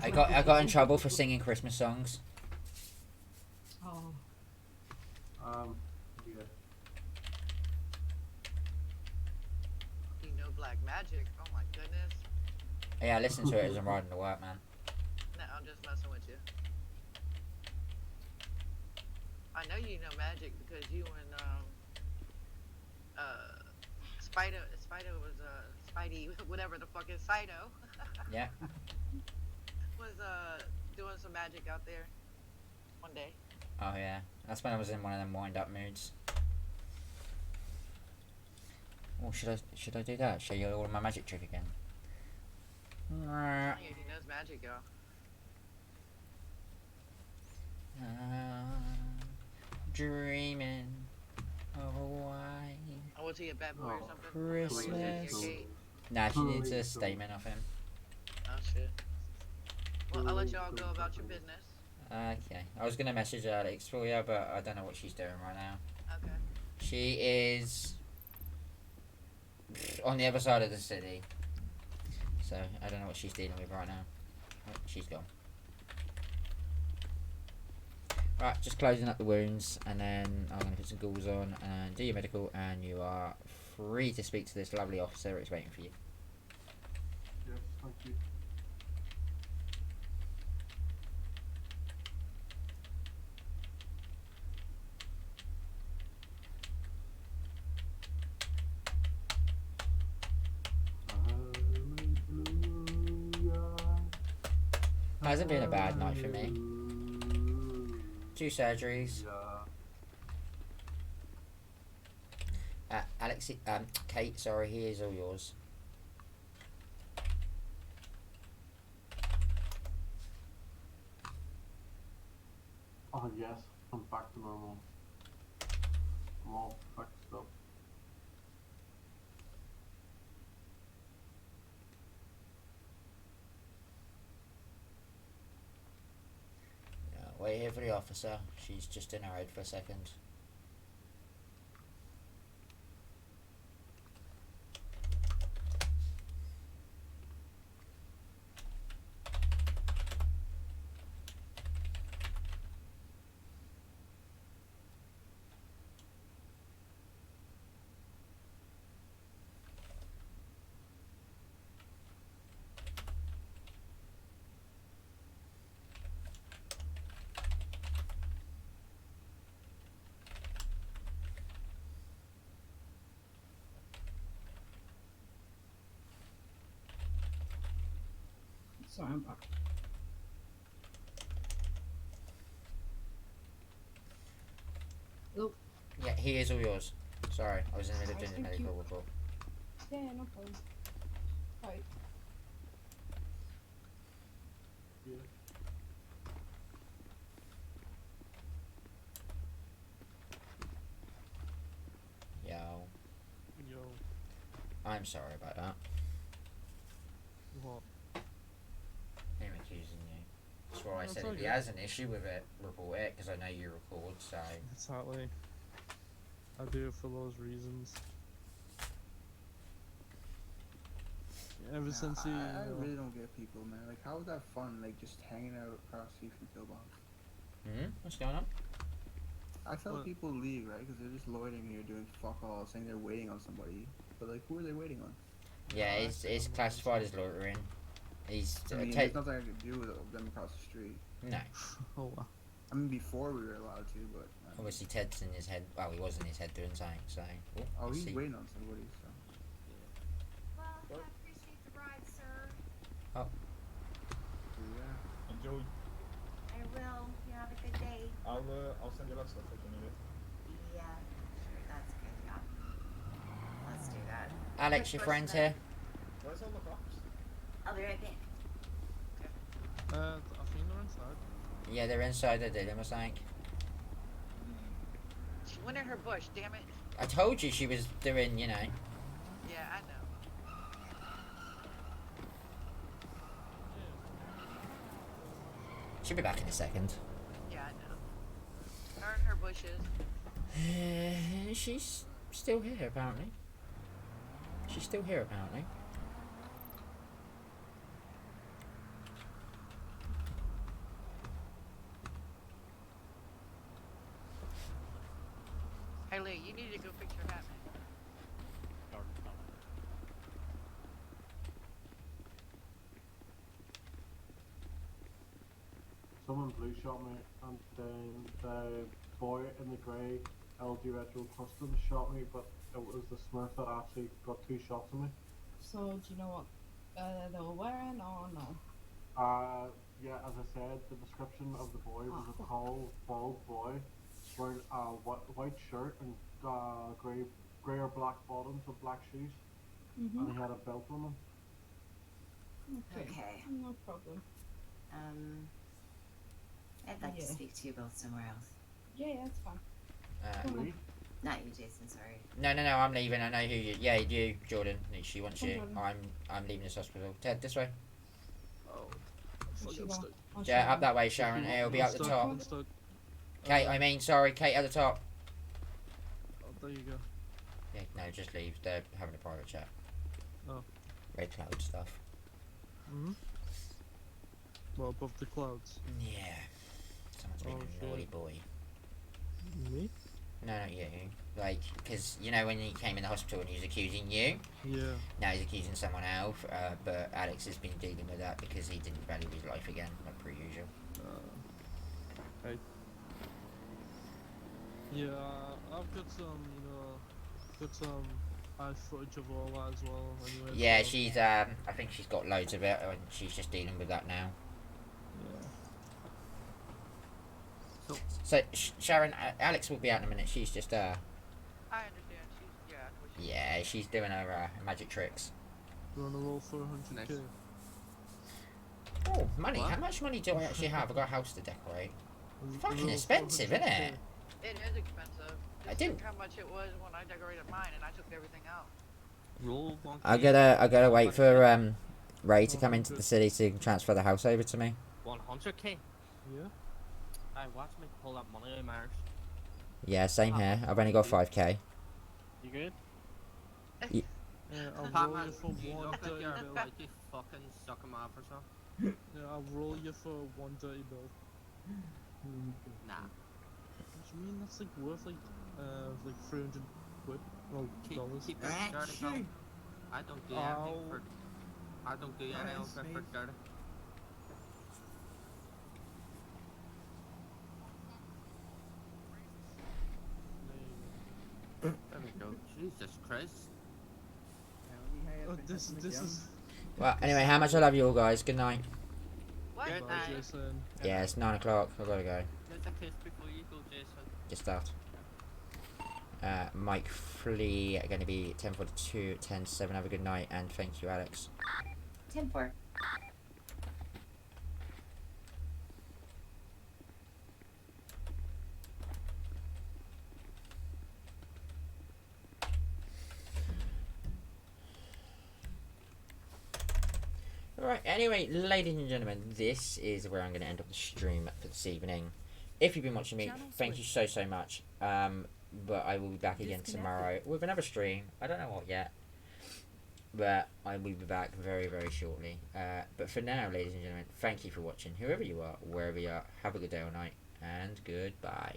Speaker 1: I got in trouble for singing Christmas songs.
Speaker 11: Oh.
Speaker 14: Yeah.
Speaker 15: You know black magic. Oh my goodness.
Speaker 1: Yeah, I listen to it as I'm riding to work, man.
Speaker 15: No, know you know magic because you and Spider was Spidey whatever the fuck is Sido
Speaker 1: Yeah.
Speaker 15: was doing some magic out there one day.
Speaker 1: Oh yeah. That's when I was in one of them wind up moods. Oh, should I do that? Show you all my magic trick again?
Speaker 15: Yeah, he knows magic, y'all.
Speaker 1: Dreaming of a white
Speaker 15: Oh, was he a bad boy or something?
Speaker 1: Christmas. Nah, she needs a statement of him.
Speaker 15: Oh shit. Well, I'll let y'all go about your business.
Speaker 1: Okay. I was gonna message Alex for you, but I don't know what she's doing right now.
Speaker 15: Okay.
Speaker 1: She is on the other side of the city. So I don't know what she's dealing with right now. Oh, she's gone. Right, just closing up the wounds, and then I'm going to put some gauze on and do your medical, and you are free to speak to this lovely officer. It's waiting for you.
Speaker 14: Yes, thank you.
Speaker 1: Hasn't been a bad night for me. 2 surgeries. Alex, Kate, sorry, he is all yours.
Speaker 14: Oh yes, I'm back to normal. I'm all fixed up.
Speaker 1: Wait here for the officer. She's just in her head for a second.
Speaker 11: Sorry, I'm back. Hello?
Speaker 1: Yeah, he is all yours. Sorry, I was in the middle of doing the
Speaker 11: Thank you.
Speaker 1: medical report.
Speaker 11: Yeah, no problem. Right.
Speaker 14: Yeah.
Speaker 1: Yo.
Speaker 3: Yo.
Speaker 1: I'm sorry about that.
Speaker 3: What?
Speaker 1: Him accusing you. That's why I
Speaker 3: That's
Speaker 1: said
Speaker 3: all
Speaker 1: if he
Speaker 3: good.
Speaker 1: has an issue with it, report it, because I know you record, so...
Speaker 3: Exactly. I do it for those reasons. Ever since he.
Speaker 4: I really don't get people, man. Like, how is that fun? Like, just hanging out across the street from Killbox.
Speaker 1: What's going on?
Speaker 4: I felt
Speaker 3: What?
Speaker 4: people leave, right? Because they're just loitering here doing fuck all, saying they're waiting on somebody. But, like, who are they waiting on?
Speaker 1: Yeah, it's classified as loitering. He's...
Speaker 4: I mean, there's nothing I could do with them across the street.
Speaker 1: No.
Speaker 3: Oh wow.
Speaker 4: I mean, before we were allowed to, but...
Speaker 1: Obviously Ted's in his head, well, he was in his head doing something, so...
Speaker 4: Oh,
Speaker 1: let's
Speaker 4: he's
Speaker 1: see.
Speaker 4: waiting on somebody, so...
Speaker 6: Well, I appreciate the ride, sir.
Speaker 1: Oh.
Speaker 4: Yeah.
Speaker 5: Enjoy.
Speaker 6: I will. You have a good day.
Speaker 5: I'll send you that stuff if you need it.
Speaker 6: Yeah, sure, that's good, yeah. Let's do that.
Speaker 1: Alex, your friend's here.
Speaker 5: Where's all the cops?
Speaker 6: I'll be right back.
Speaker 3: I think they're inside.
Speaker 1: Yeah, they're inside the dealing or something.
Speaker 15: She went in her bush, damn it.
Speaker 1: I told you she was doing, you know...
Speaker 15: Yeah, I know.
Speaker 1: She'll be back in a second.
Speaker 15: Yeah, I know. Her and her bushes.
Speaker 1: She's still here, apparently. She's still here, apparently.
Speaker 15: Hey, Lee, you need to go fix your hat, man.
Speaker 14: Someone blue shot me, and then boy in the grey LG Retro Custom shot me, but it was the Smurf that actually got 2 shots of me.
Speaker 11: So do you know what they were wearing or no?
Speaker 14: Yeah, as I said, the description of the boy was a tall, bald boy wearing a white shirt and grey or black bottoms with black shoes, and he had a belt on him.
Speaker 2: Okay.
Speaker 11: No problem.
Speaker 2: I'd like to speak to you both somewhere else.
Speaker 11: Yeah, it's fine.
Speaker 14: Me?
Speaker 2: Not you, Jason. Sorry.
Speaker 1: No, I'm leaving. I know who you. Yeah, you, Jordan. She wants you.
Speaker 11: Jordan.
Speaker 1: I'm leaving this hospital. Ted, this way.
Speaker 3: Oh,
Speaker 11: Where'd she
Speaker 3: fuck,
Speaker 11: go?
Speaker 3: I'm stuck.
Speaker 1: Yeah, up that way, Sharon. It'll be up the top.
Speaker 3: I'm stuck.
Speaker 1: Kate, I mean, sorry, Kate at the top.
Speaker 3: Oh, there you go.
Speaker 1: Yeah, no, just leave. They're having a private chat.
Speaker 3: Oh.
Speaker 1: Red cloud stuff.
Speaker 3: Well, above the clouds.
Speaker 1: Yeah. Someone's being a naughty boy.
Speaker 3: Me?
Speaker 1: No, not you. Like, because, you know, when he came in the hospital and he was accusing you?
Speaker 3: Yeah.
Speaker 1: Now he's accusing someone else, but Alex has been dealing with that because he didn't value his life again, like per usual.
Speaker 3: Yeah, I've got some, eye footage of all that as well. Anyway,
Speaker 1: Yeah,
Speaker 3: so,
Speaker 1: she's, I think she's got loads of it, and she's just dealing with that now.
Speaker 3: Yeah.
Speaker 1: So, Sharon, Alex will be out in a minute. She's just,
Speaker 15: I understand. She's, yeah, I know what she's
Speaker 1: yeah, she's doing her magic tricks.
Speaker 3: You wanna roll for 100k?
Speaker 1: Oh, money.
Speaker 3: What?
Speaker 1: How much money do I actually have? I've got a house to decorate. Fucking
Speaker 3: Roll
Speaker 1: expensive, isn't
Speaker 3: 400K.
Speaker 1: it?
Speaker 15: It is expensive.
Speaker 1: I
Speaker 15: Just
Speaker 1: didn't-
Speaker 15: look how much it was when I decorated mine and I took everything out.
Speaker 8: Roll 1.
Speaker 1: I gotta wait for Ray to come into the city to transfer the house over to me.
Speaker 8: 100k.
Speaker 3: Yeah.
Speaker 8: I watch me pull that money out of my arse.
Speaker 1: Yeah, same here. I've only got 5k.
Speaker 8: You good?
Speaker 3: Yeah, I'll roll
Speaker 8: Batman,
Speaker 3: you for
Speaker 8: you
Speaker 3: one
Speaker 8: look like
Speaker 3: dirty
Speaker 8: you're
Speaker 3: bill.
Speaker 8: about to fucking suck him off or something.
Speaker 3: Yeah, I'll roll you for one dirty bill.
Speaker 8: Nah.
Speaker 3: What do you mean? That's like worth like 300 quid. Well, dollars.
Speaker 8: Keep that dirty bill. I don't do anything for. I don't do anything for dirty. There we go. Jesus Christ.
Speaker 3: Oh, this is.
Speaker 1: Well, anyway, how much I love you all, guys. Good night.
Speaker 15: What?
Speaker 8: Good
Speaker 3: Bye,
Speaker 8: night.
Speaker 3: Jason.
Speaker 1: Yeah, it's 9 o'clock. I've gotta go.
Speaker 8: There's a kiss before you go, Jason.
Speaker 1: Just start. Mike Flea going to be 10:42, 10:07. Have a good night, and thank you, Alex.
Speaker 2: 10-4.
Speaker 1: Alright, anyway, ladies and gentlemen, this is where I'm going to end up the stream for this evening. If you've been watching me, thank you so much. But I will be back again tomorrow with another stream. I don't know what yet. But I will be back very shortly. But for now, ladies and gentlemen, thank you for watching. Whoever you are, wherever you are, have a good day or night. And goodbye.